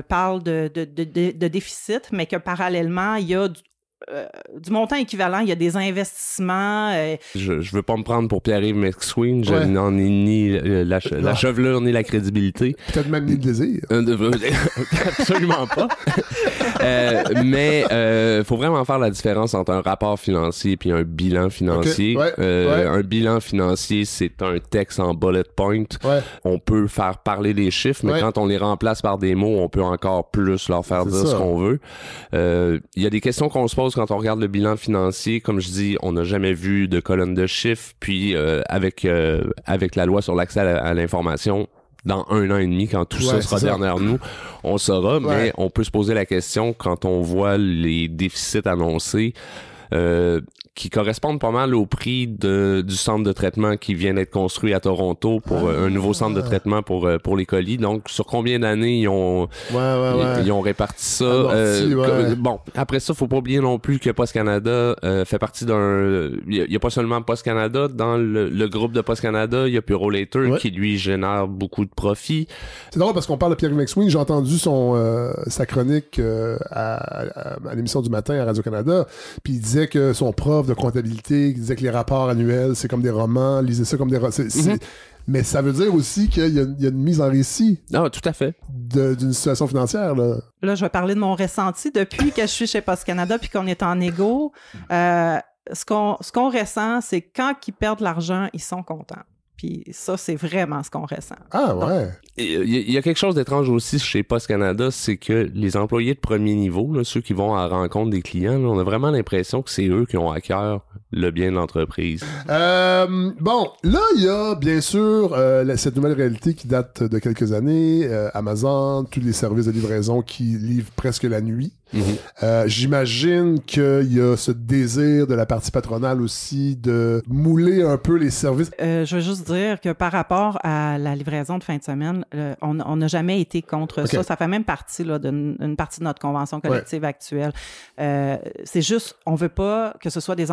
H: parle de déficit, mais que parallèlement, il y a du montant équivalent, il y a des investissements.
G: Je veux pas me prendre pour Pierre-Yves McSween, je n'en ai ni la chevelure ni la crédibilité.
A: Peut-être même ni le désir.
G: Absolument pas. Mais faut vraiment faire la différence entre un rapport financier et un bilan financier. Un bilan financier, c'est un texte en bullet point. On peut faire parler des chiffres, mais quand on les remplace par des mots, on peut encore plus leur faire dire ce qu'on veut. Il y a des questions qu'on se pose quand on regarde le bilan financier. Comme je dis, on n'a jamais vu de colonne de chiffres. Puis avec la loi sur l'accès à l'information, dans 1 an et demi, quand tout ça sera derrière nous, on saura. Mais on peut se poser la question quand on voit les déficits annoncés, qui correspondent pas mal au prix du centre de traitement qui vient d'être construit à Toronto pour un nouveau centre de traitement pour les colis. Donc, sur combien d'années ils ont réparti ça? Bon, après ça, faut pas oublier non plus que Post Canada fait partie d'un... Il y a pas seulement Post Canada. Dans le groupe de Post Canada, il y a Purolator qui, lui, génère beaucoup de profits.
A: C'est drôle parce qu'on parle de Pierre McSween. J'ai entendu sa chronique à l'émission du matin à Radio-Canada. Puis il disait que son prof de comptabilité, il disait que les rapports annuels, c'est comme des romans, lisez ça comme des romans. Mais ça veut dire aussi qu'il y a une mise en récit.
G: Ah, tout à fait.
A: D'une situation financière, là.
H: Là, je vais parler de mon ressenti depuis que je suis chez Post Canada puis qu'on est en égo. Ce qu'on ressent, c'est quand ils perdent l'argent, ils sont contents. Puis ça, c'est vraiment ce qu'on ressent.
A: Ah ouais.
G: Il y a quelque chose d'étrange aussi chez Post Canada, c'est que les employés de premier niveau, là, ceux qui vont à la rencontre des clients, là, on a vraiment l'impression que c'est eux qui ont à cœur le bien de l'entreprise.
A: Bon, là, il y a bien sûr cette nouvelle réalité qui date de quelques années. Amazon, tous les services de livraison qui livrent presque la nuit. J'imagine qu'il y a ce désir de la partie patronale aussi de mouler un peu les services.
H: Je veux juste dire que par rapport à la livraison de fin de semaine, on n'a jamais été contre ça. Ça fait même partie d'une partie de notre convention collective actuelle. C'est juste, on veut pas que ce soit des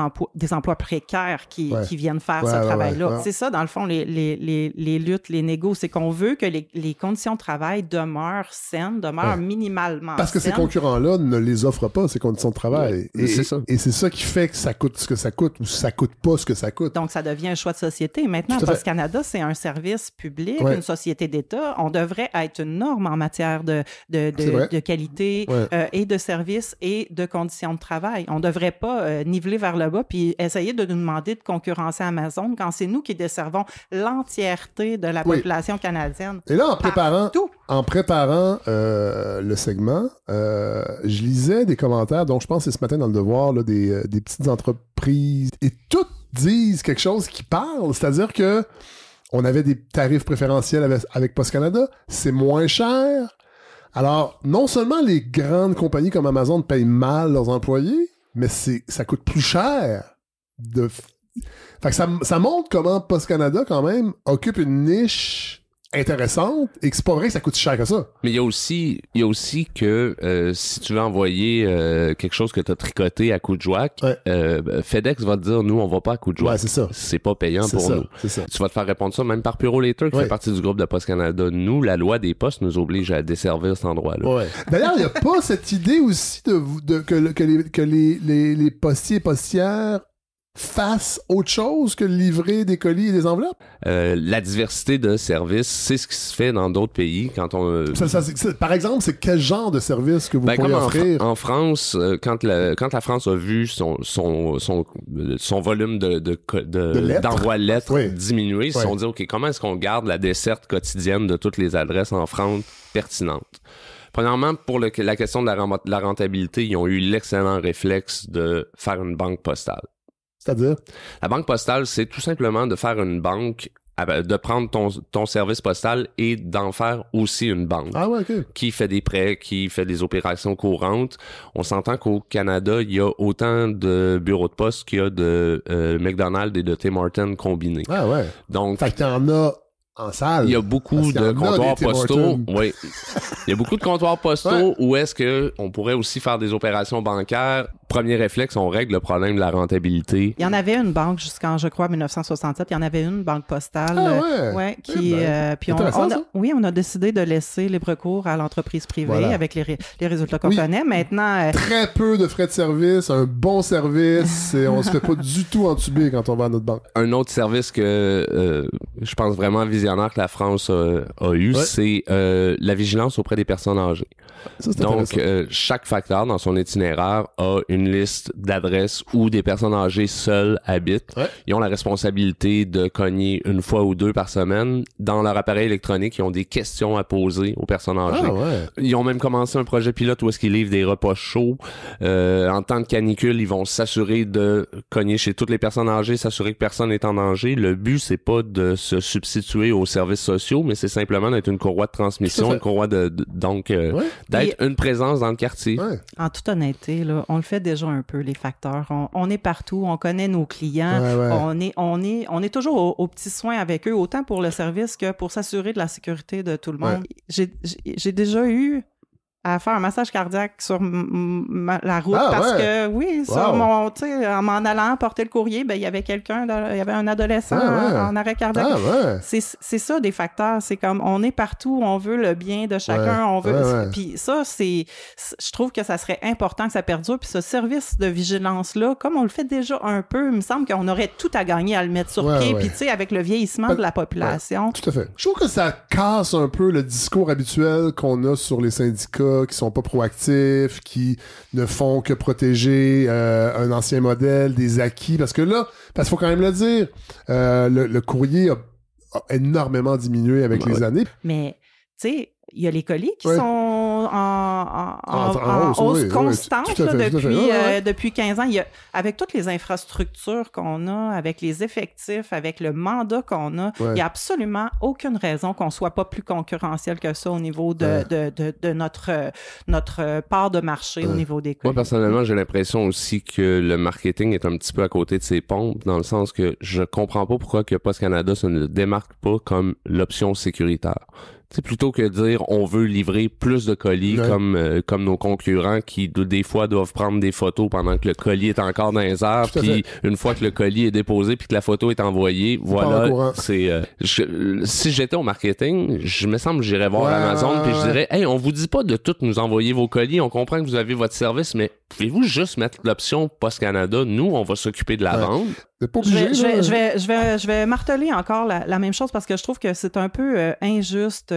H: des emplois précaires qui viennent faire ce travail-là. C'est ça, dans le fond, les luttes, les négos, c'est qu'on veut que les conditions de travail demeurent saines, demeurent minimalement
A: parce que
H: saines.
A: Ces concurrents-là ne les offrent pas, ces conditions de travail. Et c'est ça. Et c'est ça qui fait que ça coûte ce que ça coûte ou ça coûte pas ce que ça coûte.
H: Donc, ça devient un choix de société. Maintenant, Post Canada, c'est un service public, une société d'État. On devrait être une norme en matière de qualité et de services et de conditions de travail. On ne devrait pas niveler vers le bas puis essayer de nous demander de concurrencer Amazon quand c'est nous qui desservons l'entièreté de la population canadienne.
A: Et là, en préparant le segment, je lisais des commentaires, dont je pense que c'est ce matin dans Le Devoir, là, des petites entreprises, et toutes disent quelque chose qui parle, c'est-à-dire que on avait des tarifs préférentiels avec Post Canada, c'est moins cher. Alors, non seulement les grandes compagnies comme Amazon payent mal leurs employés, mais ça coûte plus cher. Fait que ça montre comment Post Canada, quand même, occupe une niche intéressante et que c'est pas vrai que ça coûte si cher que ça.
G: Mais il y a aussi que si tu veux envoyer quelque chose que tu as tricoté à coup de joie, FedEx va te dire nous on va pas à coup de joie.
A: Ouais, c'est ça.
G: C'est pas payant pour nous.
A: C'est ça.
G: Tu vas te faire répondre ça même par Purolator qui fait partie du groupe de Post Canada. Nous, la loi des postes nous oblige à desservir cet endroit-là.
A: Ouais. D'ailleurs, il y a pas cette idée aussi que les postiers et postières fassent autre chose que livrer des colis et des enveloppes?
G: La diversité de services, c'est ce qui se fait dans d'autres pays. Quand on
A: par exemple, c'est quel genre de service que vous pourriez offrir?
G: En France, quand la France a vu son volume d'envoi de lettres diminuer, ils se sont dit, OK, comment est-ce qu'on garde la desserte quotidienne de toutes les adresses en France pertinente? Premièrement, pour la question de la rentabilité, ils ont eu l'excellent réflexe de faire une banque postale.
A: C'est-à-dire?
G: La banque postale, c'est tout simplement de faire une banque, de prendre ton service postal et d'en faire aussi une banque.
A: Ah ouais, OK.
G: Qui fait des prêts, qui fait des opérations courantes. On s'entend qu'au Canada, il y a autant de bureaux de poste qu'il y a de McDonald's et de Tim Hortons combinés.
A: Ah ouais.
G: Donc,
A: fait que t'en as en salle.
G: Il y a beaucoup de comptoirs postaux. Oui. Il y a beaucoup de comptoirs postaux où est-ce que on pourrait aussi faire des opérations bancaires. Premier réflexe, on règle le problème de la rentabilité.
H: Il y en avait une banque jusqu'en, je crois, 1967. Il y en avait une banque postale. Puis on a décidé de laisser libre cours à l'entreprise privée avec les résultats qu'on connaît. Maintenant...
A: Très peu de frais de service, un bon service, et on se fait pas du tout entuber quand on va à notre banque.
G: Un autre service que je pense vraiment visionnaire que la France a eu, c'est la vigilance auprès des personnes âgées.
A: Ça,
G: donc, chaque facteur dans son itinéraire a une liste d'adresses où des personnes âgées seules habitent. Ils ont la responsabilité de cogner une fois ou deux par semaine. Dans leur appareil électronique, ils ont des questions à poser aux personnes âgées. Ils ont même commencé un projet pilote où est-ce qu'ils livrent des repas chauds. En temps de canicule, ils vont s'assurer de cogner chez toutes les personnes âgées, s'assurer que personne n'est en danger. Le but, c'est pas de se substituer aux services sociaux, mais c'est simplement d'être une courroie de transmission, une courroie d'être une présence dans le quartier.
H: En toute honnêteté, là, on le fait déjà un peu, les facteurs. On est partout, on connaît nos clients, on est toujours aux petits soins avec eux, autant pour le service que pour s'assurer de la sécurité de tout le monde. J'ai déjà eu à faire un massage cardiaque sur la route parce que, sur en m'en allant porter le courrier, il y avait quelqu'un, il y avait un adolescent en arrêt cardiaque. C'est ça, des facteurs. C'est comme, on est partout, on veut le bien de chacun, on veut... Puis ça, je trouve que ça serait important que ça perdure. Puis ce service de vigilance-là, comme on le fait déjà un peu, il me semble qu'on aurait tout à gagner à le mettre sur pied. Puis tu sais, avec le vieillissement de la population...
A: Tout à fait. Je trouve que ça casse un peu le discours habituel qu'on a sur les syndicats qui sont pas proactifs, qui ne font que protéger un ancien modèle, des acquis, parce qu'il faut quand même le dire, le courrier a énormément diminué avec les années.
H: Mais, tu sais, il y a les colis qui sont en hausse constante depuis 15 ans. Avec toutes les infrastructures qu'on a, avec les effectifs, avec le mandat qu'on a, il n'y a absolument aucune raison qu'on ne soit pas plus concurrentiel que ça au niveau de notre part de marché au niveau des colis.
G: Moi, personnellement, j'ai l'impression aussi que le marketing est un petit peu à côté de ses pompes, dans le sens que je comprends pas pourquoi que Post Canada se ne démarque pas comme l'option sécuritaire. C'est plutôt que de dire dire on veut livrer plus de colis comme nos concurrents qui des fois doivent prendre des photos pendant que le colis est encore dans les airs, puis une fois que le colis est déposé puis que la photo est envoyée, voilà, c'est si j'étais au marketing, je me semble que j'irais voir Amazon puis je dirais hey, on vous dit pas de tout nous envoyer vos colis, on comprend que vous avez votre service, mais pouvez-vous juste mettre l'option Post Canada, nous on va s'occuper de la vente.
H: Je vais marteler encore la même chose parce que je trouve que c'est un peu injuste.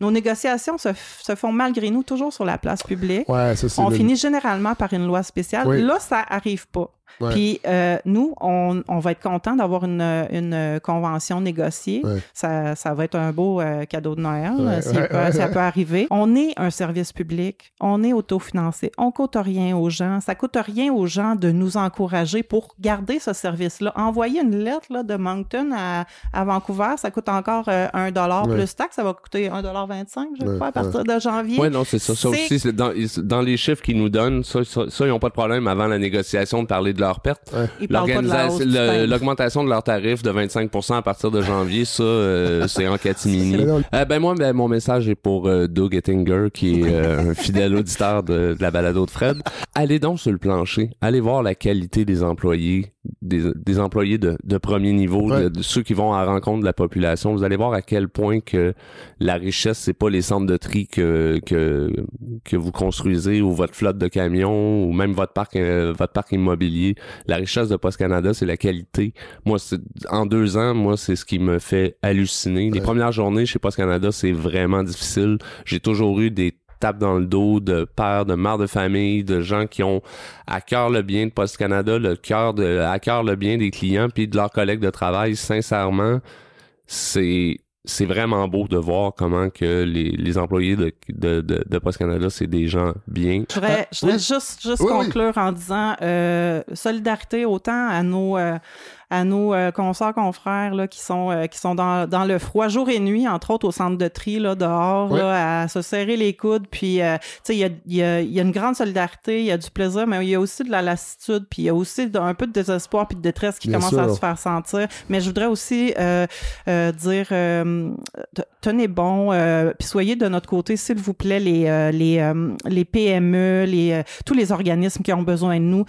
H: Nos négociations se font malgré nous toujours sur la place publique.
A: Ouais, ça,
H: on finit généralement par une loi spéciale.
A: Oui.
H: Là, ça arrive pas. Ouais. Puis nous, on va être content d'avoir une convention négociée. Ouais. Ça va être un beau cadeau de Noël, ça peut arriver. On est un service public, on est autofinancé, on coûte rien aux gens. Ça coûte rien aux gens de nous encourager pour garder ce service-là. Envoyer une lettre là, de Moncton à Vancouver, ça coûte encore $1 plus taxe. Ça va coûter $1,25, je crois, à partir de janvier.
G: Oui, non, c'est ça. Ça aussi, c'est dans les chiffres qu'ils nous donnent, ça, ils n'ont pas de problème avant la négociation de parler de leurs pertes. L'augmentation de leurs tarifs de 25% à partir de janvier, ça, c'est en catimini. Moi, mon message est pour Doug Ettinger, qui est un fidèle auditeur de la balado de Fred. Allez donc sur le plancher. Allez voir la qualité des employés, des employés de premier niveau, de ceux qui vont à la rencontre de la population. Vous allez voir à quel point que la richesse, c'est pas les centres de tri que vous construisez ou votre flotte de camions ou même votre parc immobilier. La richesse de Post Canada, c'est la qualité. Moi, en 2 ans, moi, c'est ce qui me fait halluciner. Les premières journées chez Post Canada, c'est vraiment difficile. J'ai toujours eu des tapes dans le dos de pères, de mères de famille, de gens qui ont à cœur le bien de Post Canada, à cœur le bien des clients puis de leurs collègues de travail. Sincèrement, c'est vraiment beau de voir comment que les employés de Post Canada, c'est des gens bien.
H: Je voudrais juste conclure en disant solidarité autant à nos consoeurs, confrères là, qui sont dans le froid jour et nuit, entre autres au centre de tri là, dehors, là, à se serrer les coudes. Puis, tu sais, il y a une grande solidarité, il y a du plaisir, mais il y a aussi de la lassitude, puis il y a aussi un peu de désespoir puis de détresse qui commence à se faire sentir. Mais je voudrais aussi dire, tenez bon, puis soyez de notre côté, s'il vous plaît, les PME, tous les organismes qui ont besoin de nous.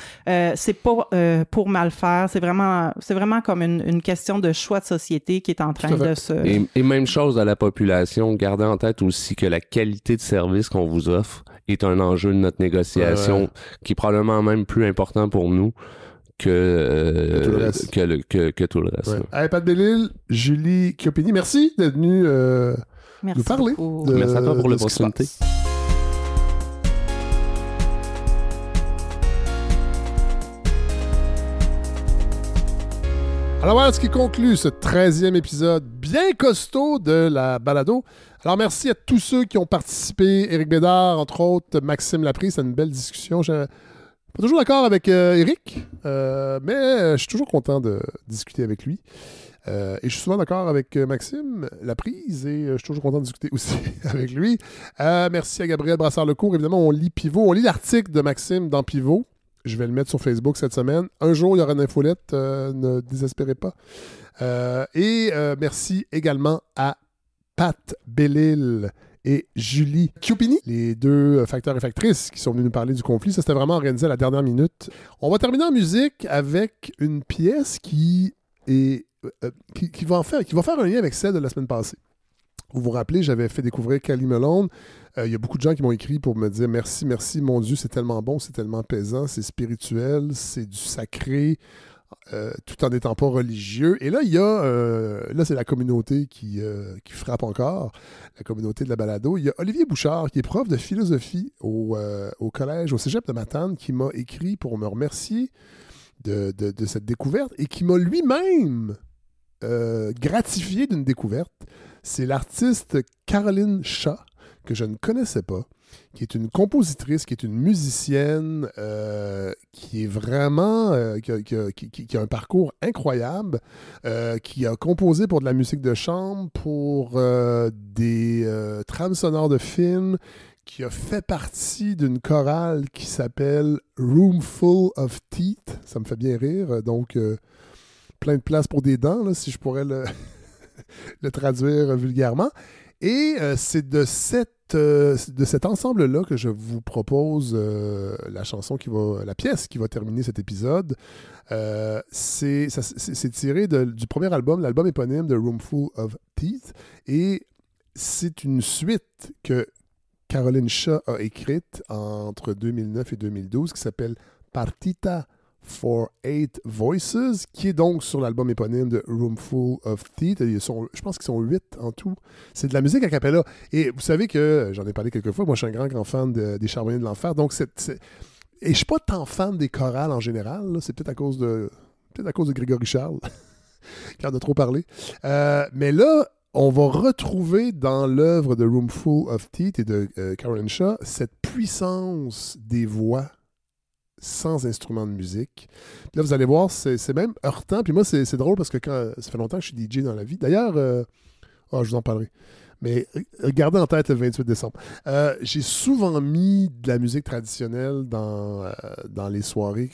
H: C'est pas pour mal faire, c'est vraiment comme une question de choix de société qui est en train de se...
G: Et même chose à la population, gardez en tête aussi que la qualité de service qu'on vous offre est un enjeu de notre négociation qui est probablement même plus important pour nous que tout le reste.
A: Hey, Pat Bellil, Julie Chiopini, merci d'être venue nous parler.
G: Merci à toi pour l'opportunité.
A: Alors voilà ce qui conclut ce 13e épisode bien costaud de la balado. Alors merci à tous ceux qui ont participé. Éric Bédard, entre autres, Maxime Laprise, c'est une belle discussion. Je ne suis pas toujours d'accord avec Éric, mais je suis toujours content de discuter avec lui. Et je suis souvent d'accord avec Maxime Laprise et je suis toujours content de discuter aussi avec lui. Merci à Gabriel Brassard-Lecourt. Évidemment, on lit Pivot. On lit l'article de Maxime dans Pivot. Je vais le mettre sur Facebook cette semaine. Un jour, il y aura une infolette. Ne désespérez pas. Merci également à Pat Bellil et Julie Chiopini, les 2 facteurs et factrices qui sont venus nous parler du conflit. Ça, c'était vraiment organisé à la dernière minute. On va terminer en musique avec une pièce qui va faire un lien avec celle de la semaine passée. Vous vous rappelez, j'avais fait découvrir Cali Malone. Il y a beaucoup de gens qui m'ont écrit pour me dire merci, mon Dieu, c'est tellement bon, c'est tellement pesant, c'est spirituel, c'est du sacré, tout en n'étant pas religieux. Et là, il y a, c'est la communauté qui frappe encore, la communauté de la balado. Il y a Olivier Bouchard, qui est prof de philosophie au collège, au cégep de Matane, qui m'a écrit pour me remercier de cette découverte et qui m'a lui-même gratifié d'une découverte. C'est l'artiste Caroline Shaw, que je ne connaissais pas, qui est une compositrice, qui est une musicienne, qui est vraiment... qui a un parcours incroyable, qui a composé pour de la musique de chambre, pour des trames sonores de films, qui a fait partie d'une chorale qui s'appelle Room Full of Teeth. Ça me fait bien rire. Donc, plein de place pour des dents, là, si je pourrais le traduire vulgairement. Et c'est de cet ensemble-là que je vous propose la pièce qui va terminer cet épisode. C'est tiré du premier album, l'album éponyme de Roomful of Teeth. Et c'est une suite que Caroline Shaw a écrite entre 2009 et 2012 qui s'appelle Partita for 8 Voices, qui est donc sur l'album éponyme de Roomful of Teeth. Je pense qu'ils sont 8 en tout. C'est de la musique a cappella. Et vous savez que, j'en ai parlé quelques fois, moi je suis un grand fan des Charbonniers de l'Enfer, donc et je suis pas tant fan des chorales en général, là. C'est peut-être à cause de Grégory Charles, qui en a trop parlé. Mais là, on va retrouver dans l'œuvre de Roomful of Teeth et de Caroline Shaw cette puissance des voix sans instrument de musique. Puis là, vous allez voir, c'est même heurtant. Puis moi, c'est drôle parce que ça fait longtemps que je suis DJ dans la vie. D'ailleurs, je vous en parlerai. Mais gardez en tête le 28 décembre. J'ai souvent mis de la musique traditionnelle dans les soirées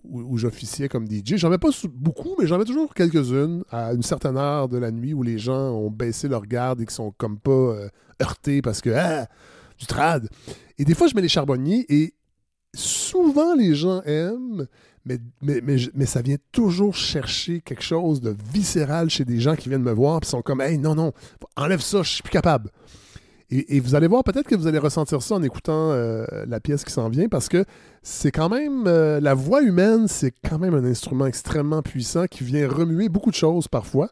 A: où j'officiais comme DJ. J'en mets pas beaucoup, mais j'en mets toujours quelques-unes à une certaine heure de la nuit où les gens ont baissé leur garde et qui sont comme pas heurtés parce que du trad. Et des fois, je mets les Charbonniers et souvent les gens aiment, mais ça vient toujours chercher quelque chose de viscéral chez des gens qui viennent me voir et sont comme « Hey, non, enlève ça, je suis plus capable. » Et vous allez voir, peut-être que vous allez ressentir ça en écoutant la pièce qui s'en vient, parce que c'est quand même... la voix humaine, c'est quand même un instrument extrêmement puissant qui vient remuer beaucoup de choses parfois.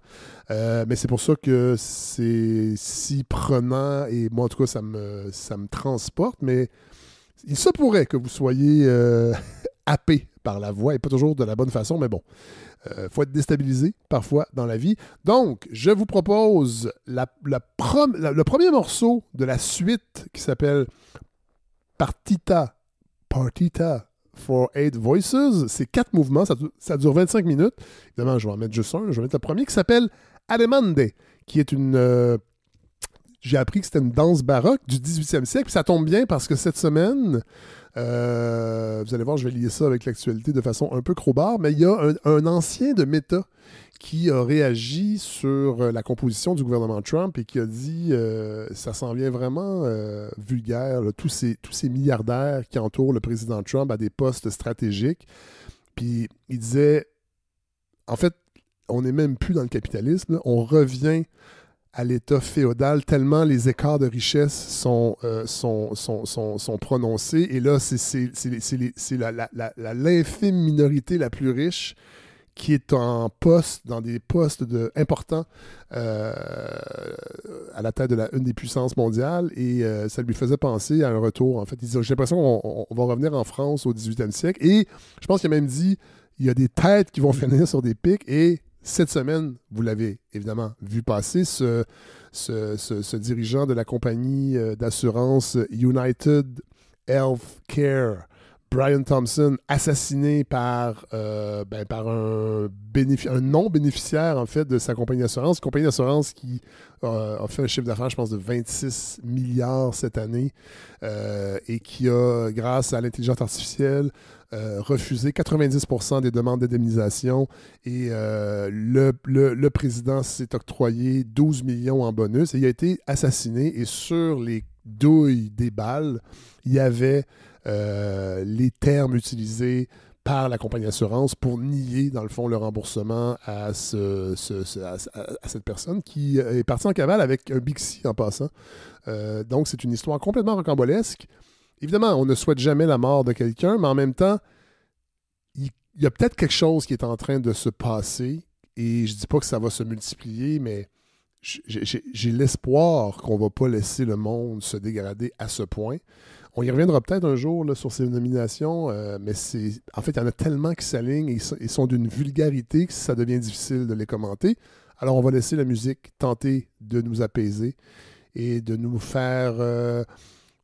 A: Mais c'est pour ça que c'est si prenant, et moi, en tout cas, ça me transporte, mais il se pourrait que vous soyez happé par la voix, et pas toujours de la bonne façon, mais bon. Faut être déstabilisé parfois dans la vie. Donc, je vous propose le premier morceau de la suite qui s'appelle Partita for 8 Voices. C'est 4 mouvements, ça dure 25 minutes. Évidemment, je vais en mettre juste un. Je vais mettre le premier qui s'appelle Ademande, qui est une... j'ai appris que c'était une danse baroque du 18e siècle. Puis ça tombe bien parce que cette semaine... vous allez voir, je vais lier ça avec l'actualité de façon un peu crowbar, mais il y a un ancien de Meta qui a réagi sur la composition du gouvernement Trump et qui a dit ça s'en vient vraiment vulgaire, là, tous ces milliardaires qui entourent le président Trump à des postes stratégiques. Puis il disait, en fait, on n'est même plus dans le capitalisme, là, on revient à l'état féodal, tellement les écarts de richesse sont prononcés. Et là, c'est l'infime minorité la plus riche qui est en poste, dans des postes importants à la tête de une des puissances mondiales. Et ça lui faisait penser à un retour. En fait, il disait, j'ai l'impression qu'on va revenir en France au 18e siècle. Et je pense qu'il a même dit, il y a des têtes qui vont finir sur des pics. Et cette semaine, vous l'avez évidemment vu passer, ce dirigeant de la compagnie d'assurance United Healthcare, Brian Thompson, assassiné par un non-bénéficiaire en fait de sa compagnie d'assurance. Une compagnie d'assurance qui a fait un chiffre d'affaires, je pense, de 26 milliards cette année et qui a, grâce à l'intelligence artificielle, refusé 90% des demandes d'indemnisation et le président s'est octroyé 12 millions en bonus et il a été assassiné. Et sur les douilles des balles, il y avait les termes utilisés par la compagnie d'assurance pour nier, dans le fond, le remboursement à cette personne qui est partie en cavale avec un Bixi en passant. Donc, c'est une histoire complètement rocambolesque. Évidemment, on ne souhaite jamais la mort de quelqu'un, mais en même temps, il y a peut-être quelque chose qui est en train de se passer et je ne dis pas que ça va se multiplier, mais j'ai l'espoir qu'on ne va pas laisser le monde se dégrader à ce point. On y reviendra peut-être un jour là, sur ces nominations, mais en fait, il y en a tellement qui s'alignent et ils sont d'une vulgarité que ça devient difficile de les commenter. Alors, on va laisser la musique tenter de nous apaiser et de nous faire...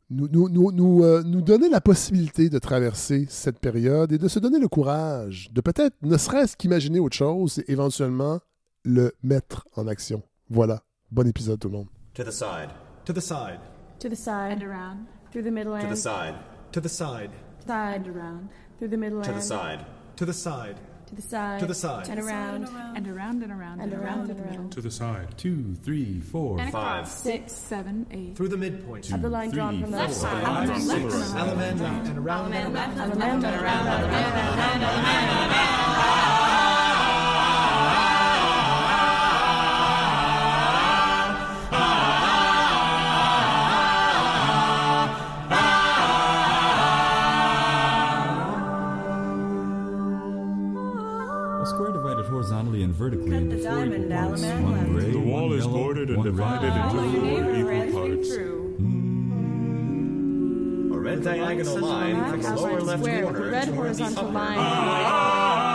A: nous donner la possibilité de traverser cette période et de se donner le courage de peut-être, ne serait-ce qu'imaginer autre chose et éventuellement le mettre en action. Voilà. Bon épisode tout le monde.
I: To the side. To the side.
J: To the side. And around. Through the middle
I: To
J: end.
I: the side. To the side.
J: Side. And around. Through the middle
I: To
J: end.
I: the side. To the side.
J: To the side.
I: To the side.
J: And around.
K: And around and around and around in the middle.
L: To the side. 2, 3, 4,
K: And
L: 5,
K: across. 6, 7, 8.
I: Through the midpoint.
J: Of the line drawn from the left side.
I: Element and around and around.
J: Element and around.
L: horizontally and vertically
M: Cut
L: into
M: the
L: 4
M: diamond
L: equal parts.
M: element.
L: One gray,
N: The wall
L: one
N: is
L: yellow,
N: bordered and
L: one
N: divided
L: red.
N: into 4 equal parts.
I: A red diagonal line from the lower left
J: Square with
I: corner
J: a red
I: toward the
J: horizontal
I: upper.
J: line.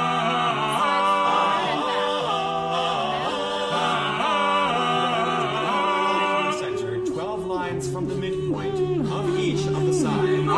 I: Center, 12 lines from the midpoint of each of the sides.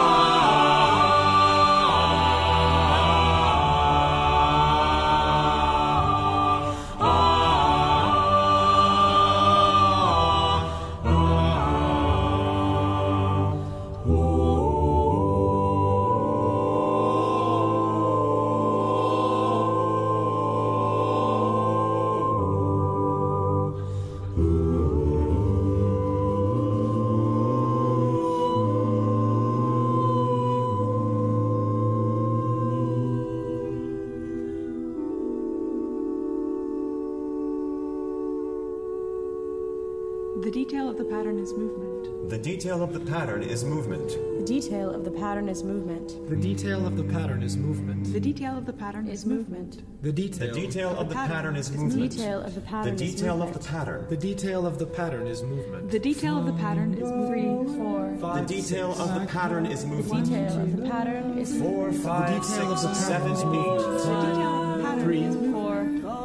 K: The detail of the pattern is movement.
I: The detail of the pattern is movement.
J: The detail of the pattern is movement.
I: The detail of the pattern is movement.
K: The detail of the pattern is movement.
I: The detail of the pattern is movement.
J: The detail of the pattern
I: The
J: is
I: detail of the
J: movement.
I: pattern. The detail of the pattern is movement.
K: The detail of the pattern is movement.
J: 3, 4,
I: The detail of the pattern is
J: the
I: movement.
J: detail of the pattern is
I: 4, 5, 6, 7, 8.
K: The detail of the pattern is
J: 4.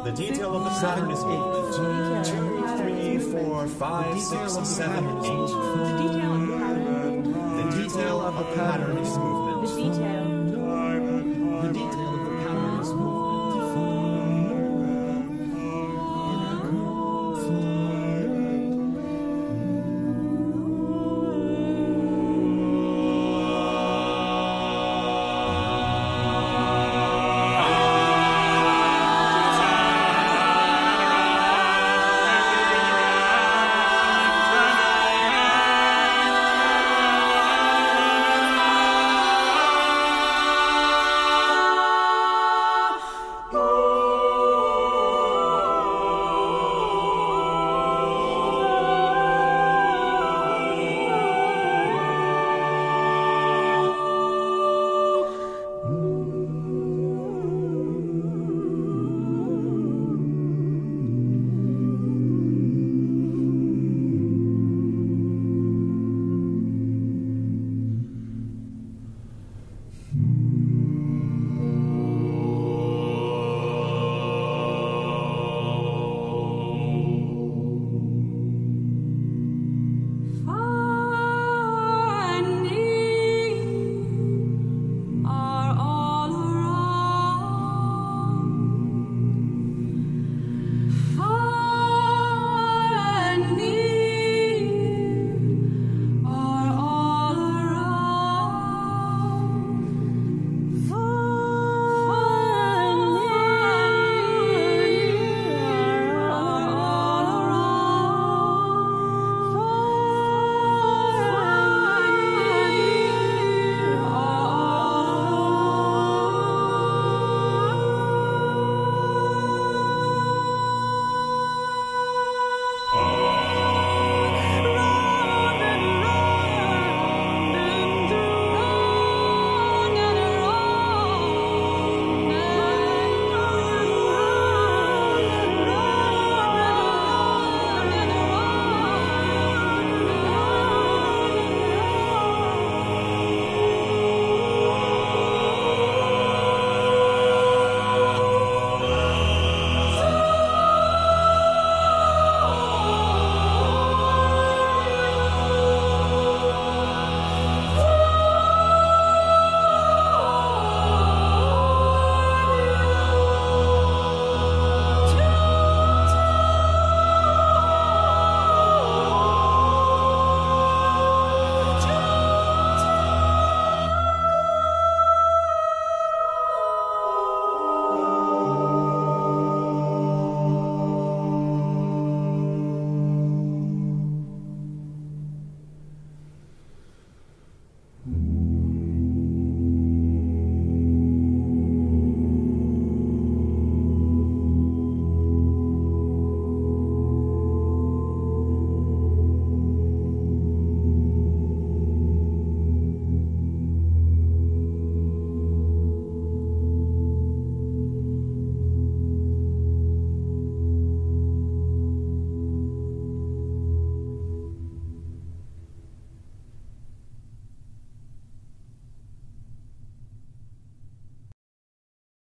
I: The detail of the pattern is movement. 2, 3, 4, 5, 6, 7, 8.
K: The detail of the pattern.
I: The detail of the pattern is movement.
J: The detail.
I: The detail